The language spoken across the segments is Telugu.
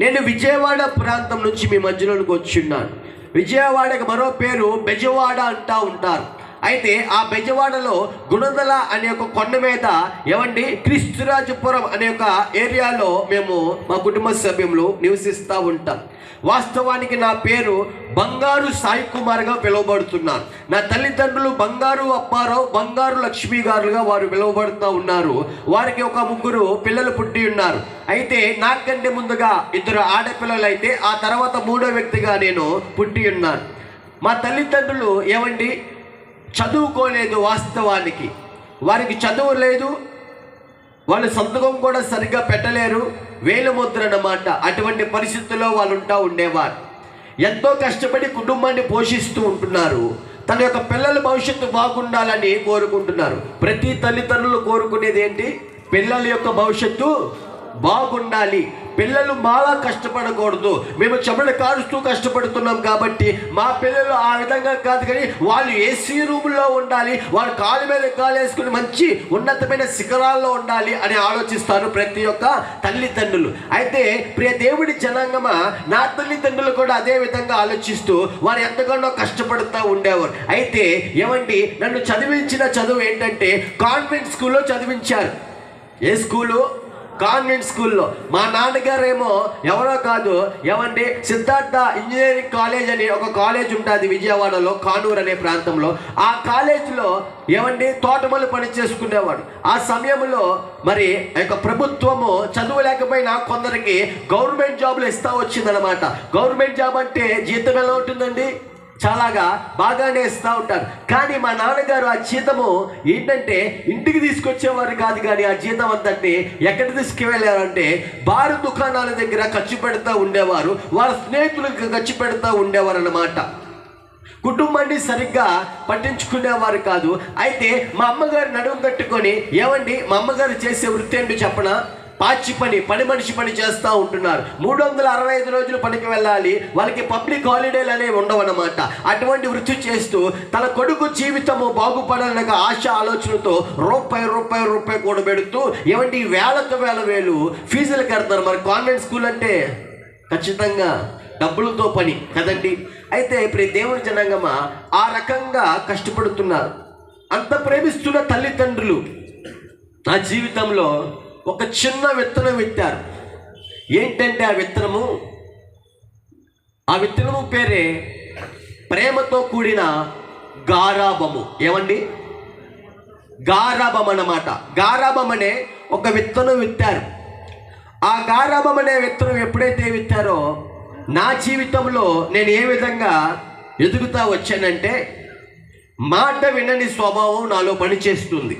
నేను విజయవాడ ప్రాంతం నుంచి మీ మధ్యలోకి వచ్చిన్నాను. విజయవాడకి మరో పేరు బెజవాడ అంటూ ఉంటారు. అయితే ఆ బెజవాడలో గుణదల అనే ఒక కొండ మీద క్రీస్తురాజపురం అనే ఒక ఏరియాలో మేము మా కుటుంబ సభ్యులు నివసిస్తూ ఉంటాం. వాస్తవానికి నా పేరు బంగారు సాయి కుమార్గా పిలువబడుతున్నాను. నా తల్లిదండ్రులు బంగారు అప్పారావు, బంగారు లక్ష్మి గారుగా వారు పిలువబడుతూ ఉన్నారు. వారికి ఒక 3 పిల్లలు పుట్టి ఉన్నారు. అయితే నాకంటే ముందుగా 2 ఆడపిల్లలు అయితే ఆ తర్వాత 3వ వ్యక్తిగా నేను పుట్టి ఉన్నాను. మా తల్లిదండ్రులు చదువుకోలేదు. వాస్తవానికి వారికి చదువు లేదు, వాళ్ళు సంతకం కూడా సరిగ్గా పెట్టలేరు, వేలుముద్ర అన్నమాట. అటువంటి పరిస్థితుల్లో వాళ్ళు ఉండేవారు. ఎంతో కష్టపడి కుటుంబాన్ని పోషిస్తూ ఉంటున్నారు. తన యొక్క పిల్లల భవిష్యత్తు బాగుండాలని కోరుకుంటున్నారు. ప్రతి తల్లిదండ్రులు కోరుకునేది ఏంటి? పిల్లల యొక్క భవిష్యత్తు బాగుండాలి. పిల్లలు బాగా కష్టపడకూడదు. మేము చెమట కారుస్తూ కష్టపడుతున్నాం కాబట్టి మా పిల్లలు ఆ విధంగా కాదు, కానీ వాళ్ళు ఏసీ రూమ్లో ఉండాలి, వాళ్ళు కాలు మీద కాలు వేసుకుని మంచి ఉన్నతమైన శిఖరాల్లో ఉండాలి అని ఆలోచిస్తారు ప్రతి ఒక్క తల్లిదండ్రులు. అయితే ప్రియ దేవుడి జనాంగమా, నా తల్లిదండ్రులు కూడా అదే విధంగా ఆలోచిస్తూ వారు ఎంతగానో కష్టపడుతూ ఉండేవారు. అయితే నన్ను చదివించిన చదువు ఏంటంటే కాన్వెంట్ స్కూల్లో చదివించారు. ఏ స్కూలు? కాన్వెంట్ స్కూల్లో. మా నాన్నగారేమో ఎవరో కాదు, సిద్ధార్థ ఇంజనీరింగ్ కాలేజ్ అని ఒక కాలేజ్ ఉంటుంది విజయవాడలో, కానూరు అనే ప్రాంతంలో. ఆ కాలేజీలో తోటమాలి పని చేసుకునేవాడు. ఆ సమయంలో మరి ప్రభుత్వము చదువు లేకపోయినా కొందరికి గవర్నమెంట్ జాబులు ఇస్తా వచ్చిందనమాట. గవర్నమెంట్ జాబ్ అంటే జీతం ఎలా ఉంటుందండి? చాలాగా బాగానే ఇస్తూ ఉంటారు. కానీ మా నాన్నగారు ఆ జీతము ఇంటికి తీసుకొచ్చేవారు కాదు, కానీ ఆ జీతం అంతటి ఎక్కడ తీసుకువెళ్ళారంటే బారు దుకాణాల దగ్గర ఖర్చు పెడతా ఉండేవారు, వాళ్ళ స్నేహితులకు ఖర్చు పెడతా ఉండేవారు అన్నమాట. కుటుంబాన్ని సరిగ్గా పట్టించుకునేవారు కాదు. అయితే మా అమ్మగారు నడుము కట్టుకొని మా అమ్మగారు చేసే వృత్తి ఏంటో చెప్పనా? పని మనిషి పని చేస్తూ ఉంటున్నారు. 365 రోజులు పనికి వెళ్ళాలి. వాళ్ళకి పబ్లిక్ హాలిడేలు అనేవి ఉండవన్నమాట. అటువంటి వృత్తి చేస్తూ తన కొడుకు జీవితము బాగుపడాలన్న ఆశ ఆలోచనతో రూపాయి కూడబెడుతూ వేలకు వేలు ఫీజులు కడతారు. మరి కాన్వెంట్ స్కూల్ అంటే ఖచ్చితంగా డబ్బులతో పని కదండి. అయితే ఇప్పుడు దేవుని జనాంగమా ఆ రకంగా కష్టపడుతున్నారు. అంత ప్రేమిస్తున్న తల్లిదండ్రులు నా జీవితంలో ఒక చిన్న విత్తనం విత్తారు. ఏంటంటే ఆ విత్తనము పేరే ప్రేమతో కూడిన గారాబము. గారాబం అన్నమాట. గారాబం అనే ఒక విత్తనం విత్తారు. ఆ గారాబం అనే విత్తనం ఎప్పుడైతే విత్తారో నా జీవితంలో నేను ఏ విధంగా ఎదుగుతా వచ్చానంటే, మాట వినని స్వభావం నాలో పనిచేస్తుంది.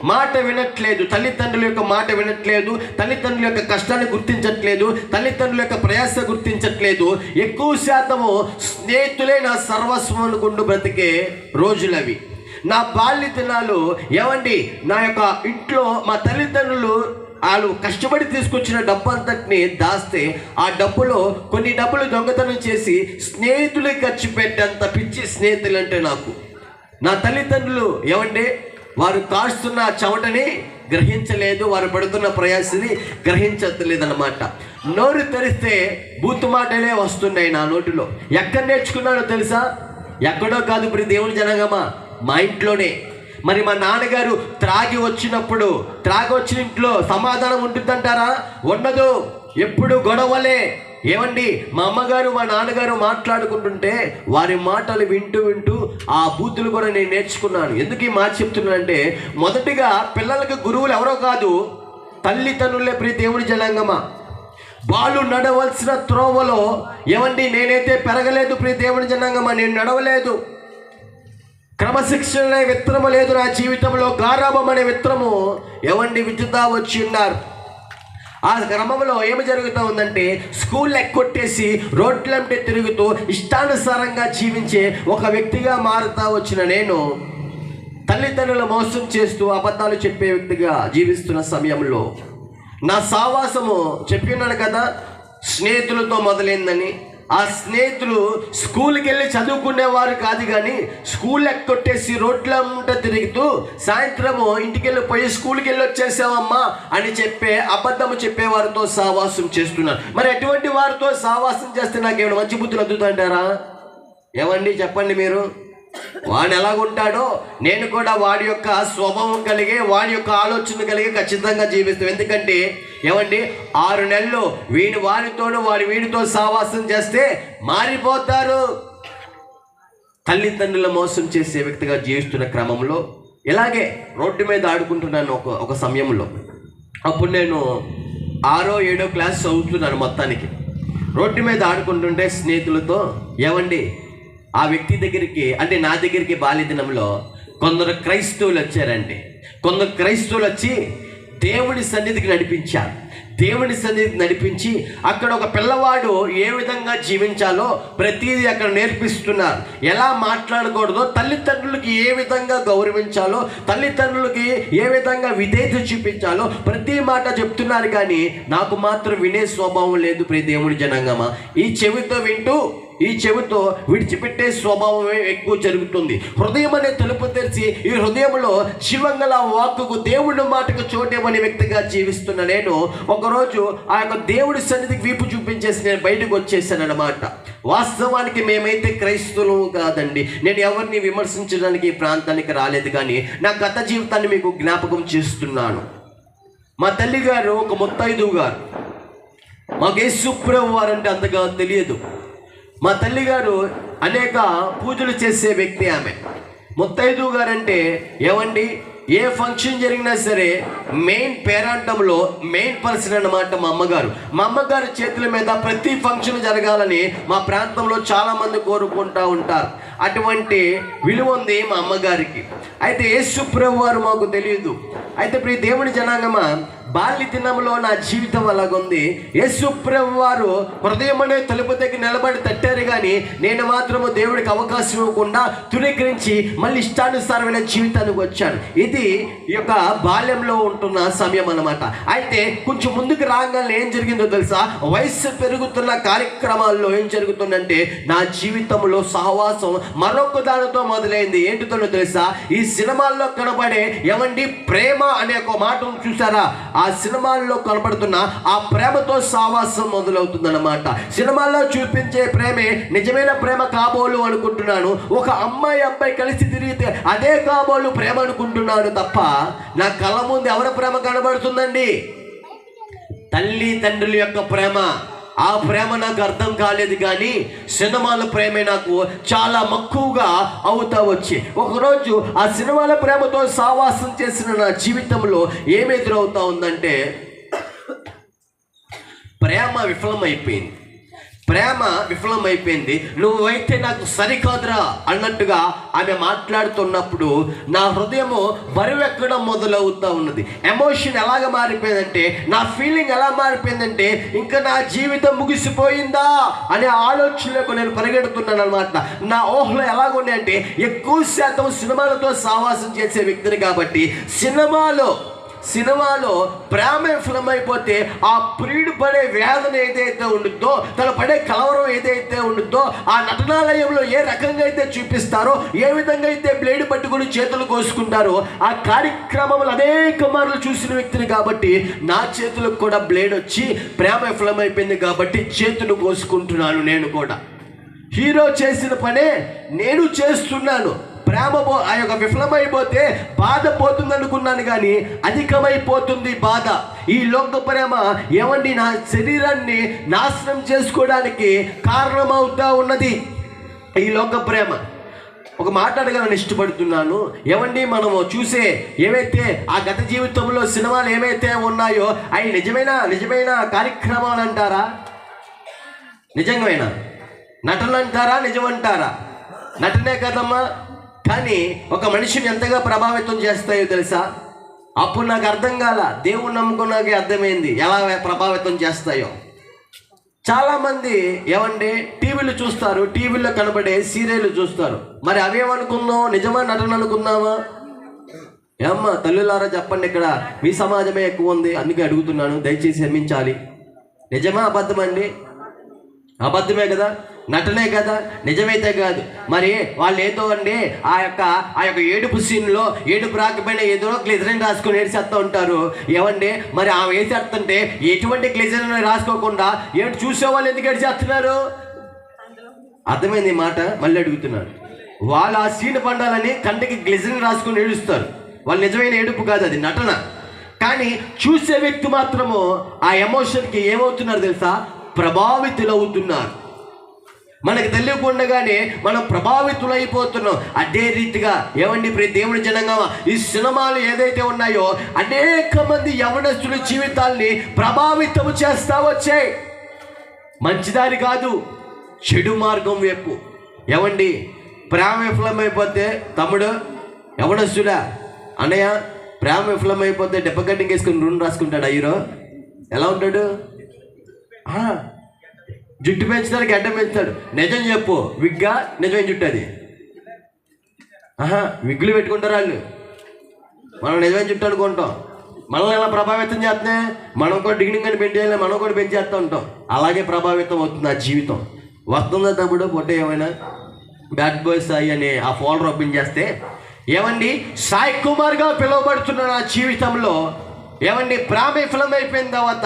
మాట వినట్లేదు, తల్లిదండ్రుల యొక్క మాట వినట్లేదు, తల్లిదండ్రుల యొక్క కష్టాన్ని గుర్తించట్లేదు, తల్లిదండ్రుల యొక్క ప్రయాస గుర్తించట్లేదు. ఎక్కువ శాతము స్నేహితులే నా సర్వస్వం అనుకుంటూ బ్రతికే రోజులవి. నా బాల్య దినాలు నా యొక్క ఇంట్లో మా తల్లిదండ్రులు వాళ్ళు కష్టపడి తీసుకొచ్చిన డబ్బు అంతటిని దాస్తే ఆ డబ్బులో కొన్ని డబ్బులు దొంగతనం చేసి స్నేహితులకి ఖర్చు పెట్టేంత పిచ్చి స్నేహితులు అంటే నాకు. నా తల్లిదండ్రులు వారు కాస్తున్న చెమటని గ్రహించలేదు, వారు పడుతున్న ప్రయాసని గ్రహించలేదన్నమాట. నోరు తెరిస్తే బూతు మాటలే వస్తున్నాయి నా నోటిలో. ఎక్కడ నేర్చుకున్నానో తెలుసా? ఎక్కడో కాదు ప్రియ దేవుని జనాంగమా, మా ఇంట్లోనే. మరి మా నాన్నగారు త్రాగి వచ్చిన ఇంట్లో సమాధానం ఉంటుందంటారా? ఉండదు. ఎప్పుడు గొడవలే. మా అమ్మగారు మా నాన్నగారు మాట్లాడుకుంటుంటే వారి మాటలు వింటూ ఆ బూతులు కూడా నేను నేర్చుకున్నాను. ఎందుకు ఈ మాట చెప్తున్నానంటే, మొదటిగా పిల్లలకు గురువులు ఎవరో కాదు, తల్లిదండ్రులే ప్రియ దేవుని జనాంగమా. వాళ్ళు నడవలసిన త్రోవలో నేనైతే పెరగలేదు ప్రియ దేవుని జనాంగమా. నేను నడవలేదు. క్రమశిక్షణ అనే విత్తనము లేదు నా జీవితంలో. గారాబం అనే విత్తనము విత్తుతా వచ్చి ఉన్నారు. ఆ క్రమంలో ఏమి జరుగుతూ ఉందంటే, స్కూల్ ఎక్కొట్టేసి రోడ్లంటే తిరుగుతూ ఇష్టానుసారంగా జీవించే ఒక వ్యక్తిగా మారుతా వచ్చిన నేను తల్లిదండ్రులు మోసం చేస్తూ అబద్ధాలు చెప్పే వ్యక్తిగా జీవిస్తున్న సమయంలో నా సావాసము చెప్పినాను కదా, స్నేహితులతో మొదలైందని. ఆ స్నేహితులు స్కూల్కి వెళ్ళి చదువుకునేవారు కాదు, కానీ స్కూల్ ఎక్కొట్టేసి రోడ్లంతా తిరుగుతూ సాయంత్రము ఇంటికి వెళ్ళిపోయి స్కూల్కి వెళ్ళి వచ్చేసామమ్మా అని అబద్ధము చెప్పేవారితో సావాసం చేస్తున్నారు. మరి ఎటువంటి వారితో సావాసం చేస్తే నాకేమైనా మంచి బుద్ధులు అందుతుంటారా? ఏమండి చెప్పండి మీరు. వాడు ఎలాగుంటాడో నేను కూడా వాడి యొక్క స్వభావం కలిగే, వాడి యొక్క ఆలోచన కలిగే ఖచ్చితంగా జీవిస్తాం. ఎందుకంటే ఏమండి 6 నెలలు వారితోనూ వీడితో సావాసం చేస్తే మారిపోతారు. తల్లిదండ్రుల మోసం చేసే వ్యక్తిగా జీవిస్తున్న క్రమంలో ఇలాగే రోడ్డు మీద ఆడుకుంటున్నాను ఒక సమయంలో. అప్పుడు నేను 6వ 7వ క్లాస్ చదువుతున్నాను. మొత్తానికి రోడ్డు మీద ఆడుకుంటుంటే స్నేహితులతో ఏమండి ఆ వ్యక్తి దగ్గరికి, అంటే నా దగ్గరికి బాల్య దినంలో కొందరు క్రైస్తవులు వచ్చారండి. కొందరు క్రైస్తవులు వచ్చి దేవుని సన్నిధికి నడిపించారు. దేవుని సన్నిధికి నడిపించి అక్కడ ఒక పిల్లవాడు ఏ విధంగా జీవించాలో ప్రతిదీ అక్కడ నేర్పిస్తున్నారు. ఎలా మాట్లాడకూడదో, తల్లిదండ్రులకి ఏ విధంగా గౌరవించాలో, తల్లిదండ్రులకి ఏ విధంగా విధేయత చూపించాలో ప్రతి మాట చెప్తున్నారు. కానీ నాకు మాత్రం వినే స్వభావం లేదు. ప్రియ దేవుని జనాంగమా, ఈ చెవితో వింటూ ఈ చెవితో విడిచిపెట్టే స్వభావమే ఎక్కువ జరుగుతుంది. హృదయం అనే తలుపు తెరిచి ఈ హృదయంలో జీవంగల వాక్కుకు, దేవుడి మాటకు చోటేమనే వ్యక్తిగా జీవిస్తున్న నేను ఒకరోజు ఆ యొక్క దేవుడి సన్నిధికి వీపు చూపించేసి నేను బయటకు వచ్చేసాను అన్నమాట. వాస్తవానికి మేమైతే క్రైస్తవులు కాదండి. నేను ఎవరిని విమర్శించడానికి ఈ ప్రాంతానికి రాలేదు, కానీ నా గత జీవితాన్ని మీకు జ్ఞాపకం చేస్తున్నాను. మా తల్లి గారు ఒక ముత్తైదువు గారు. మాకు యేసుప్రభు వారంటే అంతగా తెలియదు. మా తల్లిగారు అనేక పూజలు చేసే వ్యక్తి. ఆమె ముత్తైదువు గారు అంటే ఏమండి, ఏ ఫంక్షన్ జరిగినా సరే మెయిన్ పేరాంటంలో మెయిన్ పర్సన్ అన్నమాట మా అమ్మగారు. మా అమ్మగారి చేతుల మీద ప్రతి ఫంక్షన్ జరగాలని మా ప్రాంతంలో చాలామంది కోరుకుంటూ ఉంటారు. అటువంటి విలువ ఉంది మా అమ్మగారికి. అయితే యేసుప్రభు వారు మాకు తెలియదు. అయితే ప్రియ దేవుని జనాంగమా, బాల్య దినంలో నా జీవితం అలాగుంది. యేసుప్రభు వారు హృదయం అనే తలుపు దగ్గర నిలబడి తట్టారు, కానీ నేను మాత్రము దేవుడికి అవకాశం ఇవ్వకుండా తృణీకరించి మళ్ళీ ఇష్టానుసారమైన జీవితానికి వచ్చాను. ఇది ఈ యొక్క బాల్యంలో ఉంటున్న సమయం అన్నమాట. అయితే కొంచెం ముందుకు రాగానే ఏం జరిగిందో తెలుసా? వయస్సు పెరుగుతున్న కార్యక్రమాల్లో ఏం జరుగుతుందంటే నా జీవితంలో సహవాసం మరొక దానితో మొదలైంది. ఏంటితో తెలుసా? ఈ సినిమాల్లో కనబడే ఏమండి ప్రేమ అనే ఒక మాటను చూసారా? ఆ సినిమాల్లో కనబడుతున్న ఆ ప్రేమతో సావాసం మొదలవుతుందన్నమాట. సినిమాల్లో చూపించే ప్రేమే నిజమైన ప్రేమ కాబోలు అనుకుంటున్నాను. ఒక అమ్మాయి అబ్బాయి కలిసి తిరిగితే అదే కాబోలు ప్రేమ అనుకుంటున్నాను తప్ప నా కళ్ళ ముందు ఎవరి ప్రేమ కనబడుతుందండి? తల్లి తండ్రుల యొక్క ప్రేమ. ఆ ప్రేమ నాకు అర్థం కాలేదు, కానీ సినిమాల ప్రేమే నాకు చాలా మక్కువగా అవుతా వచ్చి ఒకరోజు ఆ సినిమాల ప్రేమతో సావాసం చేసిన నా జీవితంలో ఏమి ఎదురవుతా ఉందంటే ప్రేమ విఫలమైపోయింది. ప్రేమ విఫలమైపోయింది. నువ్వైతే నాకు సరికాదురా అన్నట్టుగా ఆమె మాట్లాడుతున్నప్పుడు నా హృదయము బరువెక్కడం మొదలవుతూ ఉన్నది. ఎమోషన్ ఎలాగ మారిపోయిందంటే, నా ఫీలింగ్ ఎలా మారిపోయిందంటే ఇంకా నా జీవితం ముగిసిపోయిందా అనే ఆలోచనలకు నేను పరిగెడుతున్నాను అనమాట. నా ఊహలో ఎలాగున్నాయంటే ఎక్కువ శాతం సినిమాలతో సావాసం చేసే వ్యక్తిని కాబట్టి సినిమాలో ప్రేమ విఫలమైపోతే ఆ ప్రియుడు పడే వేదన ఏదైతే ఉంటుందో, తను పడే కలవరం ఏదైతే ఉంటుందో, ఆ నటనాలయంలో ఏ రకంగా అయితే చూపిస్తారో, ఏ విధంగా అయితే బ్లేడ్ పట్టుకుని చేతులు కోసుకుంటారో ఆ కార్యక్రమంలో అనేక మార్లు చూసిన వ్యక్తిని కాబట్టి నా చేతులకు కూడా బ్లేడ్ వచ్చి ప్రేమ విఫలమైపోయింది కాబట్టి చేతులు కోసుకుంటున్నాను. నేను కూడా హీరో చేసిన పనే నేను చేస్తున్నాను. ప్రేమ ఆ యొక్క విఫలమైపోతే బాధ పోతుంది అనుకున్నాను, కానీ అధికమైపోతుంది బాధ. ఈ లోక ప్రేమ ఏమండి నా శరీరాన్ని నాశనం చేసుకోవడానికి కారణమవుతా ఉన్నది. ఈ లోక ప్రేమ ఒక మాట అడగాలని ఇష్టపడుతున్నాను. ఏమండి మనము చూసే ఏవైతే ఆ గత జీవితంలో సినిమాలు ఏమైతే ఉన్నాయో అవి నిజమైన కార్యక్రమాలు అంటారా? నిజంగా నటన అంటారా? నిజమంటారా? నటనే కదమ్మా. కానీ ఒక మనిషిని ఎంతగా ప్రభావితం చేస్తాయో తెలుసా? అప్పుడు నాకు అర్థం కాల. దేవుని నమ్ముకున్నాకే అర్థమైంది ఎలా ప్రభావితం చేస్తాయో. చాలామంది ఏమంటే టీవీలు చూస్తారు, టీవీలో కనబడే సీరియల్ చూస్తారు. మరి అవేమనుకుందాం? నిజమా నటన అనుకుందామా? ఏమ్మా తల్లులారా చెప్పండి, ఇక్కడ మీ సమాజమే ఎక్కువ ఉంది, అందుకే అడుగుతున్నాను, దయచేసి క్షమించాలి. నిజమా అబద్ధమండి? అబద్ధమే కదా, నటనే కదా, నిజమైతే కాదు. మరి వాళ్ళు ఏదో అండి ఆ యొక్క ఏడుపు సీన్లో ఏడుపు రాకపోయినా ఏదో గ్లిజరిన్ రాసుకొని ఏడ్చేస్తూ ఉంటారు. ఏమండి మరి ఆమె వేసేస్తుంటే ఎటువంటి గ్లిజరిన్ రాసుకోకుండా ఏమిటి చూసేవాళ్ళు ఎందుకు ఏడ్చేస్తున్నారు? అర్థమైంది ఈ మాట? మళ్ళీ అడుగుతున్నాను. వాళ్ళు ఆ సీన్ పండాలని కంటికి గ్లిజరిన్ రాసుకొని ఏడుస్తారు. వాళ్ళు నిజమైన ఏడుపు కాదు, అది నటన. కానీ చూసే వ్యక్తి మాత్రము ఆ ఎమోషన్కి ఏమవుతున్నారు తెలుసా? ప్రభావితులవుతున్నారు. మనకు తెలియకుండానే మనం ప్రభావితులైపోతున్నాం. అదే రీతిగా ఏమండి ప్రతి దేవుని జనంగా ఈ సినిమాలు ఏదైతే ఉన్నాయో అనేక మంది యవనస్తుల జీవితాల్ని ప్రభావితం చేస్తా వచ్చాయి. మంచిదారి కాదు, చెడు మార్గం వైపు. ఏమండి ప్రేమ విఫలమైపోతే తమ్ముడు యవనస్తుడా, అన్నయ్య ప్రేమ విఫలమైపోతే దెబ్బ కట్టింగ్ వేసుకుని రుణం రాసుకుంటాడు. హీరో ఎలా ఉంటాడు? జుట్టు పెంచుతాడు, గడ్డ పెంచుతాడు. నిజం చెప్పు, విగ్గా నిజమైన జుట్టు అది? విగ్గులు పెట్టుకుంటారు వాళ్ళు. మనం నిజమైన జుట్టు అనుకుంటాం. మనల్ని ఎలా ప్రభావితం చేస్తున్నాయి? మనం కూడా డిగ్నింగ్ అని పెంచేయాలి, మనం కూడా పెంచేస్తూ ఉంటాం. అలాగే ప్రభావితం అవుతుంది ఆ జీవితం. వస్తుందా తమ్ముడు? పొట్ట ఏమైనా బ్యాడ్ బాయ్ సాయి అని ఆ ఫోల్డర్ ఓపెన్ చేస్తే ఏమండి సాయి కుమార్గా పిలువబడుతున్న నా జీవితంలో ఏమండి ప్రేమ విఫలం అయిపోయిన తర్వాత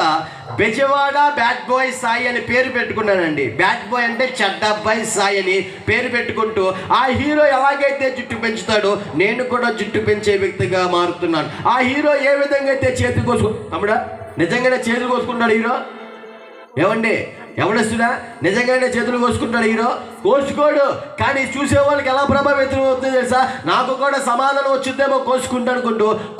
బెజవాడ బ్యాడ్ బాయ్ సాయి అని పేరు పెట్టుకున్నానండి. బ్యాడ్ బాయ్ అంటే చెడ్డ అబ్బాయి సాయి అని పేరు పెట్టుకుంటూ ఆ హీరో ఎలాగైతే జుట్టు పెంచుతాడో నేను కూడా జుట్టు పెంచే వ్యక్తిగా మారుతున్నాను. ఆ హీరో ఏ విధంగా అయితే చేతులు తమ్ముడా నిజంగానే చేతులు కోసుకుంటాడు హీరో? ఏమండి ఎవడస్తున్నా నిజంగానే చేతులు కోసుకుంటాడు హీరో? కోసుకోడు. కానీ చూసే వాళ్ళకి ఎలా ప్రభావితం అవుతుంది తెలుసా? నాకు కూడా సమాధానం వచ్చిందేమో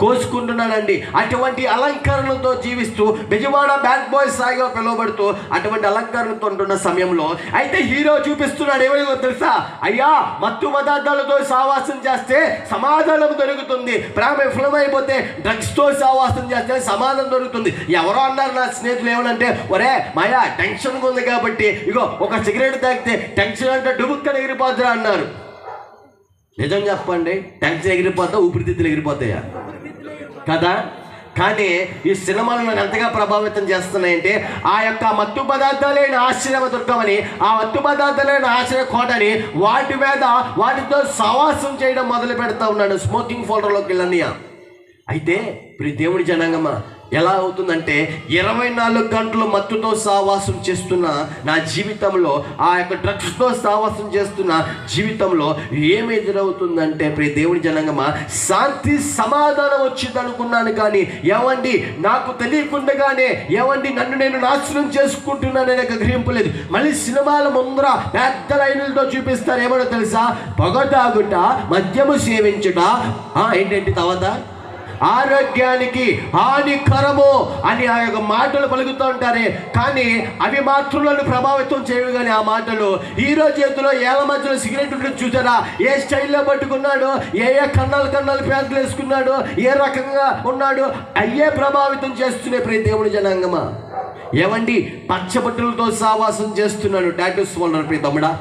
కోసుకుంటున్నానండి. అటువంటి అలంకరణలతో జీవిస్తూ బెజవాడ బ్యాడ్ బాయ్ సాయిగా పిలువబడుతూ అటువంటి అలంకరణతో ఉంటున్న సమయంలో అయితే హీరో చూపిస్తున్నాడు ఏమైనా తెలుసా? అయ్యా మత్తు పదార్థాలతో సావాసం చేస్తే సమాధానం దొరుకుతుంది, ప్రేమ విఫలమైపోతే డ్రగ్స్తో సావాసం చేస్తే సమాధానం దొరుకుతుంది. ఎవరో అన్నారు నా స్నేహితులు ఏమనంటే, ఒరే మాయా టెన్షన్ ఉంది కాబట్టి ఇగో ఒక సిగరెట్ తాగితే టెన్షన్ అంటే డుబుక్కని ఎగిరిపోతారా అన్నారు. నిజం చెప్పండి, టెన్షన్ ఎగిరిపోతా ఊపిరితిత్తులు ఎగిరిపోతాయా కదా? కానీ ఈ సినిమాలు నన్ను ఎంతగా ప్రభావితం చేస్తున్నాయంటే ఆ యొక్క మత్తు పదార్థాలైన ఆశ్రమ దుర్గమని, ఆ మత్తు పదార్థాలైన ఆశ్రయ కోటని వాటితో సవాసం చేయడం మొదలు పెడతా ఉన్నాను. స్మోకింగ్ ఫోల్డర్లోకి వెళ్ళని. అయితే ఇప్పుడు దేవుడి జనాంగమా ఎలా అవుతుందంటే 24 గంటలు మత్తుతో సావాసం చేస్తున్న నా జీవితంలో, ఆ యొక్క డ్రగ్స్తో సావాసం చేస్తున్న జీవితంలో ఏమి ఎదురవుతుందంటే ప్రియ దేవుని జనాంగమా శాంతి సమాధానం వచ్చింది అనుకున్నాను. కానీ ఏమండి నాకు తెలియకుండానే ఏమండి నన్ను నేను నాశనం చేసుకుంటున్నాననే గ్రహింపు లేదు. మళ్ళీ సినిమాల ముందర పెద్ద లైన్లతో చూపిస్తారు. ఏమో తెలుసా? పొగ తాగుట, మద్యము సేవించుట, ఏంటంటే తర్వాత ఆరోగ్యానికి హానికరము అని ఆ యొక్క మాటలు పలుకుతూ ఉంటారే. కానీ అవి మాత్రం నన్ను ప్రభావితం చేయవు. కానీ ఆ మాటలు హీరో చేతిలో ఏళ్ళ మధ్యలో సిగరెట్ ఉంటుంది చూసారా? ఏ స్టైల్లో పట్టుకున్నాడు, ఏ కన్నాలు ప్యాంట్లు వేసుకున్నాడు, ఏ రకంగా ఉన్నాడు, అయ్యే ప్రభావితం చేస్తున్నాయి ప్రతి దేవుని జనాంగమా. ఏమండి పచ్చబట్టలతో సావాసం చేస్తున్నాడు. టాటూస్ వల్ల ప్రియ తమ్ముడా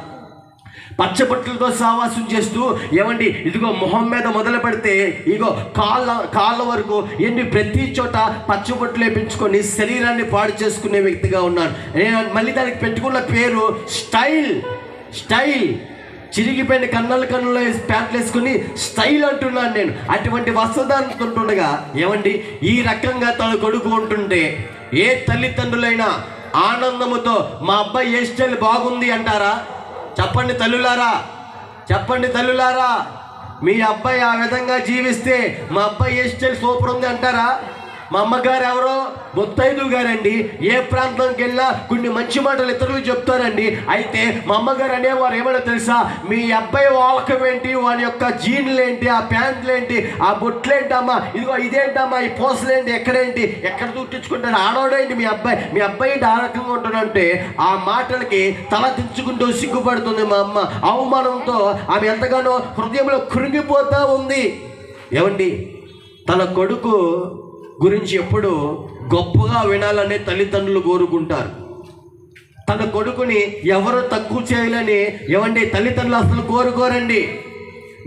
పచ్చబట్టలతో సావాసం చేస్తూ ఏమండి ఇదిగో మొహం మీద మొదలు పెడితే ఇగో కాళ్ళ వరకు ఎన్ని ప్రతి చోట పచ్చబొట్లు వేపించుకొని శరీరాన్ని పాడు చేసుకునే వ్యక్తిగా ఉన్నాను నేను. మళ్ళీ దానికి పెట్టుకున్న పేరు స్టైల్. చిరిగిపోయిన కన్నులు ప్యాంట్లు వేసుకుని స్టైల్ అంటున్నాను నేను. అటువంటి వస్త్రధారణతో ఉంటుండగా ఏమండి ఈ రకంగా తన కొడుకు ఉంటుంటే ఏ తల్లిదండ్రులైనా ఆనందముతో మా అబ్బాయి ఏ స్టైల్ బాగుంది అంటారా? చెప్పండి తల్లులారా, మీ అబ్బాయి ఆ విధంగా జీవిస్తే మా అబ్బాయి ఏ స్టైల్ సూపర్ ఉంది అంటారా? మా అమ్మగారు ఎవరో ముత్తైదు గారండి. ఏ ప్రాంతంకి వెళ్ళినా కొన్ని మంచి మాటలు ఇతరులు చెప్తారండి. అయితే మా అమ్మగారు అనేవారు ఏమైనా తెలుసా? మీ అబ్బాయి వాలకం ఏంటి, వాని యొక్క జీన్లు ఏంటి, ఆ ప్యాంట్లు ఏంటి, ఆ బొట్లు ఏంటమ్మా, ఇదిగో ఇదేంటమ్మా, ఈ పోసలేంటి, ఎక్కడ తుట్టించుకుంటాడు, ఆడోడేంటి మీ అబ్బాయి ఆ రకంగా ఉంటుందంటే ఆ మాటలకి తల దించుకుంటూ సిగ్గుపడుతుంది మా అమ్మ. అవమానంతో ఆమె ఎంతగానో హృదయంలో కృంగిపోతూ ఉంది. ఏమండి తన కొడుకు గురించి ఎప్పుడు గొప్పగా వినాలని తల్లిదండ్రులు కోరుకుంటారు. తన కొడుకుని ఎవరు తక్కువ చేయాలని ఏమండి తల్లిదండ్రులు అసలు కోరుకోరండి.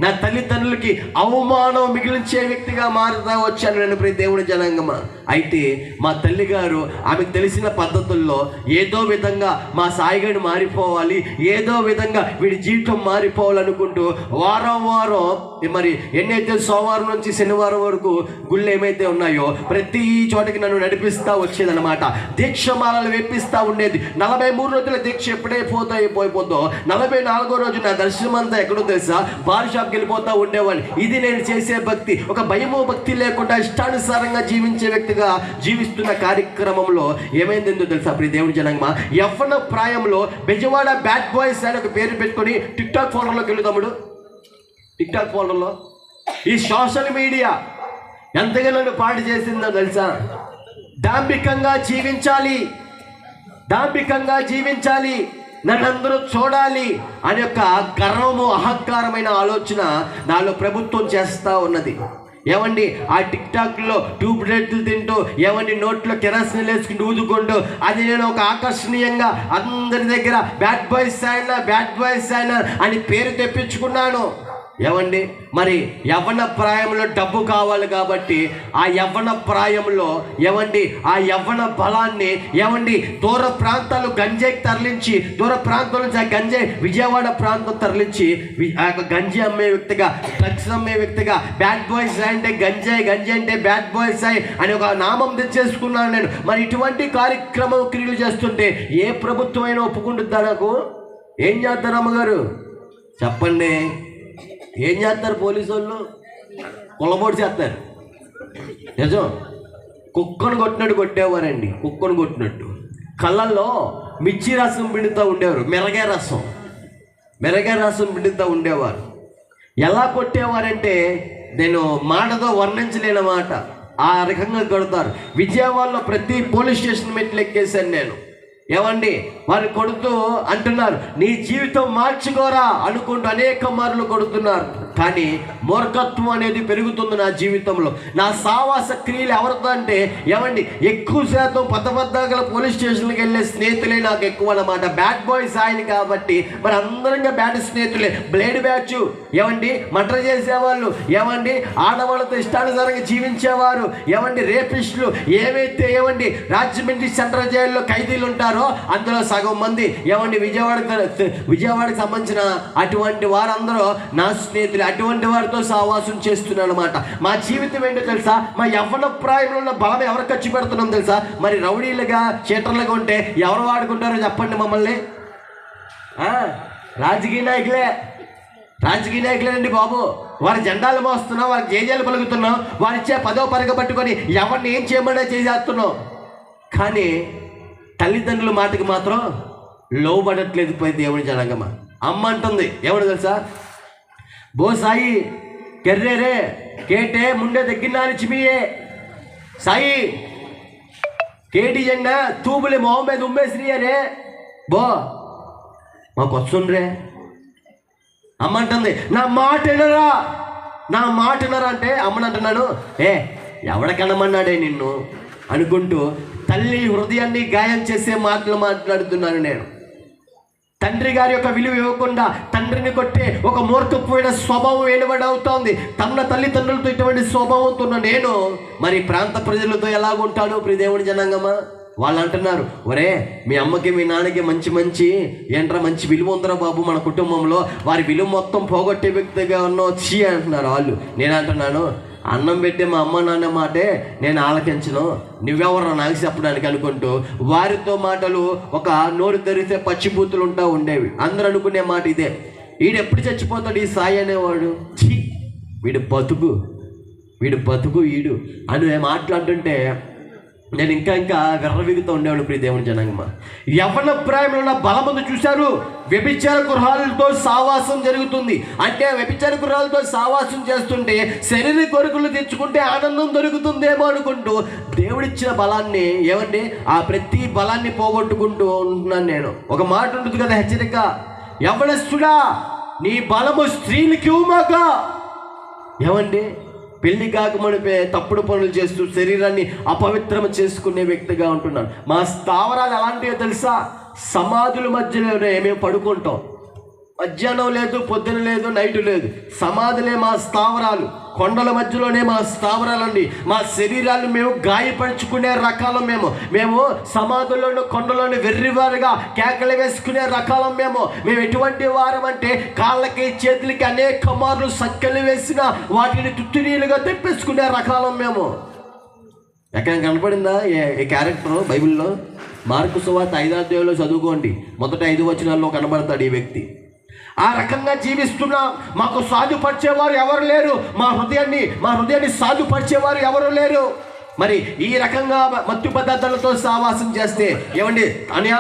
నా తల్లిదండ్రులకి అవమానం మిగిలించే వ్యక్తిగా మారుతా వచ్చాను నేను ప్రియ దేవుని జనాంగమా. అయితే మా తల్లి గారు ఆమెకు తెలిసిన పద్ధతుల్లో ఏదో విధంగా మా సాయిగాడిని మారిపోవాలి, ఏదో విధంగా వీడి జీవితం మారిపోవాలనుకుంటూ వారం మరి ఎన్నైతే సోమవారం నుంచి శనివారం వరకు గుళ్ళు ఏమైతే ఉన్నాయో ప్రతి చోటకి నన్ను నడిపిస్తూ వచ్చేదనమాట. దీక్షమాలలు వేపిస్తూ ఉండేది. 43 రోజుల దీక్ష అయిపోతుందో 44వ రోజు నా దర్శనం అంతా ఎక్కడో తెలుసా, బార్ షాప్కి వెళ్ళిపోతూ ఉండేవాడిని. ఇది నేను చేసే భక్తి. ఒక భయమో భక్తి లేకుండా ఇష్టానుసారంగా జీవించే వ్యక్తిగా జీవిస్తున్న కార్యక్రమంలో ఏమైందో తెలుసా ప్రియ దేవుని జనాంగమా, యవ్వన ప్రాయంలో బెజవాడ బ్యాడ్ బాయ్స్ అని ఒక పేరు పెట్టుకొని టిక్టాక్ ఫోల్డర్లోకి వెళ్ళు తమ్ముడు. టిక్టాక్ ఫోల్డర్లో ఈ సోషల్ మీడియా ఎంతగా నన్ను పాడు చేసిందో తెలుసా. డాంబికంగా జీవించాలి, నన్ను అందరూ చూడాలి అనే యొక్క గర్వము అహంకారమైన ఆలోచన నాలో ప్రభుత్వం చేస్తూ ఉన్నది. ఏమండి ఆ టిక్టాక్లో ట్యూబ్ లైట్లు తింటూ, ఏమండి నోట్లో కెరసిన్ వేసుకుంటూ ఊదుకుంటూ, అది నేను ఒక ఆకర్షణీయంగా అందరి దగ్గర బ్యాడ్ బాయ్స్ అయినా అని పేరు తెప్పించుకున్నాను. ఏమండి మరి యవ్వన ప్రాయంలో డబ్బు కావాలి కాబట్టి ఆ యవ్వన ప్రాయంలో ఏమండి ఆ యవ్వన బలాన్ని ఏమండి దూర ప్రాంతాలు గంజాయికి తరలించి, దూర ప్రాంతాల నుంచి ఆ గంజాయి విజయవాడ ప్రాంతం తరలించి ఆ యొక్క గంజాయి అమ్మే వ్యక్తిగా, డ్రగ్స్ అమ్మే వ్యక్తిగా, బ్యాడ్ బాయ్స్ అంటే గంజాయి అంటే బ్యాడ్ బాయ్స్ అని ఒక నామం తెచ్చేసుకున్నాను నేను. మరి ఇటువంటి కార్యక్రమం క్రియలు చేస్తుంటే ఏ ప్రభుత్వం అయినా ఒప్పుకుంటుందా? నాకు ఏం చేస్తారు అమ్మగారు చెప్పండి? ఏం చేస్తారు పోలీసు వాళ్ళు? కొల్లబోటు చేస్తారు. నిజం. కుక్కను కొట్టినట్టు కొట్టేవారండి, కుక్కను కొట్టినట్టు. కళ్ళల్లో మిర్చి రసం పిండుతూ ఉండేవారు, మెరగే రసం పిండుతూ ఉండేవారు. ఎలా కొట్టేవారంటే నేను మాటతో వర్ణించలేనమాట. ఆ రకంగా కొడతారు. విజయవాడలో ప్రతి పోలీస్ స్టేషన్ మెట్లు ఎక్కేశాను నేను. ఏమండి వారు కొడుతూ అంటున్నారు, నీ జీవితం మార్చుకోరా అనుకుంటూ అనేక మార్లు కొడుతున్నారు. కానీ మూర్ఖత్వం అనేది పెరుగుతుంది నా జీవితంలో. నా సావాస క్రియలు ఎవరితో అంటే ఏమండి ఎక్కువ శాతం పద్దగల పోలీస్ స్టేషన్కి వెళ్ళే స్నేహితులే నాకు ఎక్కువ అన్నమాట. బ్యాడ్ బాయ్స్ ఆయన కాబట్టి మరి అందరంగా బ్యాడ్ స్నేహితులే. బ్లేడ్ బ్యాచ్ ఏమండి మర్డర్ చేసేవాళ్ళు, ఏమండి ఆడవాళ్ళతో ఇష్టానుసారంగా జీవించేవారు, ఏమండి రేపిస్టులు, ఏమండి రాజమండ్రి సెంట్రల్ జైల్లో ఖైదీలు ఉంటారో అందులో సగం మంది ఏమండి విజయవాడకి సంబంధించిన అటువంటి వారందరూ నా స్నేహితులు. అటువంటి వారితో సహవాసం చేస్తున్నాను అనమాట. మా జీవితం ఏంటో తెలుసా? మా యవ్వన ప్రాయంలో ఉన్న బలం ఎవరు ఖర్చు పెడుతున్నాం తెలుసా? మరి రౌడీలుగా చీటర్లుగా ఉంటే ఎవరు వాడుకుంటారో చెప్పండి మమ్మల్ని? రాజకీయ నాయకులేనండి బాబు. వారి జెండాలు మోస్తున్నాం, వారి జేజేలు పలుకుతున్నాం, వారిచ్చే పదో పరగ పట్టుకొని ఎవరిని ఏం చేయమన్నా చేసేస్తున్నాం. కానీ తల్లిదండ్రుల మాటకి మాత్రం లోబడట్లేదు పోయి దేవుని జనాంగమా. అమ్మ అంటుంది ఏమన్నా తెలుసా? బో సాయి కెర్రేరే కేటే ముండే దగ్గర చిమియే సాయి కేటీ జెండా తూబులే మొహం మీద ఉమ్మేసిరియరే బో మాకు వస్తుండ్రే. అమ్మ అంటుంది నా మాట వినరా అంటే అమ్మని అంటున్నాను, ఎవడకనమన్నాడే నిన్ను అనుకుంటూ తల్లి హృదయాన్ని గాయం చేసే మాటలు మాట్లాడుతున్నాను నేను. తండ్రి గారి యొక్క విలువ ఇవ్వకుండా తండ్రిని కొట్టే ఒక మూర్ఖపోయిన స్వభావం వెలువడవుతోంది. తన తల్లిదండ్రులతో ఇటువంటి స్వభావంతో ఉన్న నేను మరి ప్రాంత ప్రజలతో ఎలాగుంటాను ప్రియ దేవుని జనాంగమా? వాళ్ళు అంటున్నారు, ఒరే మీ అమ్మకి మీ నాన్నకి మంచి మంచి విలువ ఉందరా బాబు మన కుటుంబంలో, వారి విలువ మొత్తం పోగొట్టే వ్యక్తిగా వచ్చి అంటున్నారు వాళ్ళు. నేను అంటున్నాను, అన్నం పెట్టే మా అమ్మ నాన్న మాటే నేను ఆలకించను, నువ్వెవరు నాకు చెప్పడానికి అనుకుంటూ వారితో మాటలు ఒక నోరు తెరిస్తే పచ్చిబూతులు ఉండేవి. అందరూ అనుకునే మాట ఇదే, వీడు ఎప్పుడు చచ్చిపోతాడు ఈ సాయి అనేవాడు, వీడు బతుకు వీడు అని మాట్లాడుతుంటే నేను ఇంకా విర్రవిగుతూ ఉండేవాడు ప్రియ దేవుని జనాంగమా. యవ్వన ప్రాయంలో ఉన్న బలమందు చూశారు. వ్యభిచార గృహాలతో సావాసం జరుగుతుంది. అంటే వ్యభిచార గృహాలతో సావాసం చేస్తుంటే శరీర కోరికలు తెచ్చుకుంటే ఆనందం దొరుకుతుందేమో అనుకుంటూ దేవుడిచ్చిన బలాన్ని ఏమండి ఆ ప్రతి బలాన్ని పోగొట్టుకుంటూ ఉంటున్నాను నేను. ఒక మాట ఉంటుంది కదా హెచ్చరిక, యవ్వనస్తుడా నీ బలము స్త్రీలకి ఇవ్వమాక. ఏమండి పెళ్లి కాకమనిపే తప్పుడు పనులు చేస్తూ శరీరాన్ని అపవిత్రం చేసుకునే వ్యక్తిగా ఉంటున్నాను. మా స్థావరాలు ఎలాంటివో తెలుసా? సమాధుల మధ్యలోనే మేము పడుకుంటాం. మధ్యాహ్నం లేదు, పొద్దున లేదు, నైటు లేదు. సమాధులే మా స్థావరాలు, కొండల మధ్యలోనే మా స్థావరాలండి. మా శరీరాలు మేము గాయపరుచుకునే రకాలం మేము సమాధుల్లోనూ కొండలోని వెర్రివారుగా కేకలు వేసుకునే రకాలం మేము ఎటువంటి వారం అంటే కాళ్ళకి చేతులకి అనేక మార్లు సక్కెలు వేసిన వాటిని తుత్తునీలుగా తెప్పించుకునే రకాలం మేము. ఎక్కడ కనపడిందా ఈ క్యారెక్టర్ బైబిల్లో? మార్కు సువార్త 5వ అధ్యాయంలో చదువుకోండి, మొదట 5 వచనాల్లో కనబడతాడు ఈ వ్యక్తి. ఆ రకంగా జీవిస్తున్నాం. మాకు సాధుపరిచేవారు ఎవరు లేరు, మా హృదయాన్ని సాధుపరిచేవారు ఎవరు లేరు. మరి ఈ రకంగా మత్తు పదార్థాలతో సావాసం చేస్తే ఏమండి అనియా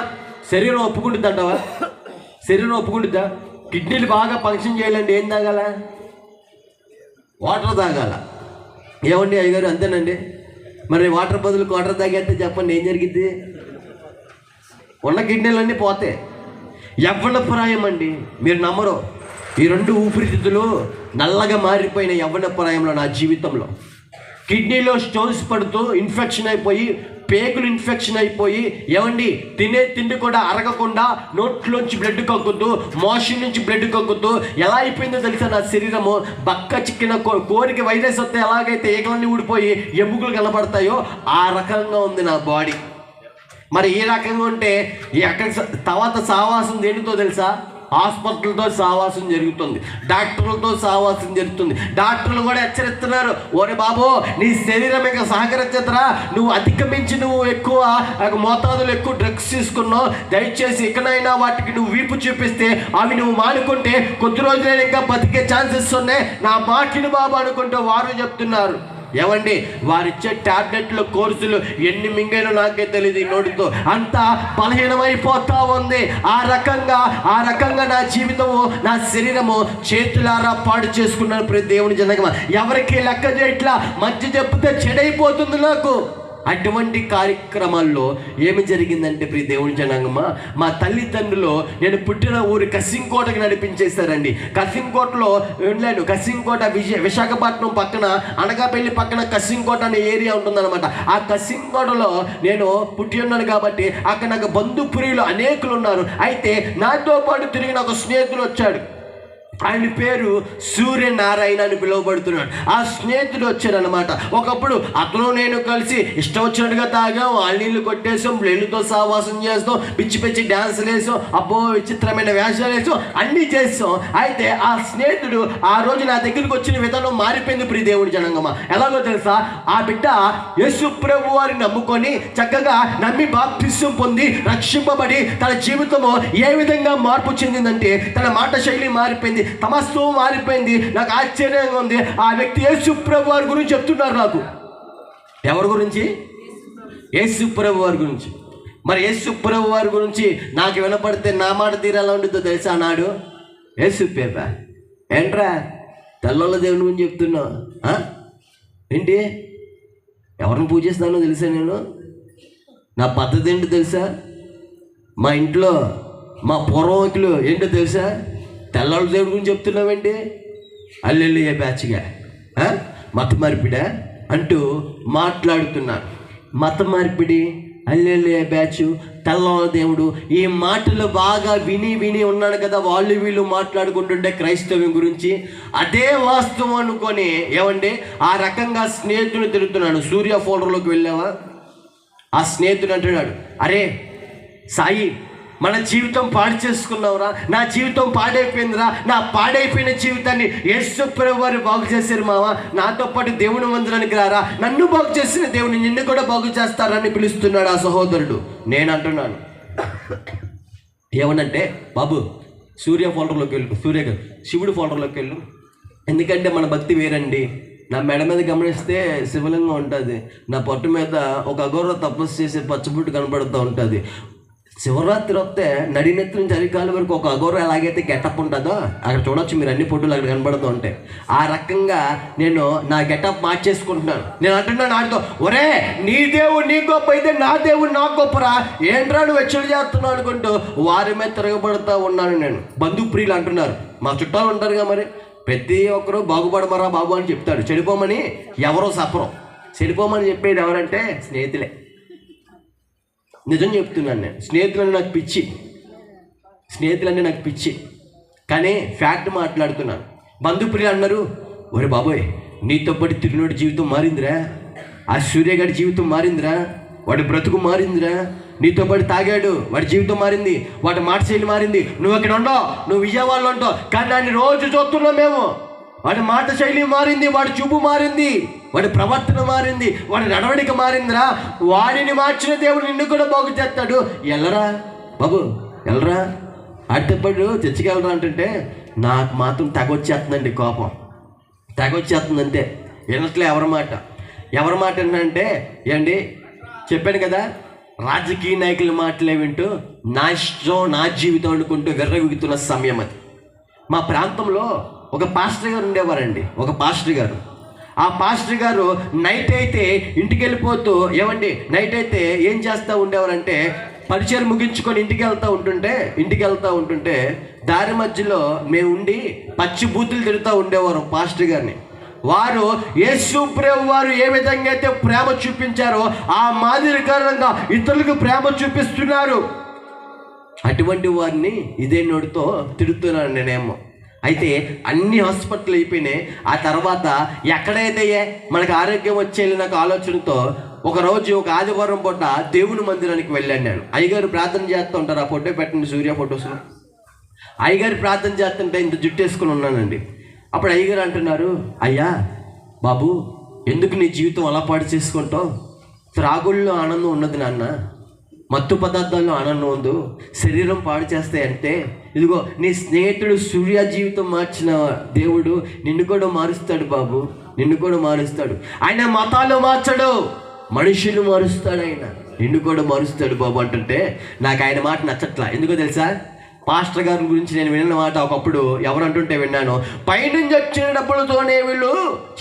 శరీరం ఒప్పుకుంటుందంటావా? శరీరం ఒప్పుకుంటుందా? కిడ్నీలు బాగా ఫంక్షన్ చేయాలండి ఏం తాగాల? వాటర్ తాగాల. ఏమండి అయ్యగారు అంతేనండి. మరి వాటర్ బదులు వాటర్ తాగేస్తే చెప్పండి ఏం జరిగింది? ఉన్న కిడ్నీలన్నీ పోతే. యవ్వనప్రాయం అండి, మీరు నమ్మరు. ఈ 2 ఊపిరితిత్తులు నల్లగా మారిపోయిన యవ్వనప్రాయంలో నా జీవితంలో కిడ్నీలో స్టోన్స్ పడుతూ ఇన్ఫెక్షన్ అయిపోయి, పేగులు ఇన్ఫెక్షన్ అయిపోయి, ఏమండి తినే తిండి కూడా అరగకుండా నోట్లోంచి బ్లడ్ కక్కుతూ, మోషన్ నుంచి బ్లడ్ కక్కుతూ ఎలా అయిపోయిందో తెలుసా నా శరీరము? బక్క చిక్కిన కోరికి వైరస్ వస్తే ఎలాగైతే ఈగలన్నీ ఊడిపోయి ఎముకలు కనబడతాయో ఆ రకంగా ఉంది నా బాడీ. మరి ఈ రకంగా ఉంటే ఎక్కడ తర్వాత సావాసం దేనితో తెలుసా? హాస్పిటల్తో సావాసం జరుగుతుంది, డాక్టర్లతో సావాసం జరుగుతుంది. డాక్టర్లు కూడా హెచ్చరిస్తున్నారు, ఓరే బాబు నీ శరీరం ఇక సహకరించదురా, నువ్వు అధిగమించి నువ్వు ఎక్కువ మోతాదులు ఎక్కువ డ్రగ్స్ తీసుకున్నావు, దయచేసి ఇకనైనా వాటికి నువ్వు వీపు చూపిస్తే అవి నువ్వు మానుకుంటే కొద్ది రోజులైనా ఇంకా బతికే ఛాన్సెస్ ఉన్నాయి, నా మాటిని బాబు అనుకుంటూ వారు చెప్తున్నారు. ఏమండి వారిచ్చే టాబ్లెట్లు కోర్సులు ఎన్ని మింగైనా నాకే తెలియదు. ఈ నోటితో అంతా బలహీనమైపోతా ఉంది. ఆ రకంగా నా జీవితము, నా శరీరము చేతులారా పాడు చేసుకున్నాను. ప్రతి దేవుని జనగమ ఎవరికి లెక్క చేయట్లా, మంచి చెప్తే చెడైపోతుంది నాకు. అటువంటి కార్యక్రమాల్లో ఏమి జరిగిందంటే ప్రియ దేవుని జనాంగమా, మా తల్లిదండ్రులు నేను పుట్టిన ఊరు కసింకోటకి నడిపించేశారండి. కసింకోటలో వెళ్ళాను. కసింకోట విశాఖపట్నం పక్కన, అనకాపల్లి పక్కన కసింకోట అనే ఏరియా ఉంటుందన్నమాట. ఆ కసింకోటలో నేను పుట్టి ఉన్నాను కాబట్టి అక్కడ నాకు బంధుప్రియులు అనేకులు ఉన్నారు. అయితే నాతో పాటు తిరిగిన ఒక స్నేహితుడు వచ్చాడు. ఆయన పేరు సూర్యనారాయణ అని పిలువబడుతున్నాడు. ఆ స్నేహితుడు వచ్చారనమాట. ఒకప్పుడు అతను నేను కలిసి ఇష్టం వచ్చినట్టుగా తాగాం, ఆ నీళ్ళు కొట్టేసాం, బ్లేళ్ళతో సావాసం చేస్తాం, పిచ్చి పిచ్చి డ్యాన్సులు వేసాం, అబ్బో విచిత్రమైన వేషాలు వేసాం, అన్నీ చేస్తాం. అయితే ఆ స్నేహితుడు ఆ రోజు నా దగ్గరికి వచ్చిన విధానం మారిపోయింది ప్రియ దేవుడి జనాంగమా. ఎలాగో తెలుసా? ఆ బిడ్డ యేసు ప్రభు వారిని నమ్ముకొని చక్కగా నమ్మి బాప్తిస్మం పొంది రక్షింపబడి తన జీవితము ఏ విధంగా మార్పు చెందిందంటే తన మాట శైలి మారిపోయింది, తమస్వం మారిపోయింది. నాకు ఆశ్చర్యంగా ఉంది. ఆ వ్యక్తి యేసు ప్రభు వారి గురించి చెప్తున్నారు నాకు. ఎవరి గురించి? యేసు ప్రభు వారి గురించి. మరి యేసు ప్రభు వారి గురించి నాకు వినపడితే నా మాట తీరేలా ఉంటుందో తెలుసా? నాడు యేసు పేప ఏంట్రా తెల్లోళ్ళ దేవుని గురించి చెప్తున్నావు ఏంటి? ఎవరిని పూజిస్తానో తెలుసా? నేను నా పద్ధతి ఏంటో తెలుసా? మా ఇంట్లో మా పూర్వకులు ఏంటో తెలుసా? తెల్లవాళ్ళ దేవుడి గురించి చెప్తున్నావేంటి? అల్లెల్లి బ్యాచ్గా మత మార్పిడా అంటూ మాట్లాడుతున్నాను. మత మార్పిడి, అల్లెల్లి బ్యాచ్, తెల్లవాళ్ళ దేవుడు, ఈ మాటలు బాగా విని ఉన్నాడు కదా వీళ్ళు మాట్లాడుకుంటుంటే క్రైస్తవ్యం గురించి. అదే వాస్తవం అనుకొని ఏమండి ఆ రకంగా స్నేహితుడు తిరుగుతున్నాడు. సూర్య ఫోల్డర్లోకి వెళ్ళావా? ఆ స్నేహితుడు అంటున్నాడు, అరే సాయి మన జీవితం పాడు చేసుకున్నావురా, నా జీవితం పాడైపోయిందిరా, నా పాడైపోయిన జీవితాన్ని యేసు ప్రభు వారు బాగు చేశారు మావా, నాతో పాటు దేవుని మందిరానికి రారా, నన్ను బాగు చేసిన దేవుని నిన్ను కూడా బాగు చేస్తారని పిలుస్తున్నాడు ఆ సహోదరుడు. నేను అంటున్నాను ఏమనంటే, బాబు సూర్య ఫోల్డర్లోకి వెళ్ళు, శివుడు ఫోల్డర్లోకి వెళ్ళు. ఎందుకంటే మన భక్తి వేరండి. నా మెడ మీద గమనిస్తే శివలింగం ఉంటుంది, నా పొట్టు మీద ఒక అఘోర తపస్సు చేసే పచ్చబుట్టు కనబడుతూ ఉంటుంది. శివరాత్రి వస్తే నడినెత్తి నుంచి అరికాల వరకు ఒక అఘోర ఎలాగైతే గెటప్ ఉంటుందో అక్కడ చూడొచ్చు మీరు, అన్ని ఫోటోలు అక్కడ కనబడుతూ ఉంటాయి. ఆ రకంగా నేను నా గెటప్ మార్చేసుకుంటున్నాను. నేను అంటున్నాను ఆడితో, ఒరే నీ దేవుడు నీ గొప్ప అయితే నా దేవుడు నా గొప్పరా, ఏంట్రా నువ్వు వెచ్చలు చేస్తున్నావు అనుకుంటూ వారి మీద తిరగబడుతూ ఉన్నాను నేను. బంధుప్రియులు అంటున్నారు, మా చుట్టాలు ఉంటారుగా, మరి ప్రతి ఒక్కరు బాగుపడమరా బాబు అని చెప్తాడు. చెడిపోమని ఎవరో సఫరం, చెడిపోమని చెప్పేది ఎవరంటే స్నేహితులే. నిజం చెప్తున్నాను నేను, స్నేహితులంటే నాకు పిచ్చి. కానీ ఫ్యాక్ట్ మాట్లాడుతున్నాను. బంధుప్రియులు అన్నారు, ఒరే బాబోయ్, నీతో పాటు తిరిగినోడి జీవితం మారిందిరా, ఆ సూర్యగాడి జీవితం మారిందిరా, వాడి బ్రతుకు మారిందిరా, నీతో పాటు తాగాడు, వాడి జీవితం మారింది, వాడి మాట శైలి మారింది, నువ్వు అక్కడ ఉండవు, నువ్వు విజయవాడలో ఉంటావు, కానీ దాన్ని రోజు చూస్తున్నాం మేము. వాడి మాట శైలి మారింది, వాడి చూపు మారింది, వాడి ప్రవర్తన మారింది, వాడి నడవడిక మారిందిరా. వాడిని మార్చిన దేవుడు నిన్ను కూడా బాగు చేస్తాడు. ఎల్లరా బాబు, ఎల్లరా, ఆడితేపాటు తెచ్చుకెళ్ళరా అంటుంటే నాకు మాత్రం తెగొచ్చేస్తుందండి, కోపం తెగొచ్చేస్తుంది అంతే. వినట్లే ఎవరి మాట ఏంటంటే, ఏండి చెప్పాను కదా, రాజకీయ నాయకుల మాటలే వింటూ నా ఇష్టం నా జీవితం అనుకుంటూ విర్రవీగుతున్న సమయం అది. మా ప్రాంతంలో ఒక పాస్టర్ గారు ఉండేవారండి, ఒక పాస్టర్ గారు. ఆ పాస్టర్ గారు నైట్ అయితే ఇంటికి వెళ్ళిపోతూ, నైట్ అయితే ఏం చేస్తూ ఉండేవారంటే, పరిచయం ముగించుకొని ఇంటికి వెళ్తూ ఉంటుంటే దారి మధ్యలో మేము ఉండి పచ్చి బూతులు తిడుతూ ఉండేవారు పాస్టర్ గారిని. వారు యేసు ప్రభు వారు ఏ విధంగా అయితే ప్రేమ చూపించారో ఆ మాదిరి కారణంగా ఇతరులకు ప్రేమ చూపిస్తున్నారు. అటువంటి వారిని ఇదే నోటితో తిడుతున్నాను నేనేమో. అయితే అన్ని హాస్పిటల్ అయిపోయినాయి. ఆ తర్వాత ఎక్కడైతే మనకు ఆరోగ్యం వచ్చేది నాకు ఆలోచనతో ఒకరోజు ఒక ఆదివారం పూట దేవుని మందిరానికి వెళ్ళాను నేను. అయ్యగారు ప్రార్థన చేస్తూ ఉంటారు, ఆ ఫోటో పెట్టండి, సూర్య ఫొటోస్లో. అయ్యగారు ప్రార్థన చేస్తుంటే ఇంత జుట్టు వేసుకుని ఉన్నానండి. అప్పుడు అయ్యగారు అంటున్నారు, అయ్యా బాబు, ఎందుకు నీ జీవితం అలా పాడు చేసుకుంటావు? త్రాగుల్లో ఆనందం ఉన్నది నాన్న, మత్తు పదార్థాల్లో ఆనందం ఉంది, శరీరం పాడు చేస్తాయి అంటే ఇదిగో నీ స్నేహితుడు సూర్య జీవితం మార్చిన దేవుడు నిన్ను కూడా మారుస్తాడు బాబు, నిన్ను కూడా మారుస్తాడు. ఆయన మతాలు మార్చడు, మనుషులు మారుస్తాడు, ఆయన నిన్ను కూడా మారుస్తాడు బాబు అంటుంటే నాకు ఆయన మాట నచ్చట్లా. ఎందుకో తెలుసా, పాస్టర్ గారి గురించి నేను విన్న మాట ఒకప్పుడు ఎవరు అంటుంటే విన్నాను, పైనుంచి వచ్చిన డబ్బులతోనే వీళ్ళు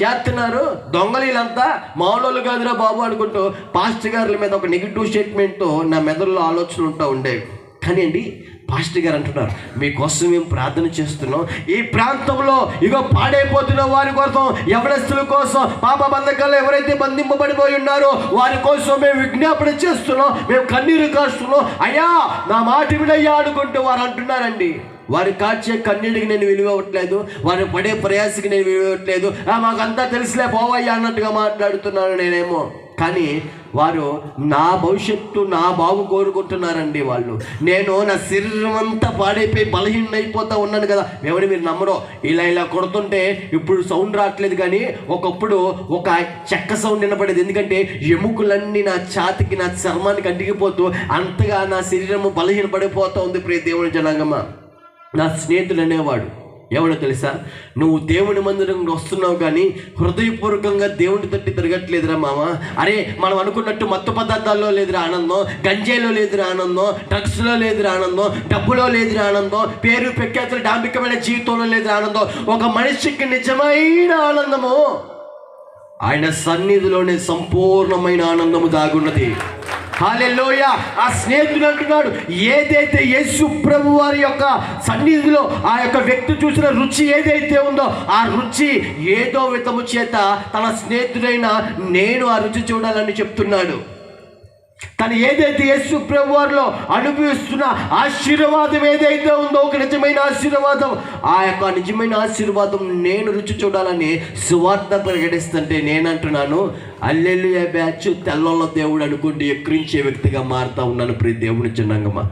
చేస్తున్నారు, దొంగలు వీళ్ళంతా, మామూలు కాదురా బాబు అనుకుంటూ పాస్టర్ గారుల మీద ఒక నెగిటివ్ స్టేట్మెంట్తో నా మెదడులో ఆలోచనలు ఉంటా ఉండేవి. కానీ అండి పాస్టర్ గారు అంటున్నారు, మీకోసం మేము ప్రార్థన చేస్తున్నాం, ఈ ప్రాంతంలో ఇగో పాడైపోతున్న వారి కోసం, యవనస్తుల కోసం, పాప బంధకాల్లో ఎవరైతే బంధింపబడిపోయి ఉన్నారో వారి కోసం మేము విజ్ఞాపన చేస్తున్నాం, మేము కన్నీరు కాస్తున్నాం, అయ్యా నా మాట వినయ్యా అనుకుంటూ వారు అంటున్నారండి. వారి కాచే కన్నీటికి నేను విలువట్లేదు, వారి పడే ప్రయాసకి నేను విలువట్లేదు, మాకంతా తెలిసిలే పోవయ్యా అన్నట్టుగా మాట్లాడుతున్నాను నేనేమో. కానీ వారు నా భవిష్యత్తు, నా బాగు కోరుకుంటున్నారండి వాళ్ళు. నేను నా శరీరం అంతా పాడైపోయి బలహీన అయిపోతూ ఉన్నాను కదా, మీరు నమ్మరో, ఇలా కొడుతుంటే ఇప్పుడు సౌండ్ రావట్లేదు, కానీ ఒకప్పుడు ఒక చెక్క సౌండ్ వినపడేది. ఎందుకంటే ఎముకలన్నీ నా ఛాతికి, నా చర్మానికి అంటికిపోతూ అంతగా నా శరీరము బలహీన పడిపోతూ ఉంది. ప్రియ దేవుని జనాంగమా, నా స్నేహితుడు అనేవాడు ఎవడో తెలుసా, నువ్వు దేవుని మందిరంలో వస్తున్నావు కానీ హృదయపూర్వకంగా దేవుని తట్టి తిరగట్లేదురా మామ. అరే మనం అనుకున్నట్టు మత్తు పదార్థాల్లో లేదురా ఆనందం, గంజాయిలో లేదురా ఆనందం, డ్రగ్స్లో లేదురా ఆనందం, డబ్బులో లేదురా ఆనందం, పేరు ప్రఖ్యాతులు డాంబికమైన జీవితంలో లేదురా ఆనందం. ఒక మనిషికి నిజమైన ఆనందము ఆయన సన్నిధిలోనే సంపూర్ణమైన ఆనందము దాగున్నది. హల్లెలూయా. ఆ స్నేహితుడు అంటున్నాడు, ఏదైతే యేసు ప్రభు వారి యొక్క సన్నిధిలో ఆ యొక్క వ్యక్తి చూసిన రుచి ఏదైతే ఉందో ఆ రుచి ఏదో విధము చేత తన స్నేహితుడైన నేను ఆ రుచి చూడాలని చెప్తున్నాడు. తను ఏదైతే యేసు ప్రభు వారిలో అనుభవిస్తున్న ఆశీర్వాదం ఏదైతే ఉందో, ఒక నిజమైన ఆశీర్వాదం, ఆ యొక్క నిజమైన ఆశీర్వాదం నేను రుచి చూడాలని సువార్త ప్రకటిస్తుంటే నేనంటున్నాను, హల్లెలూయా బ్యాచ్ తెల్లలో దేవుడు అనుకుంటూ ఎక్కిరించే వ్యక్తిగా మారుతా ఉన్నాను. ప్రియ దేవుని జనాంగమా,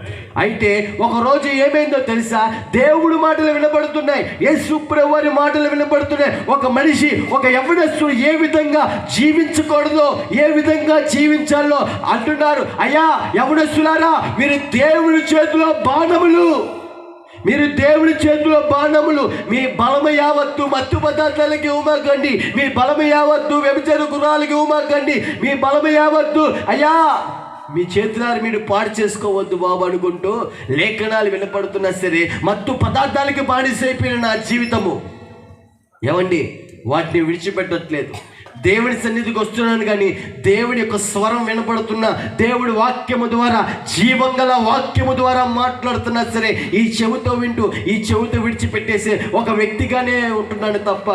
అయితే ఒకరోజు ఏమైందో తెలుసా, దేవుడి మాటలు వినబడుతున్నాయి, యేసు ప్రభు వారి మాటలు వినబడుతున్నాయి. ఒక మనిషి, ఒక యవ్వనస్తుడు ఏ విధంగా జీవించకూడదో, ఏ విధంగా జీవించాలో అంటున్నారు. అయ్యా యవ్వనస్తులారా, మీరు దేవుని చేతిలో బాణములు, మీరు దేవుని చేతిలో బాణములు. మీ బలము యావత్తు మత్తు పదార్థాలకి ఇవ్వమాకండి, మీ బలము యావత్తు వ్యభిచార గుణాలకి ఇవ్వమాకండి, మీ బలము యావత్తు అయ్యా మీ చేతులారు మీరు పాడు చేసుకోవద్దు బాబు అనుకుంటూ లేఖనాలు వినపడుతున్నా సరే మత్తు పదార్థాలకి బానిసైపోయిన నా జీవితము వాటిని విడిచిపెట్టట్లేదు. దేవుని సన్నిధికి వస్తున్నాను కానీ దేవుడి యొక్క స్వరం వినపడుతున్న, దేవుడి వాక్యము ద్వారా, జీవంగల వాక్యము ద్వారా మాట్లాడుతున్నా సరే ఈ చెవితో వింటూ ఈ చెవితో విడిచిపెట్టేసే ఒక వ్యక్తిగానే ఉంటున్నాను తప్ప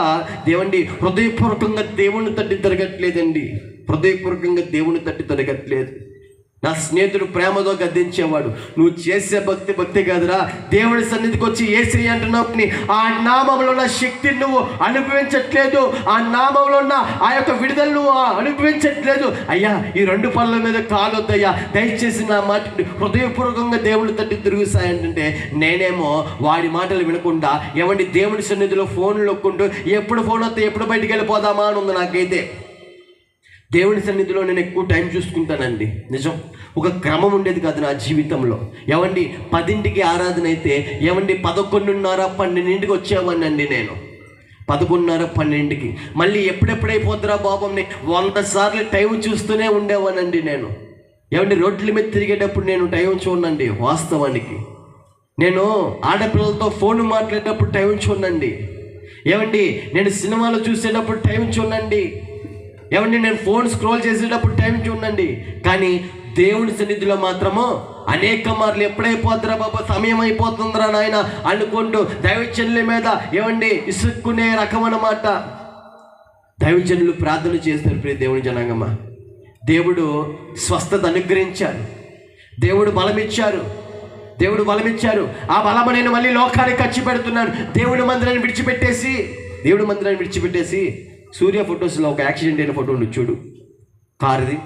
హృదయపూర్వకంగా దేవుని తట్టి తిరగట్లేదండి. హృదయపూర్వకంగా దేవుని తట్టి తిరగట్లేదు. నా స్నేహితుడు ప్రేమతో గద్దించేవాడు, నువ్వు చేసే భక్తి కాదురా, దేవుడి సన్నిధికి వచ్చి యేసయ్య అంటున్నావు, ఆ నామంలో ఉన్న శక్తిని నువ్వు అనుభవించట్లేదు, ఆ నామంలో ఉన్న ఆ యొక్క విడుదల నువ్వు అనుభవించట్లేదు. అయ్యా, ఈ 2 పనుల మీద కాలొద్దయ్యా, దయచేసి నా మాట హృదయపూర్వకంగా దేవుడి తట్టి తిరుగుసాయంటే, నేనేమో వాడి మాటలు వినకుండా ఏమండి దేవుడి సన్నిధిలో ఫోన్లు నొక్కుంటూ ఎప్పుడు ఫోన్ వస్తే ఎప్పుడు బయటికి వెళ్ళిపోదామా అని ఉంది నాకైతే. దేవుని సన్నిధిలో నేను ఎక్కువ టైం చూసుకుంటానండి. నిజం, ఒక క్రమం ఉండేది కాదు నా జీవితంలో. ఏమండి 10ంటికి ఆరాధన అయితే ఏమండి 11:30, 12ంటికి వచ్చేవాడినండి నేను. 11:30, 12ంటికి మళ్ళీ ఎప్పుడెప్పుడైపోద్దురా బాబు 100 సార్లు టైం చూస్తూనే ఉండేవానండి నేను. ఏమండి రోడ్ల మీద తిరిగేటప్పుడు నేను టైం చూడండి. వాస్తవానికి నేను ఆడపిల్లలతో ఫోన్ మాట్లాడేటప్పుడు టైం చూడండి. ఏమండి నేను సినిమాలు చూసేటప్పుడు టైం చూడండి. ఏమండి నేను ఫోన్ స్క్రోల్ చేసేటప్పుడు టైం చూడండి. కానీ దేవుని సన్నిధిలో మాత్రము అనేక మార్లు ఎప్పుడైపోద్దురా బాబా, సమయం అయిపోతుందిరా నాయన అనుకుంటూ దైవజనుల మీద ఏమండి ఇసుక్కునే రకం అన్నమాట. దైవజనులు ప్రార్థన చేస్తారు. ప్రియ దేవుని జనాంగమా, దేవుడు స్వస్థత అనుగ్రహించారు, దేవుడు బలమిచ్చారు. ఆ బలము నేను మళ్ళీ లోకానికి ఖర్చు పెడుతున్నాను. దేవుడి మందిరాన్ని విడిచిపెట్టేసి సూర్య ఫొటోస్లో ఒక యాక్సిడెంట్ అయిన ఫోటో ఉంది చూడు, కారుది.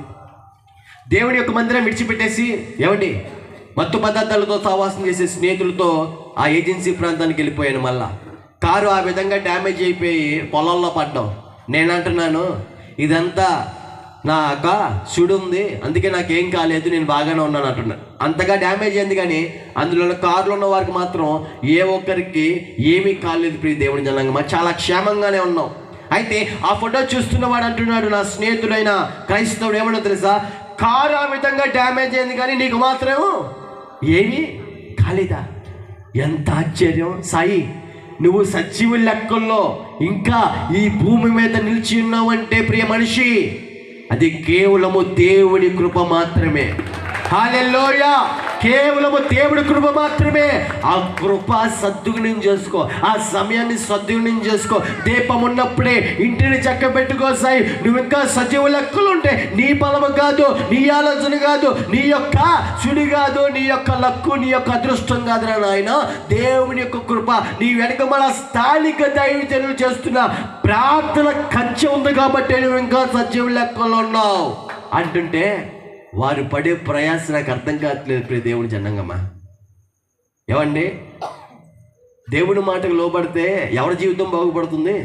దేవుడి యొక్క మందిరం విడిచిపెట్టేసి ఏమండి మత్తు పదార్థాలతో సహవాసం చేసే స్నేహితులతో ఆ ఏజెన్సీ ప్రాంతానికి వెళ్ళిపోయాను. మళ్ళా కారు ఆ విధంగా డ్యామేజ్ అయిపోయి పొలాల్లో పడ్డాం. నేనంటున్నాను, ఇదంతా నా అక్క సుడు ఉంది, అందుకే నాకేం కాలేదు, నేను బాగానే ఉన్నాను అంటున్నాను. అంతగా డ్యామేజ్ అయింది, కానీ అందులో కారులో ఉన్న వారికి మాత్రం ఏ ఒక్కరికి ఏమీ కాలేదు. ప్రియ దేవుని జనాంగమా, చాలా క్షేమంగానే ఉన్నాం. అయితే ఆ ఫోటో చూస్తున్నవాడు అంటున్నాడు, నా స్నేహితుడైన క్రైస్తవుడు ఏమన్నా తెలుసా, కారు ఆ విధంగా డ్యామేజ్ అయింది కానీ నీకు మాత్రం ఏమీ కాలేదా? ఎంత ఆశ్చర్యం సాయి, నువ్వు సజీవుల లెక్కల్లో ఇంకా ఈ భూమి మీద నిలిచి ఉన్నావంటే ప్రియ మనిషి, అది కేవలము దేవుడి కృప మాత్రమే. హల్లెలూయా, కేవలము దేవుడి కృప మాత్రమే. ఆ కృప సద్వినియోగం చేసుకో, ఆ సమయాన్ని సద్వినియోగం చేసుకో. దీపం ఉన్నప్పుడే ఇంటిని చక్క పెట్టుకో సాయి. నువ్వు ఇంకా సజీవ లెక్కలు ఉంటే నీ బలము కాదు, నీ ఆలోచన కాదు, నీ యొక్క సుడి కాదు, నీ యొక్క లక్కు, నీ యొక్క అదృష్టం కాదు నాయన, దేవుని యొక్క కృప. నీ వెనక మన స్థానిక దైవజనులు చేస్తున్న ప్రార్థన కంచె ఉంది కాబట్టి నువ్వు ఇంకా సజీవ లెక్కలు ఉన్నావు అంటుంటే వారు పడే ప్రయాస నాకు అర్థం కావట్లేదు. ప్రియ దేవుని జనాంగమా, ఏమండి దేవుని మాటకు లోబడితే ఎవరి జీవితం బాగుపడుతుంది?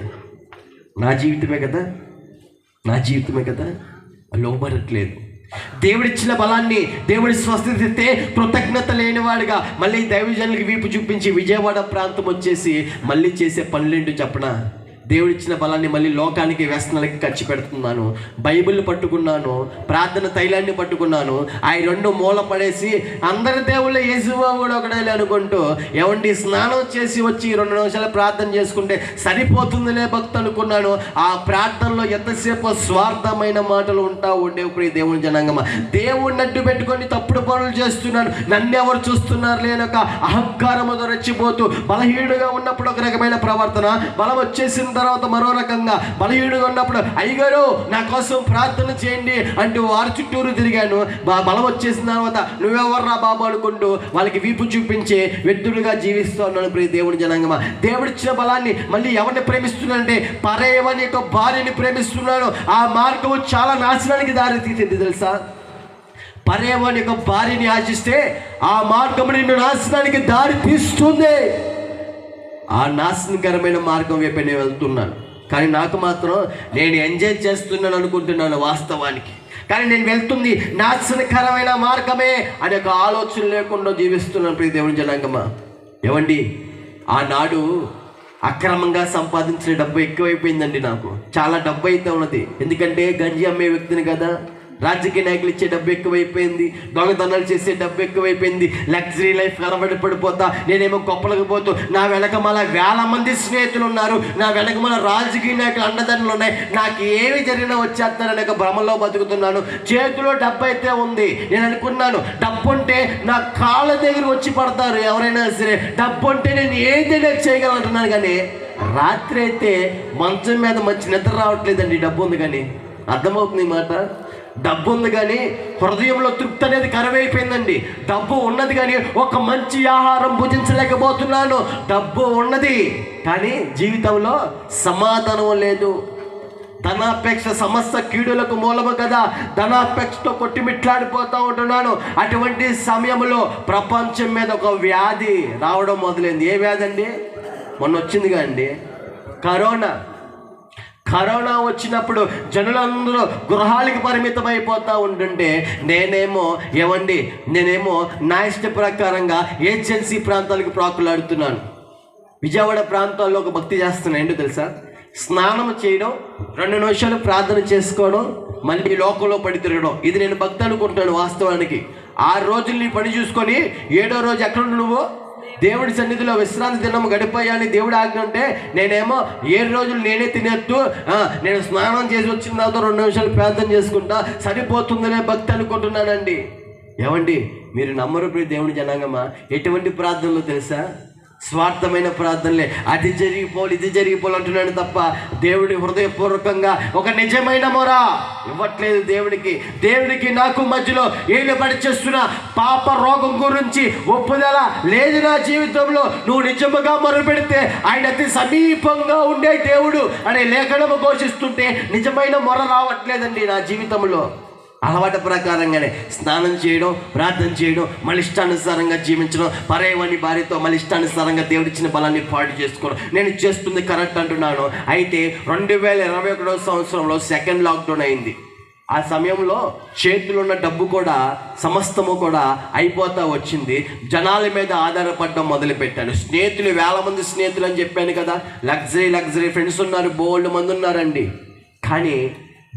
నా జీవితమే కదా. లోబడట్లేదు. దేవుడిచ్చిన బలాన్ని, దేవుడి స్వస్థత ఇస్తే కృతజ్ఞత లేనివాడుగా మళ్ళీ దైవజనులకి వీపు చూపించి విజయవాడ ప్రాంతం వచ్చేసి మళ్ళీ చేసే పనులేంటో చెప్పనా? దేవుడిచ్చిన బలాన్ని మళ్ళీ లోకానికి వ్యసనాలకి ఖర్చు పెడుతున్నాను. బైబిల్ పట్టుకున్నాను, ప్రార్థన తైలాన్ని పట్టుకున్నాను, ఆ 2 మూల పడేసి అందరి దేవుళ్ళ యేసుబాబు కూడా ఒకడే అనుకుంటూ ఏమండి స్నానం చేసి వచ్చి 2 నిమిషాలు ప్రార్థన చేసుకుంటే సరిపోతుందిలే భక్తి అనుకున్నాను. ఆ ప్రార్థనలో ఎంతసేపు స్వార్థమైన మాటలు ఉండేవి. ప్రియ దేవుని జనాంగమా, దేవుడిని అడ్డు పెట్టుకొని తప్పుడు పనులు చేస్తున్నాను, నన్ను ఎవరు చూస్తున్నారు లేని ఒక అహంకారముతో రెచ్చిపోతూ బలహీనుడుగా ఉన్నప్పుడు ఒక రకమైన ప్రవర్తన, బలం వచ్చేసిన తర్వాత మరో రకంగా బలహీనుడుగా ఉన్నప్పుడు అయ్యగారు నా కోసం ప్రార్థన చేయండి అంటూ వారి చుట్టూరు తిరిగాను. బలం వచ్చేసిన తర్వాత నువ్వెవర్రా బాబు అనుకుంటూ వాళ్ళకి వీపు చూపించే వ్యక్తులుగా జీవిస్తూ ఉన్నాను. ప్రియ దేవుని జనాంగమా, దేవుడిచ్చిన బలాన్ని మళ్ళీ ఎవరిని ప్రేమిస్తున్నానంటే పరేవని యొక్క భార్యని ప్రేమిస్తున్నాను. ఆ మార్గము చాలా నాశనానికి దారి తీసింది తెలుసా? పరేవని యొక్క భార్యని ఆశిస్తే ఆ మార్గము నిన్ను నాశనానికి దారి తీస్తుంది. ఆ నాశనకరమైన మార్గం వైపు నేను వెళ్తున్నాను, కానీ నాకు మాత్రం నేను ఎంజాయ్ చేస్తున్నాను అనుకుంటున్నాను వాస్తవానికి. కానీ నేను వెళ్తుంది నాశనకరమైన మార్గమే అనే ఒక ఆలోచన లేకుండా జీవిస్తున్నాను. ప్రియ దేవుని జనాంగమా, ఏమండి ఆనాడు అక్రమంగా సంపాదించిన డబ్బు ఎక్కువైపోయిందండి. నాకు చాలా డబ్బు అయితే ఉన్నది, ఎందుకంటే గంజి అమ్మే వ్యక్తిని కదా. రాజకీయ నాయకులు ఇచ్చే డబ్బు ఎక్కువైపోయింది, దొంగతనాలు చేసే డబ్బు ఎక్కువైపోయింది, లగ్జరీ లైఫ్ కలబడి పడిపోతా. నేనేమో గొప్పలకు పోతూ నా వెనక మళ్ళీ 1000 మంది స్నేహితులు ఉన్నారు, నా వెనక మళ్ళీ రాజకీయ నాయకులు అండదండలు ఉన్నాయి, నాకు ఏమి జరిగినా వచ్చేస్తాననే ఒక భ్రమలో బతుకుతున్నాను. చేతిలో డబ్బు అయితే ఉంది. నేను అనుకున్నాను డబ్బు ఉంటే నా కాళ్ళ దగ్గర వచ్చి పడతారు ఎవరైనా సరే, డబ్బు ఉంటే నేను ఏదైనా చేయగలను అంటున్నాను. కానీ రాత్రి అయితే మంచం మీద మంచి నిద్ర రావట్లేదండి, డబ్బు ఉంది కానీ. అర్థమవుతుంది ఈ మాట? డబ్బు ఉంది కానీ హృదయంలో తృప్తి అనేది కరువైపోయిందండి. డబ్బు ఉన్నది కానీ ఒక మంచి ఆహారం భుజించలేకపోతున్నాను. డబ్బు ఉన్నది కానీ జీవితంలో సమాధానం లేదు. ధనాపేక్ష సమస్త కీడులకు మూలము కదా. ధనాపేక్షతో కొట్టిమిట్లాడిపోతూ ఉంటున్నాను. అటువంటి సమయంలో ప్రపంచం మీద ఒక వ్యాధి రావడం మొదలైంది. ఏ వ్యాధి అండి? మొన్న వచ్చిందిగా అండి, కరోనా వచ్చినప్పుడు జనులందరూ గృహాలకి పరిమితం అయిపోతూ ఉంటుంటే నేనేమో నా ఇష్ట ప్రకారంగా ఏజెన్సీ ప్రాంతాలకు ప్రాకులాడుతున్నాను. విజయవాడ ప్రాంతాల్లో ఒక భక్తి చేస్తున్నాను. ఏంటో తెలుసా? స్నానం చేయడం, 2 నిమిషాలు ప్రార్థన చేసుకోవడం, మళ్ళీ లోకంలో పడి తిరగడం. ఇది నేను భక్తి అనుకుంటాను. వాస్తవానికి 6 రోజులు నీ పని చూసుకొని 7వ రోజు ఎక్కడుండు నువ్వు? దేవుడి సన్నిధిలో విశ్రాంతి దినం గడిపోయాని దేవుడు ఆజ్ఞ ఉంటే నేనేమో 7 రోజులు నేనే తినేట్టు నేను స్నానం చేసి వచ్చిన తర్వాత 2 నిమిషాలు ప్రార్థన చేసుకుంటా సరిపోతుందనే భక్తి అనుకుంటున్నానండి. ఏమండి, మీరు నమ్మరు ప్రియ దేవుని జనాంగమా? ఎటువంటి ప్రార్థనలు తెలుసా? స్వార్థమైన ప్రార్థనలే. అది జరిగిపోవాలి, ఇది జరిగిపోవాలి అంటున్నాడు తప్ప దేవుడి హృదయపూర్వకంగా ఒక నిజమైన మొర ఇవ్వట్లేదు. దేవుడికి నాకు మధ్యలో ఏళ్ళు పడిచేస్తున్న పాప రోగం గురించి ఒప్పుదల లేదు నా జీవితంలో. నువ్వు నిజముగా మొరపెడితే ఆయన అతి సమీపంగా ఉండే దేవుడు అనే లేఖనము ఘోషిస్తుంటే నిజమైన మొర రావట్లేదండి నా జీవితంలో. అలవాటు ప్రకారంగానే స్నానం చేయడం, ప్రార్థన చేయడం, మళ్ళీ ఇష్టానుసారంగా జీవించడం, పరేవాని భార్యతో మళ్ళీ ఇష్టానుసారంగా దేవుడిచ్చిన బలాన్ని పాటు చేసుకోవడం. నేను చేస్తుంది కరెక్ట్ అంటున్నాను. అయితే 2021 సంవత్సరంలో 2nd లాక్డౌన్ అయింది. ఆ సమయంలో చేతులు ఉన్న డబ్బు కూడా సమస్తము కూడా అయిపోతూ వచ్చింది. జనాల మీద ఆధారపడడం మొదలుపెట్టాను. స్నేహితులు 1000 మంది స్నేహితులు అని చెప్పాను కదా. లగ్జరీ ఫ్రెండ్స్ ఉన్నారు, బోల్డ్ మంది ఉన్నారండి. కానీ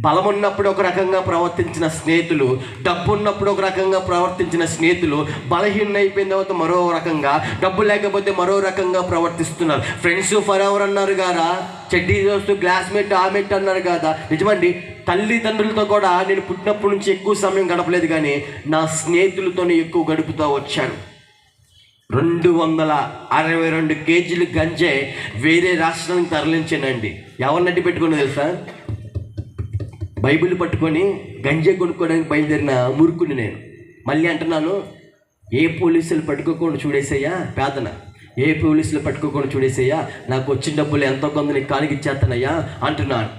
బలం ఉన్నప్పుడు ఒక రకంగా ప్రవర్తించిన స్నేహితులు, డబ్బు ఉన్నప్పుడు ఒక రకంగా ప్రవర్తించిన స్నేహితులు, బలహీన అయిపోయిన తర్వాత మరో రకంగా, డబ్బు లేకపోతే మరో రకంగా ప్రవర్తిస్తున్నారు. ఫ్రెండ్స్ ఫర్ ఎవర్ అన్నారు కదా, చెడ్డీ దోస్తు, క్లాస్మేట్, ఆమెట్ అన్నారు కదా. నిజమండి, తల్లిదండ్రులతో కూడా నేను పుట్టినప్పటి నుంచి ఎక్కువ సమయం గడపలేదు కానీ నా స్నేహితులతోనే ఎక్కువ గడుపుతూ వచ్చాను. 262 కేజీలు గంజాయి వేరే రాష్ట్రానికి తరలించానండి. ఎవరినట్టి పెట్టుకున్నా తెలుసా? బైబిల్ పట్టుకొని గంజాయి కొనుక్కోవడానికి బయలుదేరిన మురుకుని నేను. మళ్ళీ అంటున్నాను, ఏ పోలీసులు పట్టుకోకుండా చూడేసయ్యా పేదన, ఏ పోలీసులు పట్టుకోకుండా చూడేసయ్యా, నాకు వచ్చిన డబ్బులు ఎంతో కొంత నీకు కానిగిచ్చేస్తానయ్యా అంటున్నాను.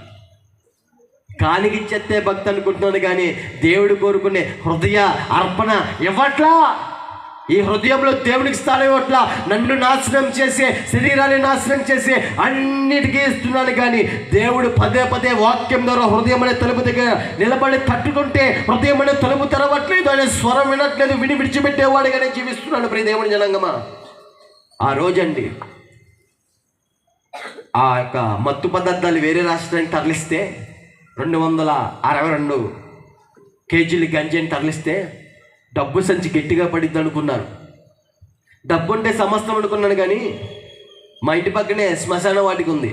కానిగిచ్చేస్తే భక్తి అనుకుంటున్నాను కానీ దేవుడు కోరుకునే హృదయ అర్పణ ఇవ్వట్లా. ఈ హృదయంలో దేవునికి స్థానం ఇవ్వట్లా. నన్ను నాశనం చేసే, శరీరాన్ని నాశనం చేసే అన్నిటికీ ఇస్తున్నాను కానీ దేవుడు పదే వాక్యం ద్వారా హృదయం అనే తలుపు దగ్గర నిలబడి తట్టుకుంటే హృదయం అనే తలుపు తెరవట్లేదు, అనే స్వరం వినట్లేదు, విడిచిపెట్టేవాడిగానే జీవిస్తున్నాను ప్రియ దేవుని జనాంగమా. ఆ రోజండి ఆ యొక్క మత్తు పదార్థాలు వేరే రాష్ట్రానికి తరలిస్తే 262 కేజీలు గంజాయిని తరలిస్తే డబ్బు సంచి గట్టిగా పడిద్ది అనుకున్నాను. డబ్బు ఉంటే సమస్తం అనుకున్నాను కానీ మా ఇంటి పక్కనే శ్మశాన వాటికి ఉంది.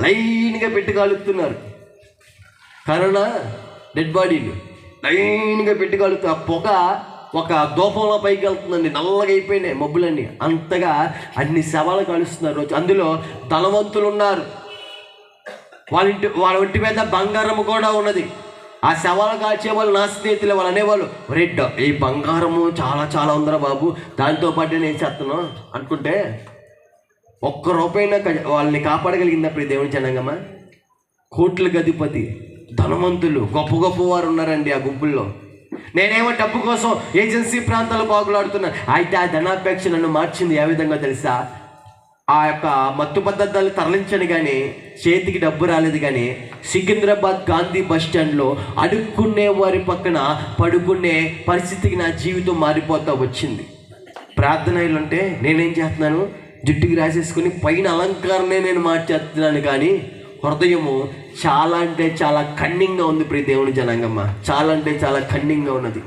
లైన్గా పెట్టి కాలుతున్నారు. కరోనా డెడ్ బాడీలు లైన్గా పెట్టి కాలుతూ ఆ పొగ ఒక దూపంలో పైకి వెళ్తుందండి. నల్లగా అయిపోయినాయి మబ్బులన్నీ. అంతగా అన్ని శవాలు కాలుస్తున్నారు రోజు. అందులో ధనవంతులు ఉన్నారు. వాళ్ళ ఒంటి మీద బంగారం కూడా ఉన్నది. ఆ శవాలు కాల్చే వాళ్ళు నా స్నేహితులు. వాళ్ళు అనేవాళ్ళు, రెడ్ ఈ బంగారము చాలా ఉందరా బాబు, దాంతోపాటు నేను చేస్తాను అనుకుంటే ₹1 వాళ్ళని కాపాడగలిగింది అప్పుడు దేవుని జనాంగమా. కోట్లకు అధిపతి, ధనవంతులు, గొప్ప వారు ఉన్నారండి ఆ గుంపుల్లో. నేనేమో డబ్బు కోసం ఏజెన్సీ ప్రాంతాలు బాగులాడుతున్నాను. అయితే ఆ ధనాపేక్ష నన్ను మార్చింది. ఏ విధంగా తెలుసా? ఆ యొక్క మత్తు పదార్థాలు తరలించను కానీ చేతికి డబ్బు రాలేదు కానీ సికింద్రాబాద్ గాంధీ బస్ స్టాండ్లో అడుక్కునే వారి పక్కన పడుకునే పరిస్థితికి నా జీవితం మారిపోతూ వచ్చింది. ప్రార్థనలు అంటే నేనేం చేస్తున్నాను, జుట్టుకి రాసేసుకుని పైన అలంకారమే నేను మార్చేస్తున్నాను కానీ హృదయము చాలా కన్నింగ్గా ఉంది ప్రియ దేవుని జనాంగమ్మ. చాలా కన్నింగ్గా ఉన్నది.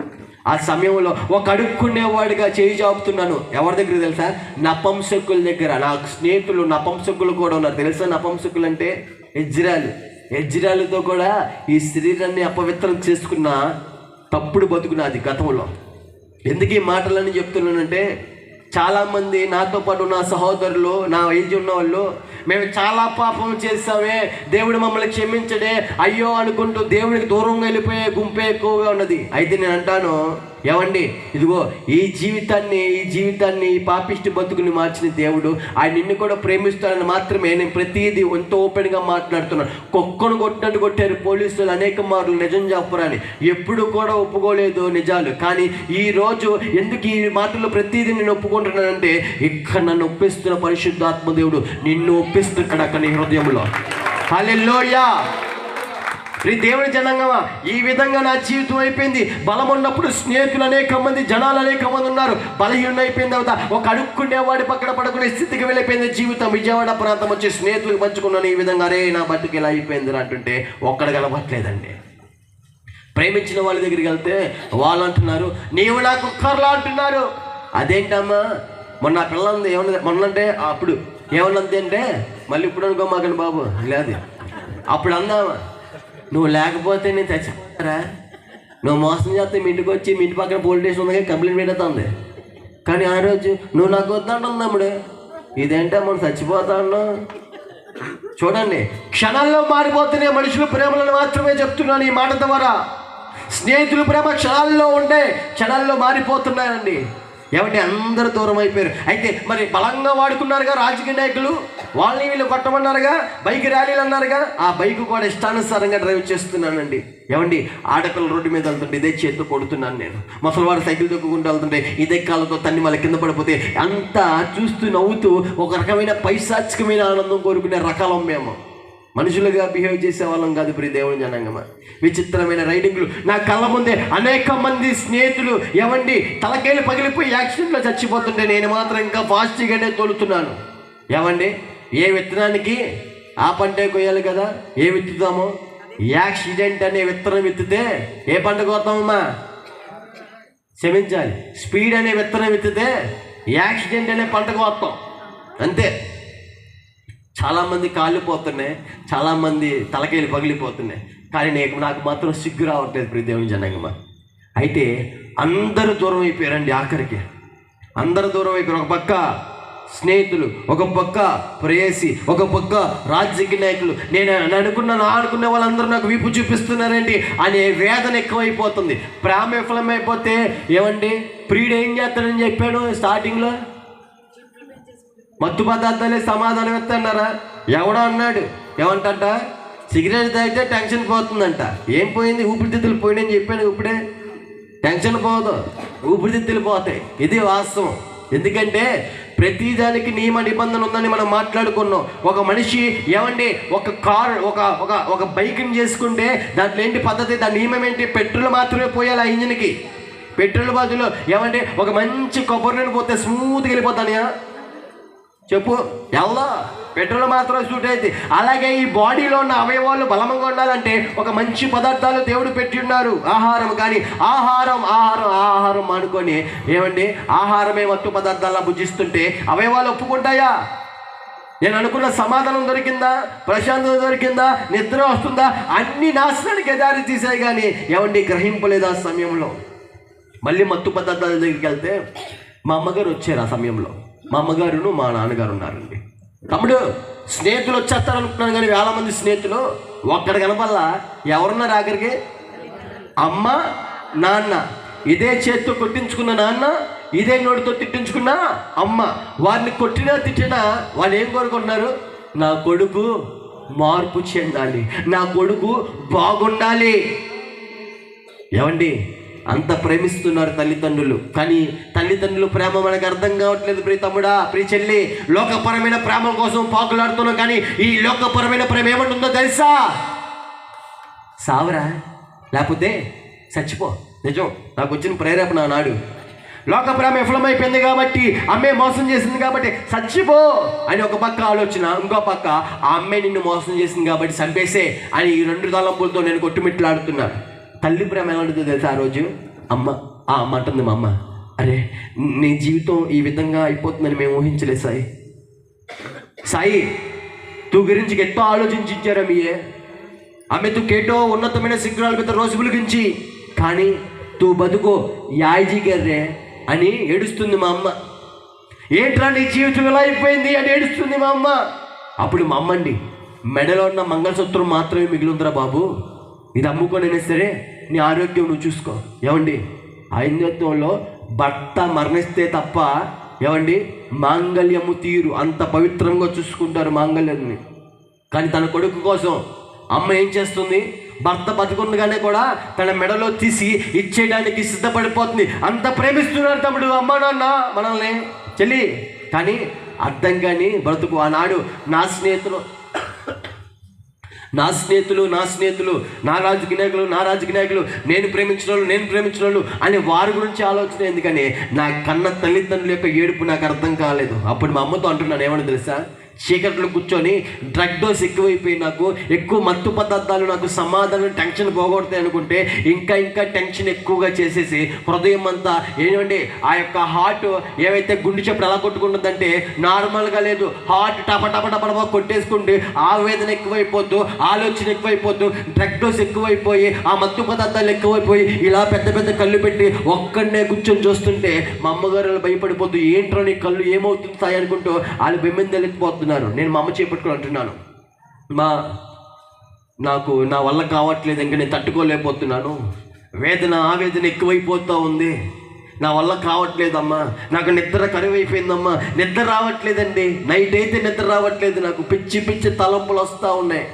ఆ సమయంలో ఒక అడుక్కునేవాడిగా చేయి చాపుతున్నాను. ఎవరి దగ్గర తెలుసా? నపంసకుల దగ్గర. నాకు స్నేహితులు నపంసకులు కూడా ఉన్నారు. తెలుసా నపంసకులు అంటే? ఎజ్రాలతో కూడా ఈ శరీరాన్ని అపవిత్రం చేసుకున్న తప్పుడు బతుకున్నది గతంలో. ఎందుకు ఈ మాటలన్నీ చెప్తున్నానంటే చాలామంది నాతో పాటు నా సహోదరులు, నా ఏజ్ ఉన్న వాళ్ళు, మేము చాలా పాపం చేస్తామే, దేవుడు మమ్మల్ని క్షమించడే అయ్యో అనుకుంటూ దేవుడికి దూరంగా వెళ్ళిపోయే గుంపే ఎక్కువగా ఉన్నది. అయితే నేను అంటాను, ఏమండి, ఇదిగో ఈ జీవితాన్ని ఈ పాపిష్టి బతుకుని మార్చిన దేవుడు ఆయన నిన్ను కూడా ప్రేమిస్తాడని మాత్రమే నేను ప్రతిదీ ఎంతో ఓపెన్గా మాట్లాడుతున్నాను. కుక్కను కొట్టినట్టు కొట్టారు పోలీసులు అనేక మార్లు నిజం చెప్పరని, ఎప్పుడు కూడా ఒప్పుకోలేదు నిజాలు. కానీ ఈరోజు ఎందుకు ఈ మాటలు ప్రతిదీ నేను ఒప్పుకుంటున్నానంటే, ఇక్కడ నన్ను ఒప్పిస్తున్న పరిశుద్ధాత్మ దేవుడు నిన్ను ఒప్పిస్తున్నాడు అక్కడ నీ హృదయంలో. హల్లెలూయా. దేవుని జనాంగమా, ఈ విధంగా నా జీవితం అయిపోయింది. బలం ఉన్నప్పుడు స్నేహితులు అనేక మంది, జనాలు అనేక మంది ఉన్నారు. బలహీన అయిపోయింది తర్వాత ఒక అడుక్కునేవాడి పక్కన పడుకునే స్థితికి వెళ్ళిపోయింది జీవితం. విజయవాడ ప్రాంతం వచ్చి స్నేహితులకు పంచుకున్నాను ఈ విధంగా, అరే నా బతుకు ఇలా అయిపోయింది అంటుంటే ఒక్కడు కలవట్లేదండి. ప్రేమించిన వాళ్ళ దగ్గరికి వెళ్తే వాళ్ళు అంటున్నారు, నీవు నాకు కుక్కర్లా అంటున్నారు. అదేంటమ్మా, మొన్న ఆ పిల్ల ఏమన్నా మొన్నంటే అప్పుడు ఏమన్నది అంటే, మళ్ళీ ఇప్పుడు అనుకో మాకండి బాబు లేదు, అప్పుడు అందామా, నువ్వు లేకపోతే నేను చచ్చిపోతారా, నువ్వు మోసం చేస్తే మీ ఇంటికి వచ్చి మీ ఇంటి పక్కన పోలీస్ స్టేషన్ ఉంది కంప్లైంట్ పెడుతుంది. కానీ ఆ రోజు నువ్వు నాకు వద్దంటుంది తమ్ముడు, ఇదేంటే మనం చచ్చిపోతాను. చూడండి, క్షణాల్లో మారిపోతున్నాయి మనుషుల ప్రేమలను మాత్రమే చెప్తున్నాను ఈ మాట ద్వారా. స్నేహితుల ప్రేమ క్షణాల్లో ఉంటే క్షణాల్లో మారిపోతున్నాయండి. ఏమంటే అందరూ దూరం అయిపోయారు. అయితే మరి బలంగా వాడుకున్నారుగా రాజకీయ నాయకులు, వాళ్ళని వీళ్ళు కొట్టమన్నారుగా, బైక్ ర్యాలీలు అన్నారుగా, ఆ బైక్ కూడా ఇష్టానుసారంగా డ్రైవ్ చేస్తున్నానండి. ఏమండి, ఆడపిల్ల రోడ్డు మీద వెళ్తుంటే ఇదే చేతితో కొడుతున్నాను నేను, ముసలివాడు సైకిల్ తొక్కుకుంటూ వెళ్తుంటే ఇదే కాళ్ళతో తన్ని మళ్ళీ కింద పడిపోతే అంతా చూస్తూ నవ్వుతూ ఒక రకమైన పైశాచికమైన ఆనందం కోరుకునే రకాలం మేము. మనుషులుగా బిహేవ్ చేసే వాళ్ళం కాదు ప్రియ దేవుని జనాంగమా. విచిత్రమైన రైడింగ్లు నా కళ్ళ ముందే అనేక మంది స్నేహితులు ఏమండి తలకాయలు పగిలిపోయి యాక్సిడెంట్లో చచ్చిపోతుంటే నేను మాత్రం ఇంకా ఫాస్ట్గానే తోలుతున్నాను. ఏమండి, ఏ విత్తనానికి ఆ పంటే కొయ్యాలి కదా, ఏ విత్తుతామో, యాక్సిడెంట్ అనే విత్తనం విత్తితే ఏ పంట కోస్తామమ్మా, క్షమించాలి, స్పీడ్ అనే విత్తనం విత్తితే యాక్సిడెంట్ అనే పంట కోస్తాం అంతే. చాలామంది కాళ్ళు పోతున్నాయి, చాలామంది తలకాయలు పగిలిపోతున్నాయి, కానీ నాకు మాత్రం సిగ్గు రావట్లేదు ప్రియ దేవుని జనాంగమా. అయితే అందరూ దూరం అయిపోయారండి. ఆఖరికి అందరూ దూరం అయిపోయారు. ఒక పక్క స్నేహితులు, ఒక పక్క ప్రేయసి, ఒక పక్క రాజకీయ నాయకులు. నేను అనుకునే వాళ్ళందరూ నాకు వీపు చూపిస్తున్నారండి అనే వేదన ఎక్కువైపోతుంది. ప్రేమ విఫలమైపోతే ఏమండి, ప్రియుడు ఏం చేస్తాడని చెప్పాడు స్టార్టింగ్లో, మత్తు పదార్థాలే సమాధానం ఇస్తున్నారా. ఎవడో అన్నాడు, ఏమంటంట, సిగరెట్ తాగితే టెన్షన్ పోతుందంట. ఏం పోయింది, ఊపిరితిత్తులు పోయినాయని చెప్పాను. ఇప్పుడే టెన్షన్ పోదు, ఊపిరితిత్తులు పోతాయి. ఇది వాస్తవం. ఎందుకంటే ప్రతిదానికి నియమ నిబంధన ఉందని మనం మాట్లాడుకున్నాం. ఒక మనిషి ఏమండి ఒక కారు ఒక బైక్ని చేసుకుంటే దాంట్లో ఏంటి పద్ధతి, దాని నియమం ఏంటి, పెట్రోల్ మాత్రమే పోయాలి ఆ ఇంజిన్కి. పెట్రోల్ బదులు ఏమంటే ఒక మంచి కొబ్బరి నూనె పోతే స్మూత్గా వెళ్ళిపోతానయా చెప్పు, ఎలా పెట్రోల్ మాత్రం సూట్ అయితే. అలాగే ఈ బాడీలో ఉన్న అవయవాలు బలంగా ఉండాలంటే ఒక మంచి పదార్థాలు దేవుడు పెట్టి ఉన్నారు, ఆహారం. కానీ ఆహారం మానుకొని ఏమండి ఆహారమే మత్తు పదార్థాలను భుజిస్తుంటే అవయవాలు ఒప్పుకుంటాయా? నేను అనుకున్న సమాధానం దొరికిందా, ప్రశాంతత దొరికిందా, నిద్ర వస్తుందా? అన్ని నాశనానికి దారి తీసాయి. కానీ ఏమండి గ్రహింపలేదు ఆ సమయంలో. మళ్ళీ మత్తు పదార్థాల దగ్గరికి వెళ్తే మా అమ్మగారు వచ్చారు. ఆ సమయంలో మా అమ్మగారును మా నాన్నగారు ఉన్నారండి. తమ్ముడు స్నేహితులు వచ్చేస్తారు అనుకుంటున్నాను, కానీ వేల మంది స్నేహితులు ఒక్కడ కనపల్లా. ఎవరున్నారు ఆఖరికి? అమ్మ, నాన్న. ఇదే చేతితో కొట్టించుకున్న నాన్న, ఇదే నోటితో తిట్టించుకున్న అమ్మ. వారిని కొట్టినా తిట్టినా వాళ్ళు ఏం కోరుకుంటున్నారు? నా కొడుకు మార్పు చెందాలి, నా కొడుకు బాగుండాలి. ఏమండి అంత ప్రేమిస్తున్నారు తల్లిదండ్రులు. కానీ తల్లిదండ్రులు ప్రేమ మనకు అర్థం కావట్లేదు ప్రియ తమ్ముడా, ప్రియ చెల్లి. లోకపరమైన ప్రేమ కోసం పాకులాడుతున్నాం, కానీ ఈ లోకపరమైన ప్రేమ ఏమంటుందో తెలుసా? సావరా, లేకపోతే చచ్చిపో. నిజం, నాకు వచ్చిన ప్రేరేపణ నాడు. లోక ప్రేమ విఫలమైపోయింది కాబట్టి, అమ్మే మోసం చేసింది కాబట్టి చచ్చిపో అని ఒక పక్క ఆలోచన, ఇంకో పక్క ఆ అమ్మాయి నిన్ను మోసం చేసింది కాబట్టి చంపేసే అని ఈ రెండు తలంపులతో నేను కొట్టుమిట్లాడుతున్నాను. తల్లి ప్రేమ ఎలా ఉంటుందో తెలుసా? ఆ రోజు అమ్మ అంటుంది, మా అమ్మ, అరే నీ జీవితం ఈ విధంగా అయిపోతుందని మేము ఊహించలేదు సాయి తూ గురించి ఎంతో ఆలోచించారా మీయే, ఆమె తూ కేటో ఉన్నతమైన శిఖరాల మీద రోజు వెలిగించి, కానీ తూ బతుకో యాయిజీ గర్రే అని ఏడుస్తుంది మా అమ్మ. ఏంట్రా నీ జీవితం ఎలా అయిపోయింది అని ఏడుస్తుంది మా అమ్మ. అప్పుడు మా అమ్మ అండి, మెడలో ఉన్న మంగళసూత్రం మాత్రమే మిగిలిందిరా బాబు, ఇది అమ్ముకోనైనా సరే నీ ఆరోగ్యం నువ్వు చూసుకో. ఏమండి, ఐన్యత్వంలో భర్త మరణిస్తే తప్ప ఏమండి మాంగళ్యము తీరు, అంత పవిత్రంగా చూసుకుంటారు మాంగళ్యాన్ని. కానీ తన కొడుకు కోసం అమ్మ ఏం చేస్తుంది, భర్త బతుకుండగానే కూడా తన మెడలో తీసి ఇచ్చేయడానికి సిద్ధపడిపోతుంది. అంత ప్రేమిస్తున్నారు తమ్ముడు, అమ్మ నాన్న మనల్ని, చెల్లి. కానీ అర్థం కాని బ్రతుకు. ఆనాడు నా స్నేహితులు నా రాజకీయ నాయకులు నేను ప్రేమించిన వాళ్ళు అని వారి గురించి ఆలోచన. ఎందుకని నా కన్న తల్లిదండ్రుల యొక్క ఏడుపు నాకు అర్థం కాలేదు. అప్పుడు మా అమ్మతో అంటున్నాను, ఏమని తెలుసా, చీకట్లో కూర్చొని డ్రగ్ డోస్ ఎక్కువైపోయి నాకు ఎక్కువ మత్తు పదార్థాలు నాకు సమాధానం టెన్షన్ పోగొడతాయి అనుకుంటే ఇంకా టెన్షన్ ఎక్కువగా చేసేసి హృదయం అంతా ఏమండి ఆ యొక్క హార్ట్ ఏవైతే గుండె చెప్పుడు ఎలా కొట్టుకుంటుందంటే నార్మల్గా లేదు, హార్ట్ టప కొట్టేసుకుంటే ఆవేదన ఎక్కువైపోద్దు, ఆలోచన ఎక్కువైపోద్దు, డ్రగ్ డోస్ ఎక్కువైపోయి ఆ మత్తు పదార్థాలు ఎక్కువైపోయి ఇలా పెద్ద కళ్ళు పెట్టి ఒక్కడనే కూర్చొని చూస్తుంటే మా అమ్మగారు భయపడిపోద్దు, ఏంట్రో నీ కళ్ళు ఏమవుతుంది అనుకుంటూ వాళ్ళు బెమ్మెందెళ్ళిపోతున్నారు. నేను మా అమ్మ చేపట్టుకుని అంటున్నాను, నాకు నా వల్ల కావట్లేదు, ఇంకా నేను తట్టుకోలేకపోతున్నాను, ఆవేదన ఎక్కువైపోతూ ఉంది, నా వల్ల కావట్లేదమ్మా, నాకు నిద్ర కరువైపోయిందమ్మా, నిద్ర రావట్లేదండి, నైట్ అయితే నిద్ర రావట్లేదు, నాకు పిచ్చి తలంపులు వస్తూ ఉన్నాయి,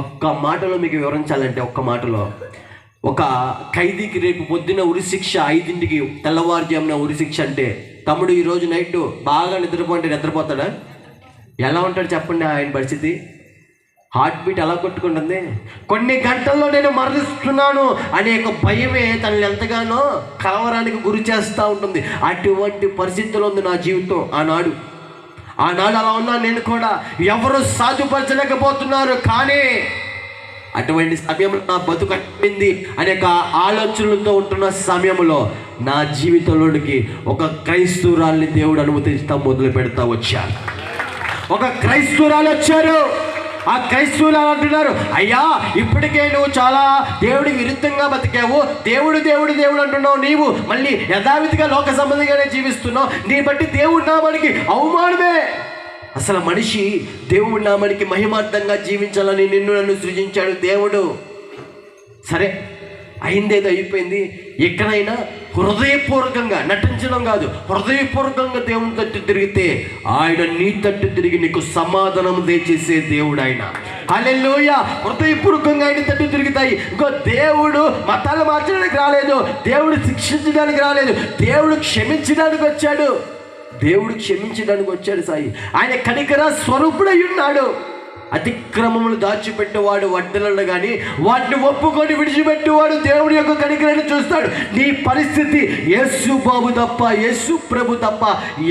ఒక్క మాటలో మీకు వివరించాలంటే, ఒక్క మాటలో ఒక ఖైదీకి రేపు పొద్దున్న ఉరిశిక్ష 5ంటికి తెల్లవారుజామున ఉరిశిక్ష అంటే, తమ్ముడు ఈరోజు నైట్ బాగా నిద్రపోతాడా? ఎలా ఉంటాడు చెప్పండి ఆయన పరిస్థితి? హార్ట్ బీట్ ఎలా కొట్టుకుంటుంది? కొన్ని గంటల్లో నేను మరణిస్తున్నాను అనే ఒక భయమే తనని ఎంతగానో కలవరానికి గురి చేస్తూ ఉంటుంది. అటువంటి పరిస్థితుల్లో ఉంది నా జీవితం. ఆనాడు అలా ఉన్నా నేను కూడా, ఎవరు సాధుపరచలేకపోతున్నారు. కానీ అటువంటి సమయంలో నా బతుకట్టింది అనేక ఆలోచనలతో ఉంటున్న సమయంలో నా జీవితంలోనికి ఒక క్రైస్తవురాల్ని దేవుడు అనుమతిస్తా మొదలు పెడతా వచ్చారు. ఒక క్రైస్తవురాలు వచ్చారు. ఆ క్రైస్తవురాలు అంటున్నారు, అయ్యా ఇప్పటికే నువ్వు చాలా దేవుడికి విరుద్ధంగా బతికావు, దేవుడు అంటున్నావు, నీవు మళ్ళీ యథావిధిగా లోక సంబంధంగానే జీవిస్తున్నావు, నీ బట్టి దేవుడి నామానికి అవమానమే. అసలు మనిషి దేవుడి నామానికి మహిమార్థంగా జీవించాలని నన్ను సృజించాడు దేవుడు. సరే, అయిందేదో అయిపోయింది. ఎక్కడైనా హృదయపూర్వకంగా నటించడం కాదు, హృదయపూర్వకంగా దేవుని తట్టు తిరిగితే ఆయన నీ తట్టు తిరిగి నీకు సమాధానం దయచేసే దేవుడు ఆయన. హల్లెలూయా. హృదయపూర్వకంగా ఆయన తట్టు తిరుగుతాయి. ఇంకో దేవుడు మతాలు మార్చడానికి రాలేదు, దేవుడు శిక్షించడానికి రాలేదు, దేవుడు క్షమించడానికి వచ్చాడు. సాయి. ఆయన కనికర స్వరూపుడై ఉన్నాడు. అతిక్రమములు దాచిపెట్టేవాడు వడ్డలను కానీ వాటిని ఒప్పుకొని విడిచిపెట్టేవాడు దేవుడి యొక్క కనికరాన్ని చూస్తాడు. నీ పరిస్థితి యేసు బాబు తప్ప, యేసు ప్రభు తప్ప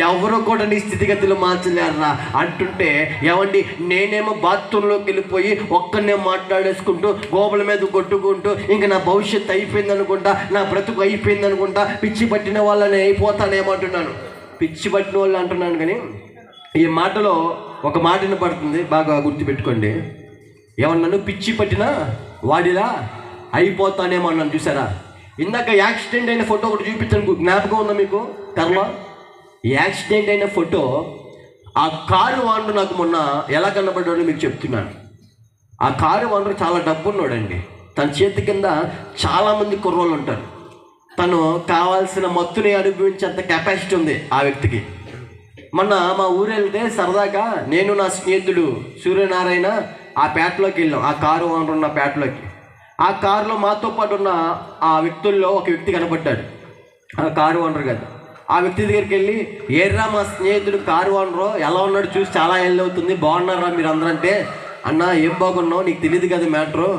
ఎవరు కూడా నీ స్థితిగతులు మార్చలేరా అంటుంటే, ఏమండి నేనేమో బాత్రూంలోకి వెళ్ళిపోయి ఒక్కనే మాట్లాడేసుకుంటూ గోపుల మీద కొట్టుకుంటూ ఇంకా నా భవిష్యత్తు అయిపోయింది అనుకుంటా, నా బ్రతుకు అయిపోయింది అనుకుంటా పిచ్చి పట్టిన వాళ్ళని అయిపోతానేమంటున్నాను. పిచ్చి పట్టిన వాళ్ళు అంటున్నాను. కానీ ఈ మాటలో ఒక మాట వినపడుతుంది, బాగా గుర్తుపెట్టుకోండి. ఏమన్నాను? పిచ్చి పట్టినా వాడిలా అయిపోతానేమో అన్నాను. చూసారా? ఇందాక యాక్సిడెంట్ అయిన ఫోటో ఒకటి చూపించాను, జ్ఞాపకం ఉందా మీకు? కర్మ యాక్సిడెంట్ అయిన ఫోటో. ఆ కారు వాండర్ నాకు మొన్న ఎలా కనబడ్డాడో మీకు చెప్తున్నాను. ఆ కారు వాండర్ చాలా డబ్బున్నాడండి. తన చేతి కింద చాలామంది కుర్రోళ్ళు ఉంటారు. తను కావాల్సిన మత్తుని అనుభవించేంత కెపాసిటీ ఉంది ఆ వ్యక్తికి. మొన్న మా ఊరు వెళ్తే సరదాగా నేను నా స్నేహితుడు సూర్యనారాయణ ఆ పేటలోకి వెళ్ళాం, ఆ కారు ఓనర్ ఉన్న పేటలోకి. ఆ కారులో మాతో పాటు ఉన్న ఆ వ్యక్తుల్లో ఒక వ్యక్తి కనపడ్డాడు, ఆ కారు ఓనర్ కదా. ఆ వ్యక్తి దగ్గరికి వెళ్ళి, ఏర్రా మా స్నేహితుడు కారు ఓనరు ఎలా ఉన్నాడు చూసి చాలా ఏళ్ళు అవుతుంది, బాగున్నారా మీరు అందరంటే, అన్న ఏం బాగున్నావు, నీకు తెలియదు కదా మ్యాటరు,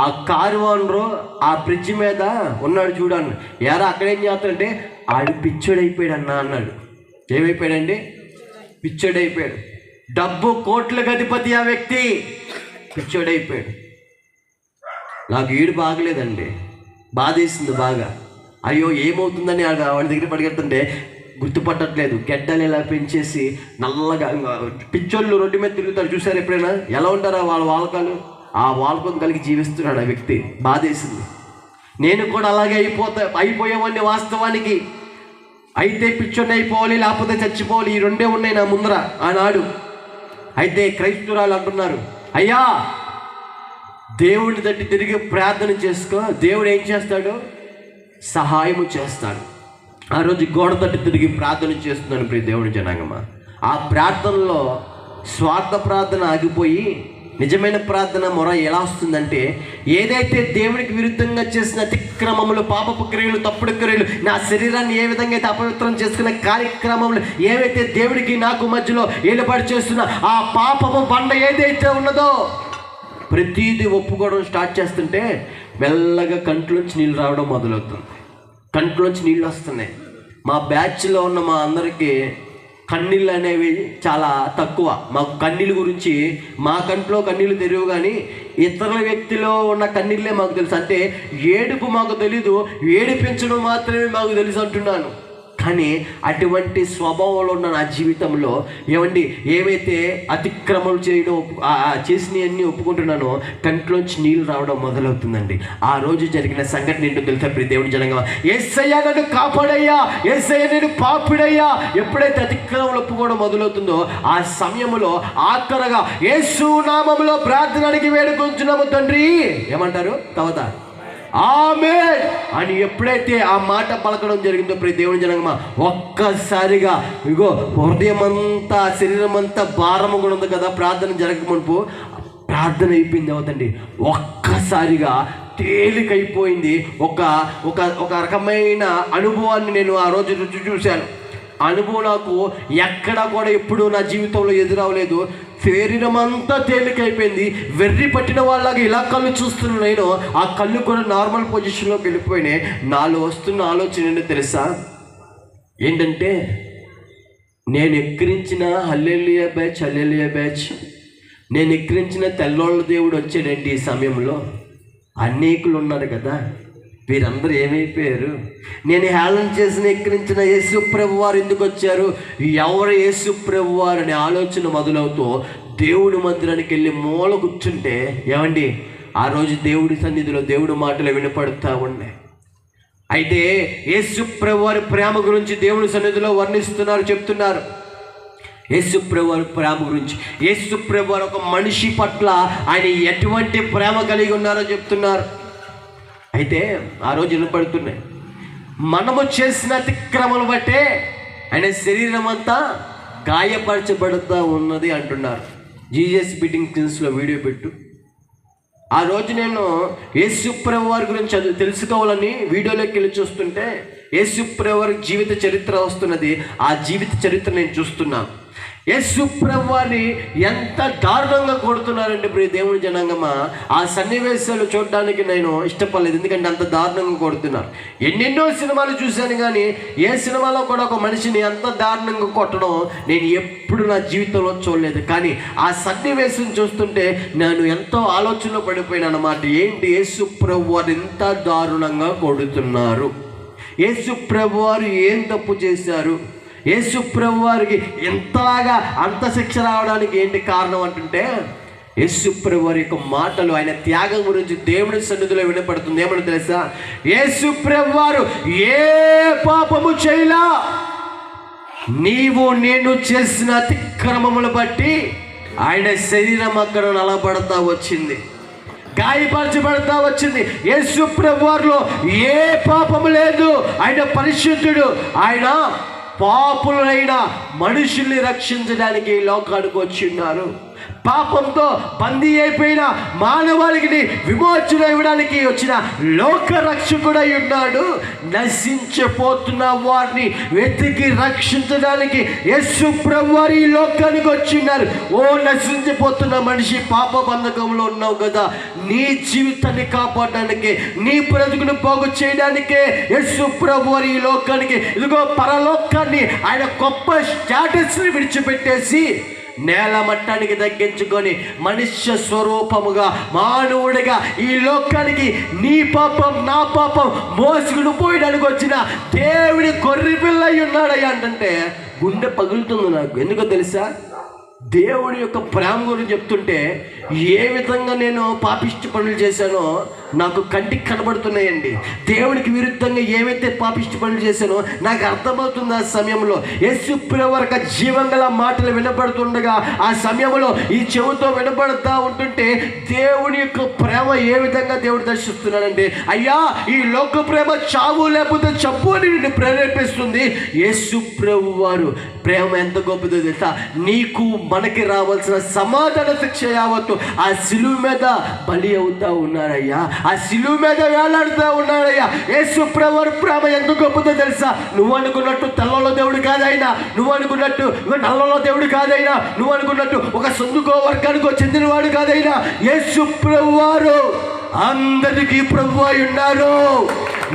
ఆ కారు ఓనరు ఆ బ్రిడ్జ్ మీద ఉన్నాడు చూడాను. ఎరా అక్కడేం చేస్తాడంటే, ఆడు పిచ్చోడైపోయాడు అన్న అన్నాడు. ఏమైపోయాడండి? పిచ్చోడైపోయాడు. డబ్బు కోట్లకు అధిపతి ఆ వ్యక్తి, పిచ్చోడైపోయాడు. నాకు ఈడు బాగలేదండి, బాధేసింది బాగా. అయ్యో ఏమవుతుందని వాడి దగ్గర పడిగెడుతుంటే గుర్తుపట్టట్లేదు, గెడ్డలు ఇలా పెంచేసి నల్లగా పిచ్చోళ్ళు రోడ్డు మీద తిరుగుతారు చూసారు ఎప్పుడైనా? ఎలా ఉంటారా వాళ్ళ వాలకాలు? ఆ వాలకం కలిగి జీవిస్తున్నాడు ఆ వ్యక్తి. బాధేసింది. నేను కూడా అలాగే అయిపోయేవాడిని వాస్తవానికి. అయితే పిచ్చోని అయిపోవాలి, లేకపోతే చచ్చిపోవాలి, ఈ రెండే ఉన్నాయి నా ముందర ఆనాడు. అయితే క్రైస్తవురాలు అంటున్నారు, అయ్యా దేవుడిని తట్టి తిరిగి ప్రార్థన చేసుకో, దేవుడు ఏం చేస్తాడు? సహాయము చేస్తాడు. ఆ రోజు గోడ తట్టి తిరిగి ప్రార్థన చేస్తున్నాను ప్రియ దేవుని జనాంగమా. ఆ ప్రార్థనలో స్వార్థ ప్రార్థన ఆగిపోయి నిజమైన ప్రార్థన మొర ఎలా వస్తుందంటే, ఏదైతే దేవునికి విరుద్ధంగా చేసిన అతిక్రమములు, పాపపు క్రియలు, తప్పుడు క్రియలు, నా శరీరాన్ని ఏ విధంగా అయితే అపవిత్రం చేసుకున్న కార్యక్రమములు, ఏవైతే దేవుడికి నాకు మధ్యలో ఏలుబడి చేస్తున్న ఆ పాపపు బండ ఏదైతే ఉన్నదో ప్రతిదీ ఒప్పుకోవడం స్టార్ట్ చేస్తుంటే మెల్లగా కంట్లోంచి నీళ్ళు రావడం మొదలవుతుంది. కంట్లోంచి నీళ్ళు వస్తున్నాయి. మా బ్యాచ్లో ఉన్న మా అందరికీ కన్నీళ్ళు అనేవి చాలా తక్కువ. మాకు కన్నీళ్ళ గురించి, మా కంట్లో కన్నీళ్ళు తెలియవు, కానీ ఇతరుల వ్యక్తిలో ఉన్న కన్నీళ్ళే మాకు తెలుసు. అంటే ఏడుపు మాకు తెలీదు, ఏడిపించడం మాత్రమే మాకు తెలుసు అంటున్నాను. కానీ అటువంటి స్వభావంలో ఉన్న నా జీవితంలో ఏవైతే అతిక్రమలు చేయడం చేసినవన్నీ ఒప్పుకుంటున్నానో కంట్లోంచి నీళ్ళు రావడం మొదలవుతుందండి. ఆ రోజు జరిగిన సంఘటన ఏంటో తెలుసా ప్రియ దేవుని జనంగా? యేసయ్యా నన్ను కాపాడయ్యా, యేసయ్యా నేను పాపిడయ్యా. ఎప్పుడైతే అతిక్రమలు ఒప్పుకోవడం మొదలవుతుందో ఆ సమయంలో ఆఖరగా యేసు నామములో ప్రార్థన అడిగి వేడుకొంచున్నాము తండ్రి, ఏమంటారు తర్వాత ఆమేన్ అని ఎప్పుడైతే ఆ మాట పలకడం జరిగిందో ప్రియ దేవుని జనంగా, ఒక్కసారిగా ఇగో హృదయం అంతా, శరీరం అంతా భారము కూడా ఉంది కదా ప్రార్థన జరగమునుపు. ప్రార్థన అయిపోయింది అవుతండి, ఒక్కసారిగా తేలికైపోయింది. ఒక ఒక ఒక రకమైన అనుభవాన్ని నేను ఆ రోజు రుచి చూశాను. అనుభవం నాకు ఎక్కడ కూడా ఎప్పుడూ నా జీవితంలో ఎదురవలేదు. శరీరం అంతా తేలికైపోయింది. వెర్రి పట్టిన వాళ్ళగా ఇలా కళ్ళు చూస్తున్నా నేను, ఆ కళ్ళు కూడా నార్మల్ పొజిషన్లోకి వెళ్ళిపోయినాయి. నాలో వస్తున్న ఆలోచన ఏంటో తెలుసా? ఏంటంటే, నేను ఎక్కిరించిన హల్లెలూయా బ్యాచ్, నేను ఎక్కిరించిన తెల్లోళ్ళ దేవుడు వచ్చాడంటే ఈ సమయంలో అనేకులు ఉన్నారు కదా, వీరందరూ ఏమైపోయారు? నేను హేళన చేసిన ఎక్కిరించిన యేసు ప్రభు వారు ఎందుకు వచ్చారు? ఎవరు యేసు ప్రభు వారు అనే ఆలోచన మొదలవుతూ దేవుడి మందిరానికి వెళ్ళి మూల కూర్చుంటే ఏమండి, ఆ రోజు దేవుడి సన్నిధిలో దేవుడి మాటలు వినపడుతూ ఉన్నాయి. అయితే యేసు ప్రభు వారి ప్రేమ గురించి దేవుడి సన్నిధిలో వర్ణిస్తున్నారు, చెప్తున్నారు. యేసు ప్రభు వారి ప్రేమ గురించి, యేసు ప్రభు వారు ఒక మనిషి పట్ల ఆయన ఎటువంటి ప్రేమ కలిగి ఉన్నారో చెప్తున్నారు. అయితే ఆ రోజు వినపడుతున్నాయి, మనము చేసిన అతిక్రమలు బట్టే ఆయన శరీరం అంతా గాయపరచబడుతూ ఉన్నది అంటున్నారు. జీజస్ బీటింగ్ కిన్స్లో వీడియో పెట్టు. ఆ రోజు నేను యేసు ప్రభు వారి గురించి తెలుసుకోవాలని వీడియోలోకి వెళ్ళి చూస్తుంటే యేసు ప్రభు వారి జీవిత చరిత్ర వస్తున్నది. ఆ జీవిత చరిత్ర నేను చూస్తున్నాను. యేసు ప్రభు వారిని ఎంత దారుణంగా కొడుతున్నారంటే ప్రియ దేవుని జనాంగమా, ఆ సన్నివేశాలు చూడడానికి నేను ఇష్టపడలేదు. ఎందుకంటే అంత దారుణంగా కొడుతున్నారు. ఎన్నెన్నో సినిమాలు చూశాను, కానీ ఏ సినిమాలో కూడా ఒక మనిషిని అంత దారుణంగా కొట్టడం నేను ఎప్పుడు నా జీవితంలో చూడలేదు. కానీ ఆ సన్నివేశం చూస్తుంటే నేను ఎంతో ఆలోచనలో పడిపోయాను అన్నమాట. ఏంటి, యేసు ప్రభు వారు ఎంత దారుణంగా కొడుతున్నారు? యేసు ప్రభు వారు ఏం తప్పు చేశారు? యేసు ప్రభు వారికి ఎంతలాగా అంత శిక్ష రావడానికి ఏంటి కారణం అంటుంటే, యేసు ప్రభు వారి యొక్క మాటలు, ఆయన త్యాగం గురించి దేవుని సన్నిధిలో వినపడుతుంది. ఏమని తెలుసా? యేసు ప్రభు వారు ఏ పాపము చేయలా, నీవు నేను చేసిన అతిక్రమములు బట్టి ఆయన శరీరం అక్కడ నలబడతా వచ్చింది, గాయపరచబడతా వచ్చింది. యేసు ప్రభు వారిలో ఏ పాపము లేదు. ఆయన పరిశుద్ధుడు. ఆయన పాపులైన మనుషుల్ని రక్షించడానికి ఈ లోకానికి వచ్చి ఉన్నారు. పాపంతో బందీ అయిపోయిన మానవాళికి విమోచన ఇవ్వడానికి వచ్చిన లోక రక్షకుడై ఉన్నాడు. నశించిపోతున్న వారిని వెతికి రక్షించడానికి యేసు ప్రభు వారు ఈ లోకానికి వచ్చి ఉన్నారు. ఓ నశించిపోతున్న మనిషి, పాప బంధకంలో ఉన్నావు కదా, నీ జీవితాన్ని కాపాడడానికి, నీ బ్రతుకును బాగు చేయడానికే యేసు ప్రభు వారు ఈ లోకానికి, ఇదిగో పరలోకాన్ని, ఆయన గొప్ప స్టేటస్ని విడిచిపెట్టేసి నేల మట్టానికి తగ్గించుకొని మనుష్య స్వరూపముగా మానవుడిగా ఈ లోకానికి నీ పాపం నా పాపం మోసుకుని పోయడానికి వచ్చిన దేవుడి గొర్రె పిల్ల అయి ఉన్నాడయ్యా అంటే గుండె పగులుతుంది నాకు. ఎందుకో తెలుసా? దేవుడి యొక్క ప్రేమ గురించి చెప్తుంటే ఏ విధంగా నేను పాపిష్టి పనులు చేశానో నాకు కంటికి కనబడుతున్నాయండి. దేవునికి విరుద్ధంగా ఏవైతే పాపిష్టి పనులు చేశానో నాకు అర్థమవుతుంది. ఆ సమయంలో యేసుప్రభువు యొక్క జీవం గల మాటలు వినపడుతుండగా ఆ సమయంలో ఈ చెవుతో వినపడుతూ ఉంటుంటే దేవుని యొక్క ప్రేమ ఏ విధంగా దేవుడు దర్శిస్తున్నాడంటే, అయ్యా ఈ లోక ప్రేమ చావు లేకపోతే చంపు అని నిన్ను ప్రేరేపిస్తుంది. యేసుప్రభువు వారు ప్రేమ ఎంత గొప్పదో తెలుసా? నీకు మనకి రావాల్సిన సమాధాన శిక్ష యావత్తు ఆ సిలువ మీద బలి అవుతా ఉన్నారయ్యా, ఆ సిలువ మీద వేలాడుతూ ఉన్నారయ్యా. యేసుప్రభువు ప్రేమ ఎంత గొప్పదో తెలుసా? నువ్వు అనుకున్నట్టు తెల్లలో దేవుడు కాదైనా, నువ్వు అనుకున్నట్టు నల్లలో దేవుడు కాదైనా, నువ్వు అనుకున్నట్టు ఒక సొందుకో వర్గానికో చెందినవాడు కాదైనా, యేసుప్రభువు వారు అందరికీ ప్రభు అయి ఉన్నారు.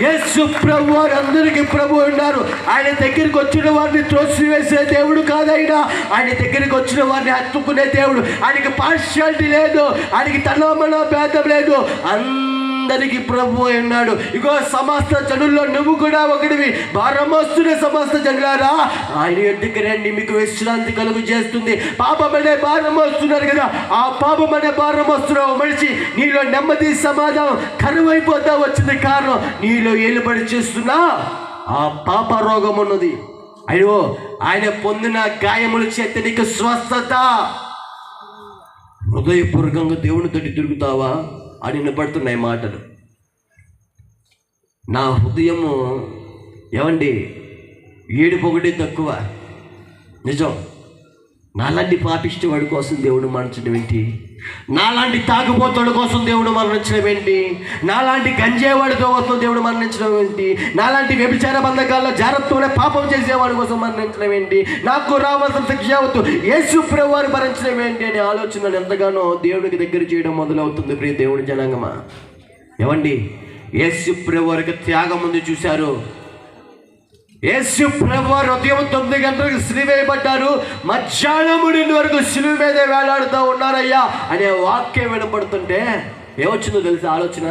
యేసు ప్రభు వారు అందరికీ ప్రభు ఉన్నారు. ఆయన దగ్గరికి వచ్చిన వారిని త్రోసివేసే దేవుడు కాదైనా, ఆయన దగ్గరికి వచ్చిన వారిని హత్తుకునే దేవుడు. ఆయనకి పార్షియాలిటీ లేదు, ఆయనకి తనమన భేదం లేదు, అందరికీ ప్రభు అయి ఉన్నాడు. ఇగో సమస్త జనుల్లో నువ్వు కూడా ఒకటివి. భారమోస్తున్న సమస్త జనులారా ఆయన యొద్దకు రండి, మీకు విశ్రాంతి కలుగు చేస్తుంది. పాపం అనే భారం వస్తున్నారు కదా, ఆ పాపం అనే భారం వస్తున్న మనిషి నీలో నెమ్మది సమాధానం కరువైపోతా వచ్చింది. కారణం నీలో ఏలుబడి చేస్తున్నా ఆ పాప రోగం ఉన్నది. అయ్యో ఆయన పొందిన గాయముల చేత నీకు స్వస్థత. హృదయపూర్వకంగా దేవునితో తిరుగుతావా అని వినపడుతున్నాయి మాటలు. నా హృదయము ఏమండి ఏడుపొకటి తక్కువ. నిజం, నాలాంటి పాపిష్టి వాడి కోసం దేవుడు మరణించడం ఏంటి? నాలాంటి తాగుబోతుడి కోసం దేవుడు మరణించడం ఏంటి? నాలాంటి గంజేవాడితో కోసం దేవుడు మరణించడం ఏంటి? నాలాంటి వ్యభిచార బంధకాల్లో జాగ్రత్తగా పాపం చేసేవాడి కోసం మరణించడం ఏంటి? నాకు రావాల్సిన శిక్ష యావత్తు యేసుప్రభువు వారు భరించడం ఏంటి అనే ఆలోచన ఎంతగానో దేవుడికి దగ్గర చేయడం మొదలవుతుంది. ప్రియ దేవుడి జనాంగమా, ఏమండి యేసుప్రభువు వారికి త్యాగం ముందు చూశారు. యేసుప్రభువు వారు ఉదయం 9 గంటలకు సిలువేయబడ్డారు, మధ్యాహ్నం 2 వరకు సిలువ మీదే వేలాడుతూ ఉన్నారయ్యా అనే వాక్యం వినపడుతుంటే ఏమొచ్చిందో తెలుసా ఆలోచన?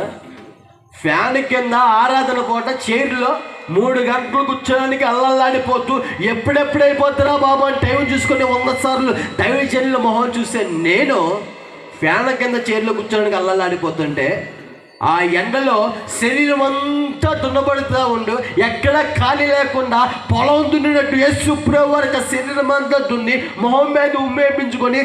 ఫ్యాన్ కింద ఆరాధన పూట చైర్లో 3 గంటలు కూర్చోడానికి అల్లల్లాడిపోతూ ఎప్పుడెప్పుడైపోతారా బాబు అని టైం చూసుకొని 100 సార్లు దైవజనుల మొహం చూసే నేను ఫ్యాన్ కింద చైర్లో కూర్చోడానికి అల్లల్లాడిపోతుంటే ఆ ఎండలో శరీరం అంతా దున్నబడుతూ ఉండు, ఎక్కడ ఖాళీ లేకుండా పొలం దున్నినట్టు యేసుప్రభువు వారి శరీరం అంతా దున్ని మొహం మీద ఉమ్మేపించుకొని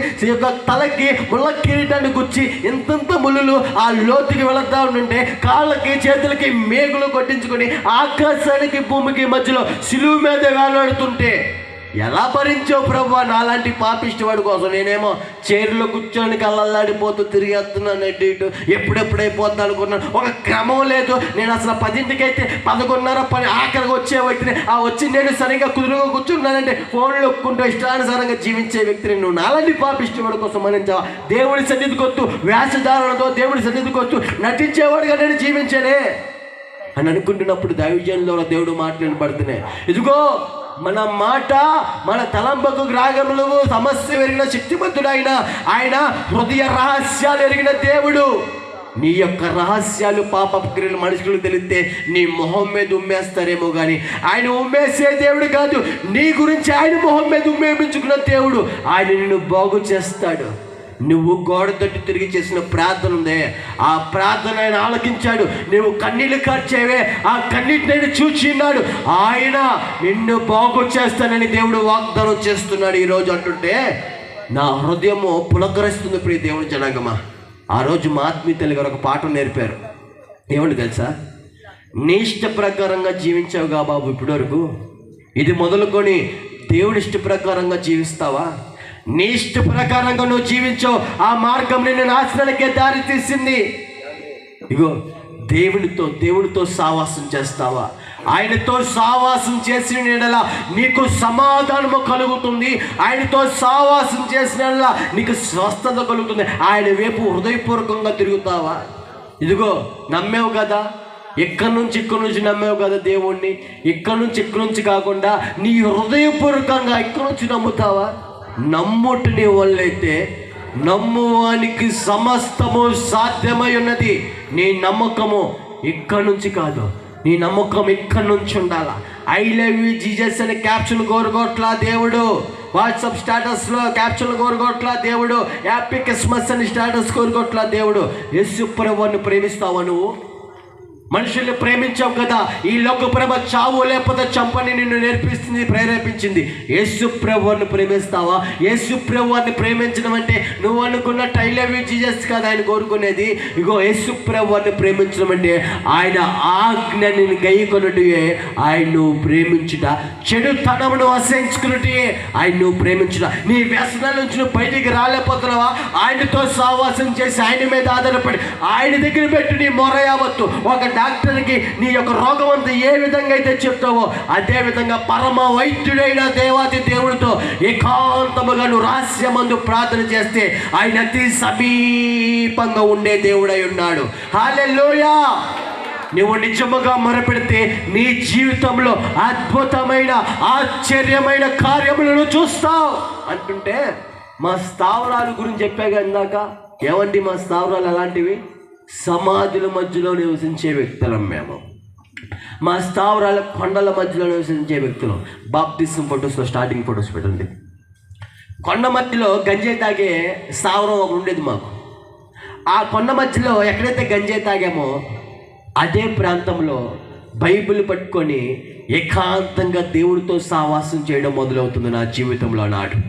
తలకి ముళ్ళ కిరీటాన్ని గుచ్చి ఇంతంత ముళ్ళు ఆ లోతుకి వెళుతూ ఉంటే కాళ్ళకి చేతులకి మేకులు కొట్టించుకొని ఆకాశానికి భూమికి మధ్యలో సిలువ మీద వేలాడుతుంటే ఎలా భరించావు ప్రభు నాలాంటి పాపిష్టి వాడి కోసం? నేనేమో చైర్లో కూర్చొని కళ్ళల్లాడిపోతూ తిరిగేస్తున్నాను అటు ఇటు, ఎప్పుడెప్పుడైపోద్దా అనుకున్నాను. ఒక క్రమం లేదు. నేను అసలు 10ంటికి అయితే 11:30 పని ఆఖరికి వచ్చే వ్యక్తిని, ఆ వచ్చి నేను సరిగ్గా కుదురుగా కూర్చున్నానంటే ఫోన్లు ఒప్పుకుంటూ ఇష్టానుసారంగా జీవించే వ్యక్తిని నువ్వు నాలాంటి పాపిష్టి వాడి కోసం మరణించావా? దేవుడి సన్నిధికి వస్తూ వేషధారణతో దేవుడి సన్నిధికి వస్తూ నటించేవాడుగా నేను జీవించానే అని అనుకుంటున్నప్పుడు దైవజనులలో దేవుడు మాటలు పడుతున్నాయి. ఇదిగో మన మాట మన తలంబకు రాగములు సమస్య ఎరిగిన శక్తిమంతుడు ఆయన హృదయ రహస్యాలు ఎరిగిన దేవుడు. నీ యొక్క రహస్యాలు పాపక్రియలు మనుషులకు తెలిస్తే నీ మొహం మీద ఉమ్మేస్తారేమో కానీ ఆయన ఉమ్మేసే దేవుడు కాదు. నీ గురించి ఆయన మొహం మీద ఉమ్మేపించుకున్న దేవుడు. ఆయన నిన్ను బాగు చేస్తాడు. నువ్వు గోడ తట్టు తిరిగి చేసిన ప్రార్థన ఉందే, ఆ ప్రార్థన ఆయన ఆలకించాడు. నువ్వు కన్నీళ్ళు కార్చేవే, ఆ కన్నీటిని ఆయన చూచి ఉన్నాడు. ఆయన నిన్ను బాగు చేస్తానని దేవుడు వాగ్దానం చేస్తున్నాడు ఈరోజు అంటుంటే నా హృదయము పులకరిస్తుంది. ప్రియ దేవుని జనాంగమా, ఆ రోజు మా ఆత్మీయులు గారు ఒక పాఠం నేర్పారు. ఏమండి తెలుసా? నీ ఇష్ట ప్రకారంగా జీవించావుగా బాబు ఇప్పటి వరకు, ఇది మొదలుకొని దేవుడి ఇష్ట ప్రకారంగా జీవిస్తావా? నీ ఇష్ట ప్రకారంగా నువ్వు జీవించావు, ఆ మార్గం నిన్ను నాశనానికే దారి తీసింది. ఇగో దేవుడితో సావాసం చేస్తావా? ఆయనతో సావాసం చేసిన యెడల నీకు సమాధానము కలుగుతుంది. ఆయనతో సావాసం చేసిన యెడల నీకు స్వస్థత కలుగుతుంది. ఆయన వైపు హృదయపూర్వకంగా తిరుగుతావా? ఇదిగో నమ్మేవు కదా, ఇక్కడ నుంచి నమ్మేవు కదా దేవుణ్ణి, ఇక్కడ నుంచి కాకుండా నీ హృదయపూర్వకంగా ఇక్కడ నుంచి నమ్ముతావా? నమ్ముట నీ వల్లైతే నమ్మువానికి సమస్తము సాధ్యమై ఉన్నది. నీ నమ్మకము ఇక్కడి నుంచి కాదు, నీ నమ్మకం ఇక్కడి నుంచి ఉండాలా. ఐ లవ్ యూ జీసస్ అని క్యాప్షన్ కోరుకోట్లా దేవుడు. వాట్సాప్ స్టేటస్లో క్యాప్షన్ కోరుకోట్లా దేవుడు. హ్యాపీ క్రిస్మస్ అని స్టేటస్ కోరుకోట్లా దేవుడు. యేసు ప్రభువుని ప్రేమిస్తావా నువ్వు? మనుషుల్ని ప్రేమించావు కదా. ఈ లోక ప్రేమ చావు లేకపోతే చంపని నిన్ను నేర్పిస్తుంది, ప్రేరేపించింది. యేసు ప్రభువుని ప్రేమిస్తావా? యేసు ప్రభువుని ప్రేమించడం అంటే నువ్వు అనుకున్న ఐ లవ్ యూ జీసస్ కాదు ఆయన కోరుకునేది. ఇగో యేసు ప్రభువుని ప్రేమించడం అంటే ఆయన ఆజ్ఞని గైకొనుటే ఆయన్ను ప్రేమించుట, చెడుతనమును అసహించుకున్నటే ఆయన్ను ప్రేమించుట. నీ వ్యసనాల నుంచి నువ్వు బయటికి రాలేకపోతున్నావా? ఆయనతో సహవాసం చేసి ఆయన మీద ఆధారపడి ఆయన దగ్గర పెట్టి నీ మొర యావత్తు ఒక డాక్టర్కి నీ యొక్క రోగం అంతా ఏ విధంగా అయితే చెప్తావో అదే విధంగా పరమ వైద్యుడైన దేవాది దేవుడితో ఏకాంతముగా నువ్వు రహస్యమందు ప్రార్థన చేస్తే ఆయన అతి సమీపంగా ఉండే దేవుడై ఉన్నాడు. హల్లెలూయా. నువ్వు నిజముగా మొరపెడితే నీ జీవితంలో అద్భుతమైన ఆశ్చర్యమైన కార్యములను చూస్తావు అంటుంటే మా స్థావరాల గురించి చెప్పాగా ఇందాక. ఏమండి మా స్థావరాలు ఎలాంటివి? సమాధుల మధ్యలో నివసించే వ్యక్తులం మేము. మా స్థావరాల కొండల మధ్యలో నివసించే వ్యక్తులు. బాప్టిజం ఫొటోస్లో స్టార్టింగ్ ఫొటోస్ పెట్టండి. కొండ మధ్యలో గంజాయి తాగే స్థావరం ఒకటి ఉండేది మాకు. ఆ కొండ మధ్యలో ఎక్కడైతే గంజాయి తాగామో అదే ప్రాంతంలో బైబిల్ పట్టుకొని ఏకాంతంగా దేవుడితో సహవాసం చేయడం మొదలవుతుంది నా జీవితంలో. నాడు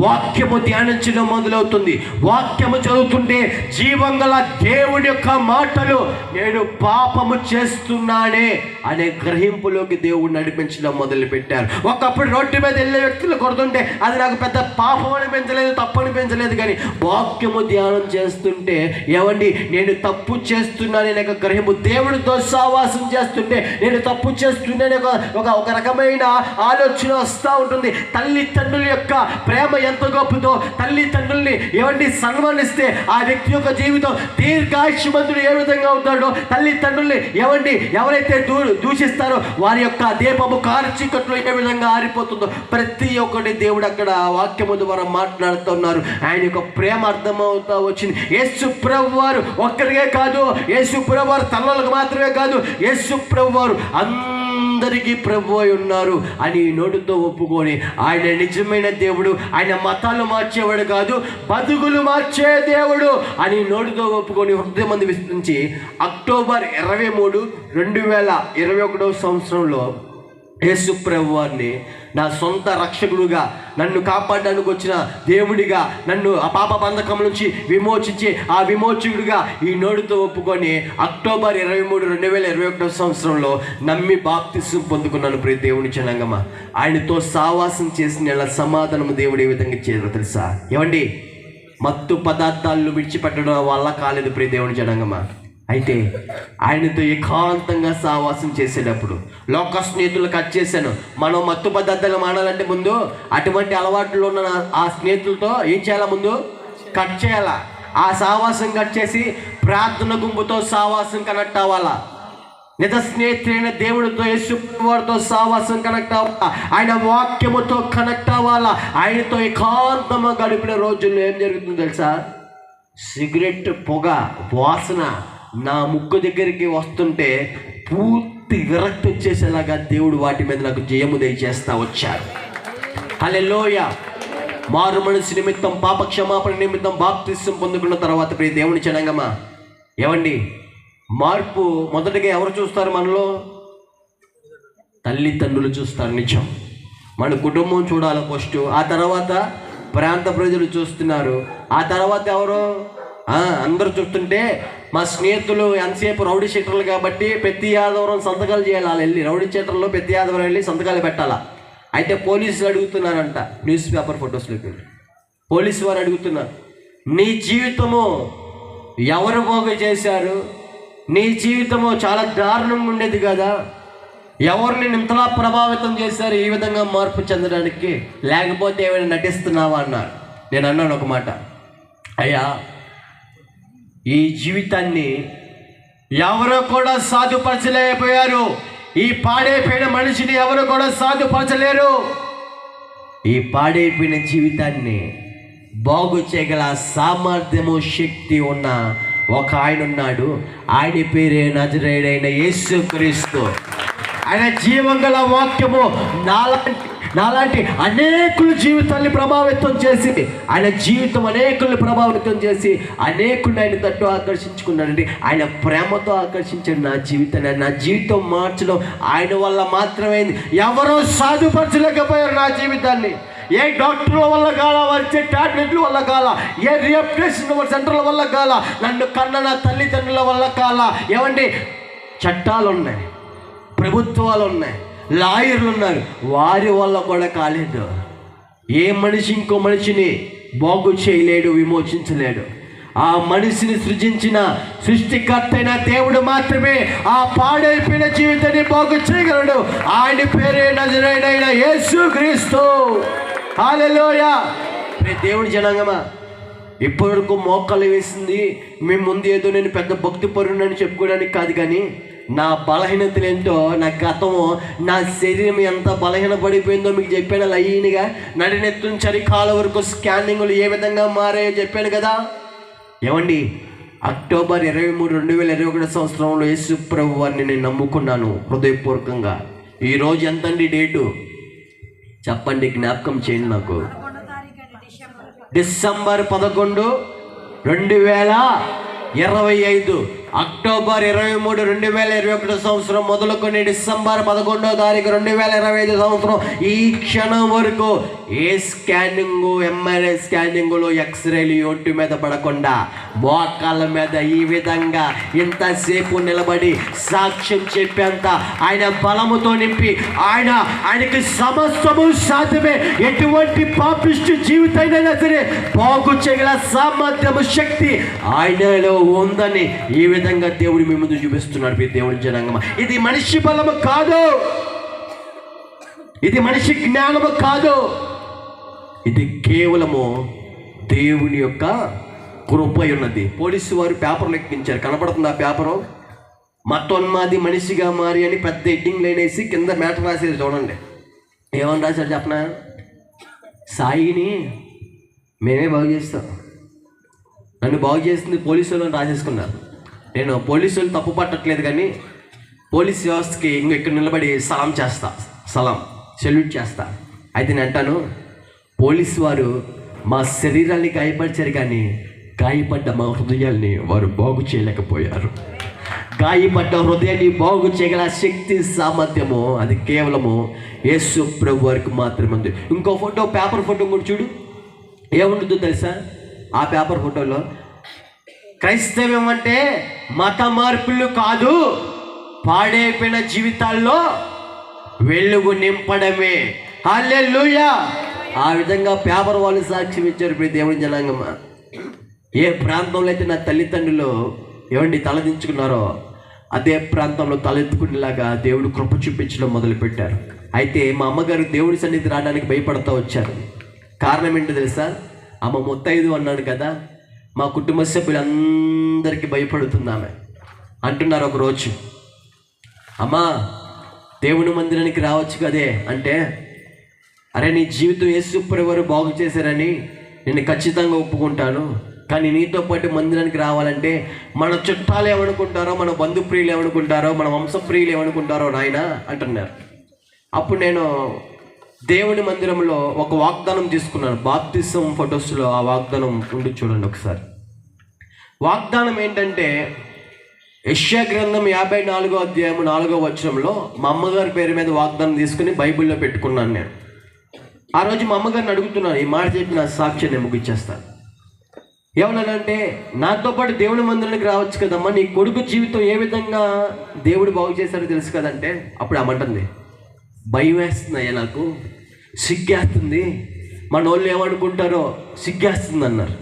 వాక్యము ధ్యానించడం మొదలవుతుంది. వాక్యము చదువుతుంటే జీవంగల దేవుడి యొక్క మాటలు నేను పాపము చేస్తున్నానే అనే గ్రహింపులోకి దేవుడు నడిపించడం మొదలు పెట్టారు. ఒకప్పుడు రోడ్డు మీద వెళ్ళే వ్యక్తులు కొడుతుంటే అది నాకు పెద్ద పాపం అనిపించలేదు, తప్పు అనిపించలేదు. కానీ వాక్యము ధ్యానం చేస్తుంటే ఏమండి నేను తప్పు చేస్తున్నాననే ఒక గ్రహింపు, దేవుడితో సహవాసం చేస్తుంటే నేను తప్పు చేస్తున్నానే ఒక రకమైన ఆలోచన వస్తూ ఉంటుంది. తల్లిదండ్రుల యొక్క ప్రేమ ఎంత గొప్పదో, తల్లిదండ్రుల్ని ఏమండి సన్మానిస్తే ఆ వ్యక్తి యొక్క జీవితం దీర్ఘాయుష్మంతుడు ఏ విధంగా అవుతాడో, తల్లిదండ్రుల్ని ఏమండి ఎవరైతే దూషిస్తారో వారి యొక్క దీపము కారు చీకట్లో ఏ విధంగా ఆరిపోతుందో ప్రతి ఒక్కటి దేవుడు అక్కడ వాక్యము ద్వారా మాట్లాడుతున్నారు. ఆయన యొక్క ప్రేమ అర్థమవుతా వచ్చింది. యేసు ప్రభువు వారు ఒక్కరికే కాదు, యేసు ప్రభువు వారు తల్లులకు మాత్రమే కాదు, యేసు ప్రభువు వారు అందరికీ ప్రభు అయి ఉన్నారు అని నోటితో ఒప్పుకొని ఆయన నిజమైన దేవుడు, ఆయన మతాలు మార్చేవాడు కాదు, బతుకులు మార్చే దేవుడు అని నోటితో ఒప్పుకొని హృదయమందు విస్తరించి అక్టోబర్ 23, 2021 సంవత్సరంలో యేసు ప్రభు వారిని నా సొంత రక్షకుడుగా, నన్ను కాపాడడానికి వచ్చిన దేవుడిగా, నన్ను ఆ పాప బంధకం నుంచి విమోచించి ఆ విమోచకుడిగా ఈ నోటితో ఒప్పుకొని అక్టోబర్ 23, 2021 సంవత్సరంలో నమ్మి బాప్తిసం పొందుకున్నాను. ప్రియ దేవుని జనాంగమా, ఆయనతో సావాసం చేసిన సమాధానం దేవుడు ఏ విధంగా చేయరు తెలుసా? ఏమండి మత్తు పదార్థాలను విడిచిపెట్టడం వల్ల కాలేదు ప్రియ దేవుని జనాంగమా. అయితే ఆయనతో ఏకాంతంగా సావాసం చేసేటప్పుడు లోక స్నేహితులు కట్ చేశాను. మనం మత్తు పదార్థాలు మానాలంటే ముందు అటువంటి అలవాట్లు ఉన్న ఆ స్నేహితులతో ఏం చేయాలా? ముందు కట్ చేయాలా. ఆ సావాసం కట్ చేసి ప్రార్థన గుంపుతో సావాసం కనెక్ట్ అవ్వాలా. నిజ స్నేహితుడైన దేవుడితో యేసు వారితో సావాసం కనెక్ట్ అవ్వాలా. ఆయన వాక్యముతో కనెక్ట్ అవ్వాలా. ఆయనతో ఏకాంతంగా గడిపిన రోజుల్లో ఏం జరుగుతుందో తెలుసా? సిగరెట్ పొగ వాసన నా ముక్కు దగ్గరికి వస్తుంటే పూర్తి విరక్తి వచ్చేసేలాగా దేవుడు వాటి మీద నాకు జయము దయచేస్తా వచ్చాడు. హల్లెలూయా. మారు మనసు నిమిత్తం, పాప క్షమాపణ నిమిత్తం బాప్తిసం పొందుకున్న తర్వాత ప్రియ దేవుని జనాంగమా, ఏమండి మార్పు మొదటిగా ఎవరు చూస్తారు? మనలో తల్లిదండ్రులు చూస్తారు. నిజం. మన కుటుంబం చూడాలి ఫస్ట్, ఆ తర్వాత ప్రాంత ప్రజలు చూస్తున్నారు, ఆ తర్వాత ఎవరు? అందరూ చూస్తుంటే మా స్నేహితులు ఎంతసేపు రౌడీ షీటర్లు కాబట్టి ప్రతి ఆదివారం సంతకాలు చేయాలి. వాళ్ళు వెళ్ళి రౌడీ షీటర్లో ప్రతి ఆదివారం వెళ్ళి సంతకాలు పెట్టాలా. అయితే పోలీసులు అడుగుతున్నారంట, న్యూస్ పేపర్ ఫొటోస్లోకి వెళ్ళి పోలీసు వారు అడుగుతున్నారు, నీ జీవితము ఎవరు బాగు చేశారు? నీ జీవితము చాలా దారుణంగా ఉండేది కదా, ఎవరిని ఇంతలా ప్రభావితం చేశారు ఈ విధంగా మార్పు చెందడానికి? లేకపోతే ఏమైనా నటిస్తున్నావా అన్నారు. నేను అన్నాను ఒక మాట, అయ్యా ఈ జీవితాన్ని ఎవరో కూడా సాధుపరచలేకపోయారు. ఈ పాడైపోయిన మనిషిని ఎవరు కూడా సాధుపరచలేరు. ఈ పాడైపోయిన జీవితాన్ని బాగు చేయగల సామర్థ్యము, శక్తి ఉన్న ఒక ఆయన ఉన్నాడు. ఆయన పేరే నజరేయుడైన యేసుక్రీస్తు. ఆయన జీవం గల వాక్యము నాలాంటి అనేకుల జీవితాన్ని ప్రభావితం చేసి, ఆయన జీవితం అనేకుల్ని ప్రభావితం చేసి అనేకుల్ని ఆయన తట్టు ఆకర్షించుకున్నాడండి. ఆయన ప్రేమతో ఆకర్షించాడు నా జీవితాన్ని. నా జీవితం మార్చడం ఆయన వల్ల మాత్రమే. ఎవరో సాధుపరచలేకపోయారు నా జీవితాన్ని. ఏ డాక్టర్ల వల్ల కాల, వచ్చే టాబ్లెట్ల వల్ల కాల, ఏ రిహాబిలిటేషన్ సెంటర్ల వల్ల కాల, నన్ను కన్న నా తల్లిదండ్రుల వల్ల కాల. ఏమండి, చట్టాలు ఉన్నాయి, ప్రభుత్వాలు ఉన్నాయి, లాయర్లు ఉన్నారు, వారి వల్ల కూడా కాలేదు. ఏ మనిషి ఇంకో మనిషిని బాగు చేయలేడు, విమోచించలేడు. ఆ మనిషిని సృజించిన సృష్టికర్త అయిన దేవుడు మాత్రమే ఆ పాడైపోయిన జీవితాన్ని బాగు చేయగలడు. ఆయన పేరే నజరేయుడైన యేసుక్రీస్తు. హల్లెలూయా. దేవుడి జనాంగమా, ఇప్పటివరకు మోకాలు వేసింది మీ ముందు ఏదో నేను పెద్ద భక్తి పరుణని చెప్పుకోవడానికి కాదు, కానీ నా బలహీనతలు ఏంటో, నా గతము, నా శరీరం ఎంత బలహీన పడిపోయిందో మీకు చెప్పాను. లైన్గా నడినెత్తున చరికాల వరకు స్కానింగ్లు ఏ విధంగా మారాయో చెప్పాను కదా. ఏమండి, అక్టోబర్ 23, 2021 సంవత్సరంలో యేసు ప్రభు వారిని నేను నమ్ముకున్నాను హృదయపూర్వకంగా. ఈరోజు ఎంతండి డేటు చెప్పండి, జ్ఞాపకం చేయండి నాకు. డిసెంబర్ 11, 2025. అక్టోబర్ 23, 2021 సంవత్సరం మొదలుకొని డిసెంబర్ 11వ తారీఖు 2025 సంవత్సరం ఈ క్షణం వరకు ఏ స్కానింగ్, ఎంఆర్ఐ స్కానింగ్లో, ఎక్స్రేలు ఒంటి మీద పడకుండా మోకాళ్ళ మీద ఈ విధంగా ఇంతసేపు నిలబడి సాక్ష్యం చెప్పేంత ఆయన బలముతో నింపి ఆయనకి సమస్తము సాధ్యమే. ఎటువంటి పాపిష్టి జీవితమైనా సరే బాగు చేయగల సామర్థ్యము, శక్తి ఆయనలో ఉందని ఈ విధంగా దేవుడు మీ ముందు చూపిస్తున్నాడు. దేవుడి జనాంగమా, ఇది మనిషి బలము కాదు, ఇది మనిషి జ్ఞానము కాదు, ఇది కేవలము దేవుని యొక్క కృప ఉన్నది. పోలీసు వారు పేపర్లు ఎక్కించారు, కనపడుతుంది ఆ పేపరు. మతోన్మాది మనిషిగా మారి అని పెద్ద హెడ్డింగ్ లేనేసి కింద మ్యాటర్ రాసేది చూడండి. ఏమని రాశారు చెప్పనా? సాయిని మేమే బాగు చేస్తాం, నన్ను బాగు చేసింది పోలీసు వాళ్ళని రాసేసుకున్నారు. నేను పోలీసు వాళ్ళు తప్పు పట్టట్లేదు, కానీ పోలీస్ వ్యవస్థకి ఇక్కడ నిలబడి సెల్యూట్ చేస్తా. అయితే నేను అంటాను, పోలీసు వారు మా శరీరాన్ని గాయపరిచారు, కానీ గాయపడ్డ మా హృదయాల్ని వారు బాగు చేయలేకపోయారు. గాయపడ్డ హృదయాన్ని బాగు చేయగల శక్తి, సామర్థ్యము అది కేవలము యేసు ప్రభు వారికి మాత్రమే ఉంది. ఇంకో ఫోటో, పేపర్ ఫోటో కూడా చూడు, ఏముంటుందో తెలుసా? ఆ పేపర్ ఫోటోలో క్రైస్తవ్యం అంటే మత మార్పులు కాదు, పాడైపోయిన జీవితాల్లో వెలుగు నింపడమే. హల్లెలూయా. ఆ విధంగా పేపర్ వాళ్ళు సాక్ష్యం ఇచ్చారు. ఇప్పుడు దేవుని జనాంగమా, ఏ ప్రాంతంలో అయితే నా తల్లిదండ్రులు ఏమండి తలదించుకున్నారో అదే ప్రాంతంలో తలెత్తుకునేలాగా దేవుడు కృప చూపించడం మొదలుపెట్టారు. అయితే మా అమ్మగారు దేవుడి సన్నిధి రావడానికి భయపడుతూ వచ్చారు. కారణం ఏంటో తెలుసా? అమ్మ ముత్తైదు అన్నాడు కదా, మా కుటుంబ సభ్యులందరికీ భయపడుతుంది ఆమె. అంటున్నారు ఒకరోజు, అమ్మా దేవుని మందిరానికి రావచ్చు కదే అంటే, అరే నీ జీవితం యేసు ప్రభువు బాగు చేశారని నేను ఖచ్చితంగా ఒప్పుకుంటాను, కానీ నీతో పాటు మందిరానికి రావాలంటే మన చుట్టాలు ఏమనుకుంటారో, మన బంధుప్రియులు ఏమనుకుంటారో, మన వంశప్రియులు ఏమనుకుంటారో నాయన అంటున్నారు. అప్పుడు నేను దేవుని మందిరంలో ఒక వాగ్దానం తీసుకున్నాను. బాప్తిసం ఫొటోస్లో ఆ వాగ్దానం ఉండి చూడండి ఒకసారి. వాగ్దానం ఏంటంటే, యెషయా గ్రంథం 54వ అధ్యాయం 4వ వచనంలో మా అమ్మగారి పేరు మీద వాగ్దానం తీసుకుని బైబిల్లో పెట్టుకున్నాను నేను. ఆ రోజు మా అమ్మగారిని అడుగుతున్నాను, ఈ మాట చెప్పి నా సాక్ష్యం నేను ముగిచ్చేస్తాను. ఏమన్నానంటే, నాతో పాటు దేవుని మందిరానికి రావచ్చు కదమ్మా, నీ కొడుకు జీవితం ఏ విధంగా దేవుడు బాగు చేశారో తెలుసు కదంటే, అప్పుడు అమ్మంటుంది, భయం వేస్తుందయ్యా, నాకు సిగ్గేస్తుంది, మన వాళ్ళు ఏమనుకుంటారో సిగ్గేస్తుంది అన్నారు.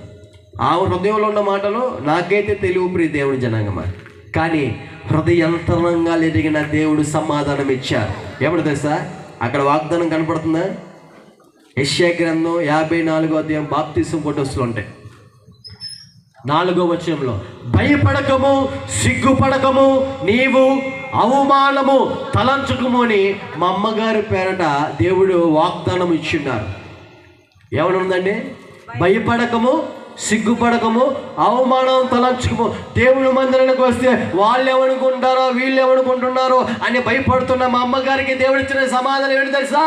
ఆ హృదయంలో ఉన్న మాటలు నాకైతే తెలివి ప్రియ దేవుని జనాంగమా, కానీ హృదయంతరంగా ఎదిగిన దేవుడు సమాధానం ఇచ్చారు. ఏమన్నా తెలుసా? అక్కడ వాగ్దానం కనపడుతుందా? యెషయా గ్రంథం 54వ అధ్యాయం బాప్తిసం ఫొటోస్లో ఉంటాయి. 4వ వచనంలో, భయపడకము, సిగ్గుపడకము, నీవు అవమానము తలంచుకుము అని మా అమ్మగారి పేరట దేవుడు వాగ్దానం ఇచ్చిన్నారు. ఏమనుందండి? భయపడకము, సిగ్గుపడకము, అవమానం తలంచుకము. దేవుని మందిరానికి వస్తే వాళ్ళు ఏమనుకుంటారో వీళ్ళు ఏమనుకుంటున్నారో అని భయపడుతున్న మా అమ్మగారికి దేవుడిచ్చిన సమాధానం ఏంటి తెలుసా?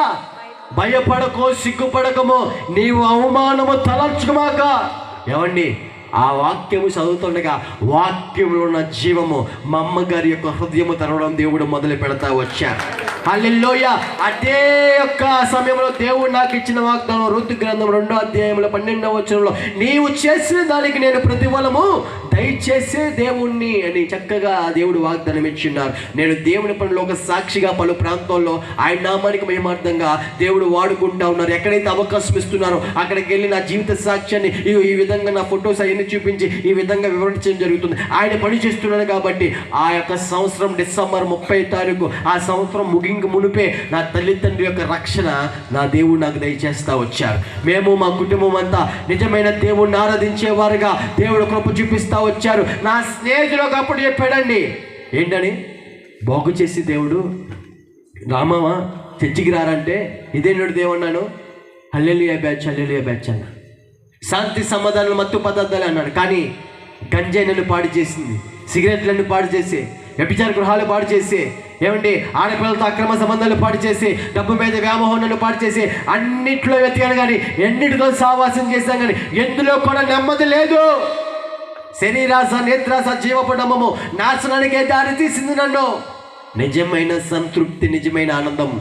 భయపడకో, సిగ్గుపడకము, నీవు అవమానము తలంచుకుమాక. ఏమండి, ఆ వాక్యము చదువుతుండగా వాక్యంలో ఉన్న జీవము మా అమ్మగారి యొక్క హృదయము తెరవడం దేవుడు మొదలు పెడతా వచ్చారు. హల్లెలూయా. అదే యొక్క సమయంలో దేవుడు నాకు ఇచ్చిన వాగ్దానం ఋతు గ్రంథం 2వ అధ్యాయంలో 12వ వచనంలో, నీవు చేసిన దానికి నేను ప్రతిఫలము దయచేసే దేవుణ్ణి అని చక్కగా దేవుడు వాగ్దానం ఇచ్చిన్నారు. నేను దేవుని పనిలో ఒక సాక్షిగా పలు ప్రాంతాల్లో ఆయన నామానికి మహిమార్థంగా దేవుడు వాడుకుంటా ఉన్నారు. ఎక్కడైతే అవకాశం ఇస్తున్నారో అక్కడికి వెళ్ళి నా జీవిత సాక్ష్యాన్ని ఈ విధంగా నా ఫొటోస్ అవన్నీ చూపించి ఈ విధంగా వివరించడం జరుగుతుంది. ఆయన పని చేస్తున్నాను కాబట్టి ఆ యొక్క సంవత్సరం డిసెంబర్ 30వ తారీఖు ఆ సంవత్సరం ముగింపు మునిపే నా తల్లిదండ్రుల యొక్క రక్షణ నా దేవుడు నాకు దయచేస్తా వచ్చారు. మేము మా కుటుంబం అంతా నిజమైన దేవుడిని ఆరాధించేవారుగా దేవుడు కృప చూపిస్తా వచ్చారు. నా స్నేహితుడు ఒకప్పుడు చెప్పాడండి, ఏంటని, బాగు చేసి దేవుడు రామా చర్చికి రారంటే ఇదేంటి దేవుడు అన్నాను. హల్లెలూయా బ్యాచ్, హల్లెలూయా బ్యాచ్ అన్న. శాంతి సమాధానాలు మత్తు పదార్థాలు అన్నాడు. కానీ గంజాయి నన్ను పాడు చేసింది, సిగరెట్లను పాడు చేసి, వ్యభిచార గృహాలు పాడు చేసి, ఏమండి ఆడపిల్లలతో అక్రమ సంబంధాలు పాడు చేసి, డబ్బు మీద వ్యామోహం నన్ను పాడు చేసి, అన్నిట్లో వెతికాను కానీ ఎన్నిటితో సావాసం చేశాను కానీ ఎందులో కూడా నెమ్మది లేదు. శరీరాస, నేత్రాస, జీవపడమము నాశనానికే దారి తీసింది నన్ను. నిజమైన సంతృప్తి, నిజమైన ఆనందం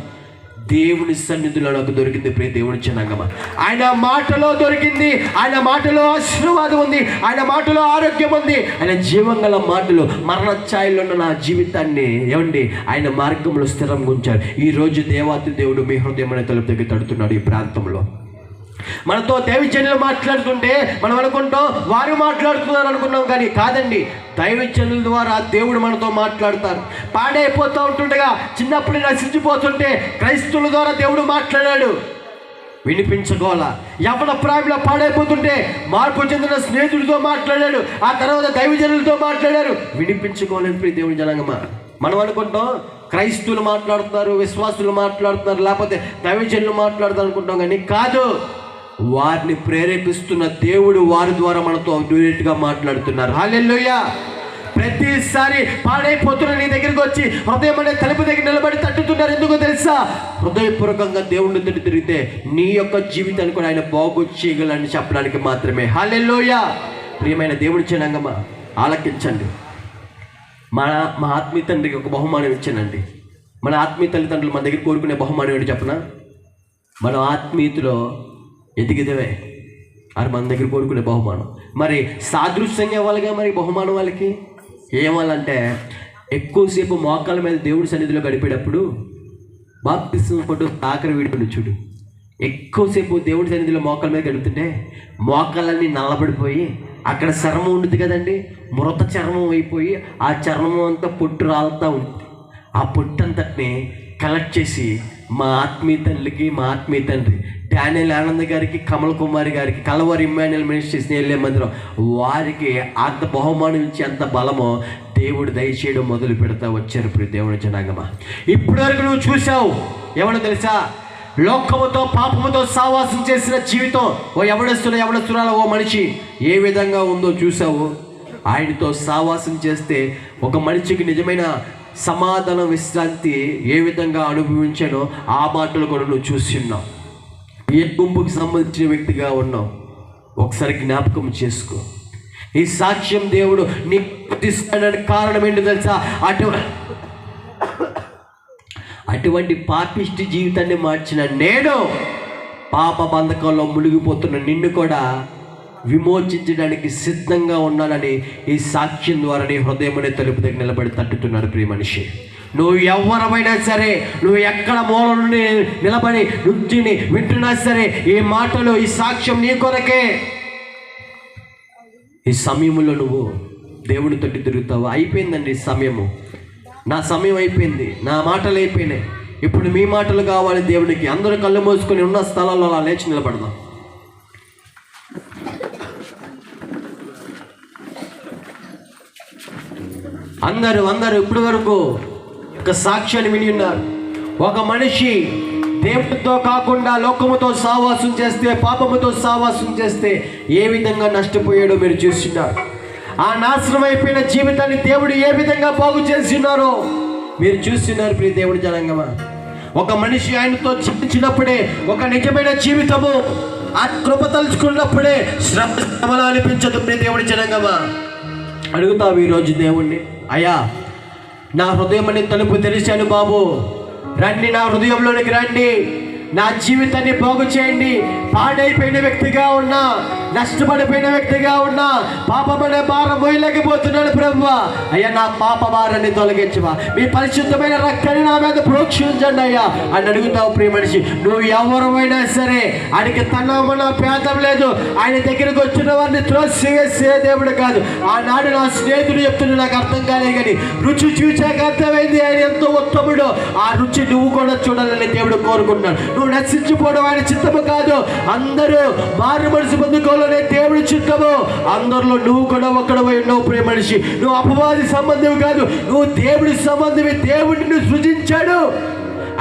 దేవుని సన్నిధిలో నాకు దొరికింది. ప్రియ దేవుని జనాంగమా, ఆయన మాటలో దొరికింది. ఆయన మాటలో ఆశీర్వాదం ఉంది, ఆయన మాటలో ఆరోగ్యం ఉంది. ఆయన జీవంగల మాటలు మరణ ఛాయలో ఉన్న నా జీవితాన్ని ఏమండి ఆయన మార్గంలో స్థిరంగా ఉంచారు. ఈరోజు దేవాతి దేవుడు మీ హృదయం అనే తలుపు దగ్గర తడుతున్నాడు. ఈ ప్రాంతంలో మనతో దైవజనులు మాట్లాడుతుంటే మనం అనుకుంటాం వారు మాట్లాడుతున్నారు అనుకున్నాం, కానీ కాదండి, దైవజనుల ద్వారా దేవుడు మనతో మాట్లాడతారు. పాడైపోతూ ఉంటుండగా చిన్నప్పుడు నశించిపోతుంటే క్రైస్తవుల ద్వారా దేవుడు మాట్లాడాడు, వినిపించుకోవాలా. యవ్వన ప్రాయంలో పాడైపోతుంటే మార్పు చెందిన స్నేహితుడితో మాట్లాడాడు, ఆ తర్వాత దైవజనులతో మాట్లాడారు, వినిపించుకోవాలని. ప్రియ దేవుని జనాంగమా, మనం అనుకుంటాం క్రైస్తవులు మాట్లాడుతున్నారు, విశ్వాసులు మాట్లాడుతున్నారు, లేకపోతే దైవజనులు మాట్లాడుతారు అనుకుంటాం, కానీ కాదు. వారిని ప్రేరేపిస్తున్న దేవుడు వారి ద్వారా మనతో డైరెక్ట్గా మాట్లాడుతున్నారు. హల్లెలూయా. ప్రతిసారి పాడైపోతున్న నీ దగ్గరికి వచ్చి హృదయం అనే తలుపు దగ్గర నిలబడి తట్టుతున్నారు. ఎందుకో తెలుసా? హృదయపూర్వకంగా దేవుడిని తట్టు తిరిగితే నీ యొక్క జీవితాన్ని కూడా ఆయన బాగు చేయగలని చెప్పడానికి మాత్రమే. హల్లెలూయా. ప్రియమైన దేవుడి జనాంగమా, ఆలకించండి. మా ఆత్మీయ తండ్రికి ఒక బహుమానం ఇచ్చానండి. మన ఆత్మీయ తల్లిదండ్రులు మన దగ్గర కోరుకునే బహుమానం ఏంటి చెప్పనా? మన ఆత్మీయతలో ఎదిగిదవే అది మన దగ్గర కోరుకునే బహుమానం. మరి సాదృశ్యంగా ఇవ్వాలిగా మరి బహుమానం వాళ్ళకి. ఏమాలంటే ఎక్కువసేపు మోకాల మీద దేవుడి సన్నిధిలో గడిపేటప్పుడు బాప్తిస్మం ఫోటో ఆఖరి వీడిపోయి చూడు. ఎక్కువసేపు దేవుడి సన్నిధిలో మోకాల మీద గడుపుతుంటే మోకాలన్నీ నల్లబడిపోయి అక్కడ చర్మం ఉంటుంది కదండి, మృత చర్మం అయిపోయి ఆ చర్మం అంతా పొట్టు రాలుతూ ఉంటుంది. ఆ పొట్టు అంతటిని కలెక్ట్ చేసి మా ఆత్మీయ తల్లికి, మా ఆత్మీయ తండ్రి డానియల్ ఆనంద్ గారికి, కమల్ కుమార్ గారికి, కలవరి ఇమ్మాన్యుయల్ మినిస్ట్రీస్ వెళ్ళే మందిరం వారికి అంత బహుమానం ఇచ్చి అంత బలమో దేవుడు దయచేయడం మొదలు పెడతా వచ్చారు. ప్రియ దేవుని జనాంగమా, ఇప్పటి వరకు నువ్వు చూసావు ఏమన్నా తెలుసా? లోకముతో పాపముతో సావాసం చేసిన జీవితం ఓ ఎవడస్తురాలో ఓ మనిషి ఏ విధంగా ఉందో చూసావు. ఆయనతో సావాసం చేస్తే ఒక మనిషికి నిజమైన సమాధానం, విశ్రాంతి ఏ విధంగా అనుభవించానో ఆ మాటలు కూడా నువ్వు చూసి ఉన్నావు. ఏ గుంపుకి సంబంధించిన వ్యక్తిగా ఉన్నావు ఒకసారి జ్ఞాపకం చేసుకో. ఈ సాక్ష్యం దేవుడు నీకు తీసుకోవడానికి కారణం ఏంటో తెలుసా? అటువంటి పాపిష్టి జీవితాన్ని మార్చిన నేను పాప బంధకంలో మునిగిపోతున్న నిన్ను కూడా విమోచించడానికి సిద్ధంగా ఉన్నానని ఈ సాక్ష్యం ద్వారా నీ హృదయం అనే తలుపు దగ్గర నిలబడి తట్టుతున్నాడు. ప్రియ మనిషి, నువ్వు ఎవరమైనా సరే, నువ్వు ఎక్కడ మూల నుండి నిలబడి నుంచిని వింటున్నా సరే, ఈ మాటలు, ఈ సాక్ష్యం నీ కొరకే. ఈ సమయంలో నువ్వు దేవుని తట్టు తిరుగుతావు. అయిపోయిందండి సమయము, నా సమయం అయిపోయింది, నా మాటలు అయిపోయినాయి, ఇప్పుడు మీ మాటలు కావాలి దేవునికి. అందరూ కళ్ళు మూసుకొని ఉన్న స్థలాల్లో అలా లేచి నిలబడదాం. అందరూ ఇప్పటి వరకు ఒక సాక్ష్యాన్ని విని ఉన్నారు. ఒక మనిషి దేవుడితో కాకుండా లోకముతో సావాసం చేస్తే, పాపముతో సావాసం చేస్తే ఏ విధంగా నష్టపోయాడో మీరు చూస్తున్నారు. ఆ నాశనం అయిపోయిన జీవితాన్ని దేవుడు ఏ విధంగా బాగు చేస్తున్నారో మీరు చూస్తున్నారు. ప్రియ దేవుడి జనాంగమా, ఒక మనిషి ఆయనతో జీవించినప్పుడే ఒక నిజమైన జీవితము, ఆ కృప తలుచుకున్నప్పుడే శ్రమలు అనిపించదు. ప్రియ దేవుడి జనాంగమా, అడుగుతావు ఈరోజు దేవుణ్ణి, అయ్యా నా హృదయం అనే తలుపు తెరిచాను బాబు, రండి నా హృదయంలోనికి రండి, నా జీవితాన్ని బాగు చేయండి. పాడైపోయిన వ్యక్తిగా ఉన్నా, నష్టపడిపోయిన వ్యక్తిగా ఉన్నా, పాపమనే భారం మోయలేకపోతున్నాడు ప్రభువా, అయ్యా నా పాప భారాన్ని తొలగించవా, మీ పరిశుద్ధమైన రక్తాన్ని నా మీద ప్రోక్షించండి అయ్యా అని అడుగుతావు. ప్రియ మనిషి, నువ్వు ఎవరైనా సరే ఆయనకి తనమన భేదం లేదు. ఆయన దగ్గరకు వచ్చిన వారిని త్రోసివేసే దేవుడు కాదు. ఆనాడు నా స్నేహితుడు చెప్తున్నా, నాకు అర్థం కాలేదు కానీ రుచి చూచాక అర్థమైంది ఆయన ఎంతో ఉత్తముడు. ఆ రుచి నువ్వు కూడా చూడాలని దేవుడు కోరుకుంటున్నాడు. నువ్వు నశించిపోవడం ఆయన చిత్తము కాదు, అందరూ మారు మనసు పొందుకోవాలనే దేవుడి చిత్తము. అందరిలో నువ్వు కూడా ఒక్కడవై ఉన్నావు. ప్రియ మనిషి, నువ్వు అపవాది సంబంధం కాదు, నువ్వు దేవుడి సంబంధమే. దేవుడిని నిన్ను సృజించాడు,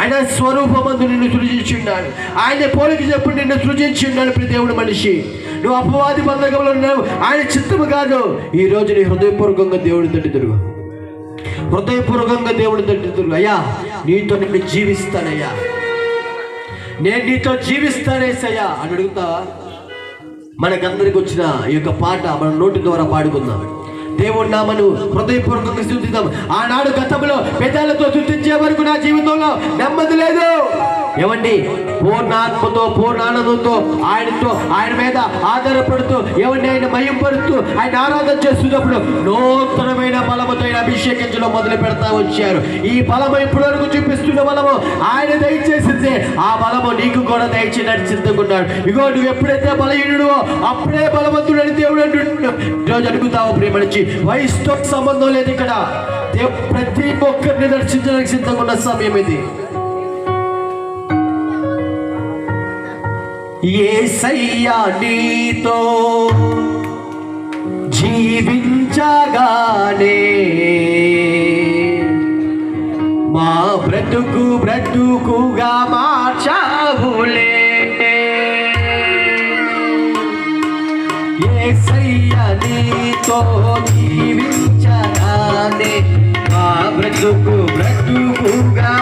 ఆయన స్వరూపమందు నిన్ను సృజించున్నాడు, ఆయన పోలిక చెప్పు నిన్ను సృజించున్నాడు. ప్రియ దేవుడి మనిషి, నువ్వు అపవాది బంధకంలో ఉన్నావు, ఆయన చిత్తము కాదు. ఈరోజు నీ హృదయపూర్వకంగా దేవుడి తట్టు తిరుగు, హృదయపూర్వకంగా దేవుడి తట్టు తిరుగు. అయ్యా నీతో నిన్ను జీవిస్తానయ్యా, నేను నీతో జీవిస్తానేసయ్యా అని అడుగుతావా? మనకందరికి వచ్చిన ఈ యొక్క పాట మన నోటి ద్వారా పాడుకుందాం. దేవుడి నామను హృదయపూర్వకంగా స్తుతిద్దాం. ఆనాడు గతంలో పెదాలతో స్తుతించే వరకు నా జీవితంలో నెమ్మది లేదు. ఏమండి, పూర్ణాత్మతో పూర్ణానందంతో ఆయనతో ఆయన మీద ఆధారపడుతూ ఏమండి ఆయన మయంపరుస్తూ ఆయన ఆరాధన చేస్తున్నప్పుడు నూతనమైన బలముతో ఆయన అభిషేకించడం మొదలు పెడతా వచ్చారు. ఈ బలము ఇప్పటి వరకు చూపిస్తున్న బలము ఆయన దయచేసిందే, ఆ బలము నీకు కూడా దయచేసి నడిచిస్తున్నాడు. ఇగో నువ్వు ఎప్పుడైతే బలహీనుడో అప్పుడే బలవంతుడని దేవుడు అంటున్నాడు. ఈరోజు అడుగుతావు ప్రియ మనిషి, వయసుతో సంబంధం లేదు ఇక్కడ. దేవుడు ప్రతి ఒక్కరిని దర్శించడానికి సిద్ధంగా ఉన్న సమయం ఇది. యేసయ్యా నీతో జీవించగానే మా బ్రతుకుగా మార్చావులే. యేసయ్యా నీతో జీవించగానే మా బ్రతుకుగా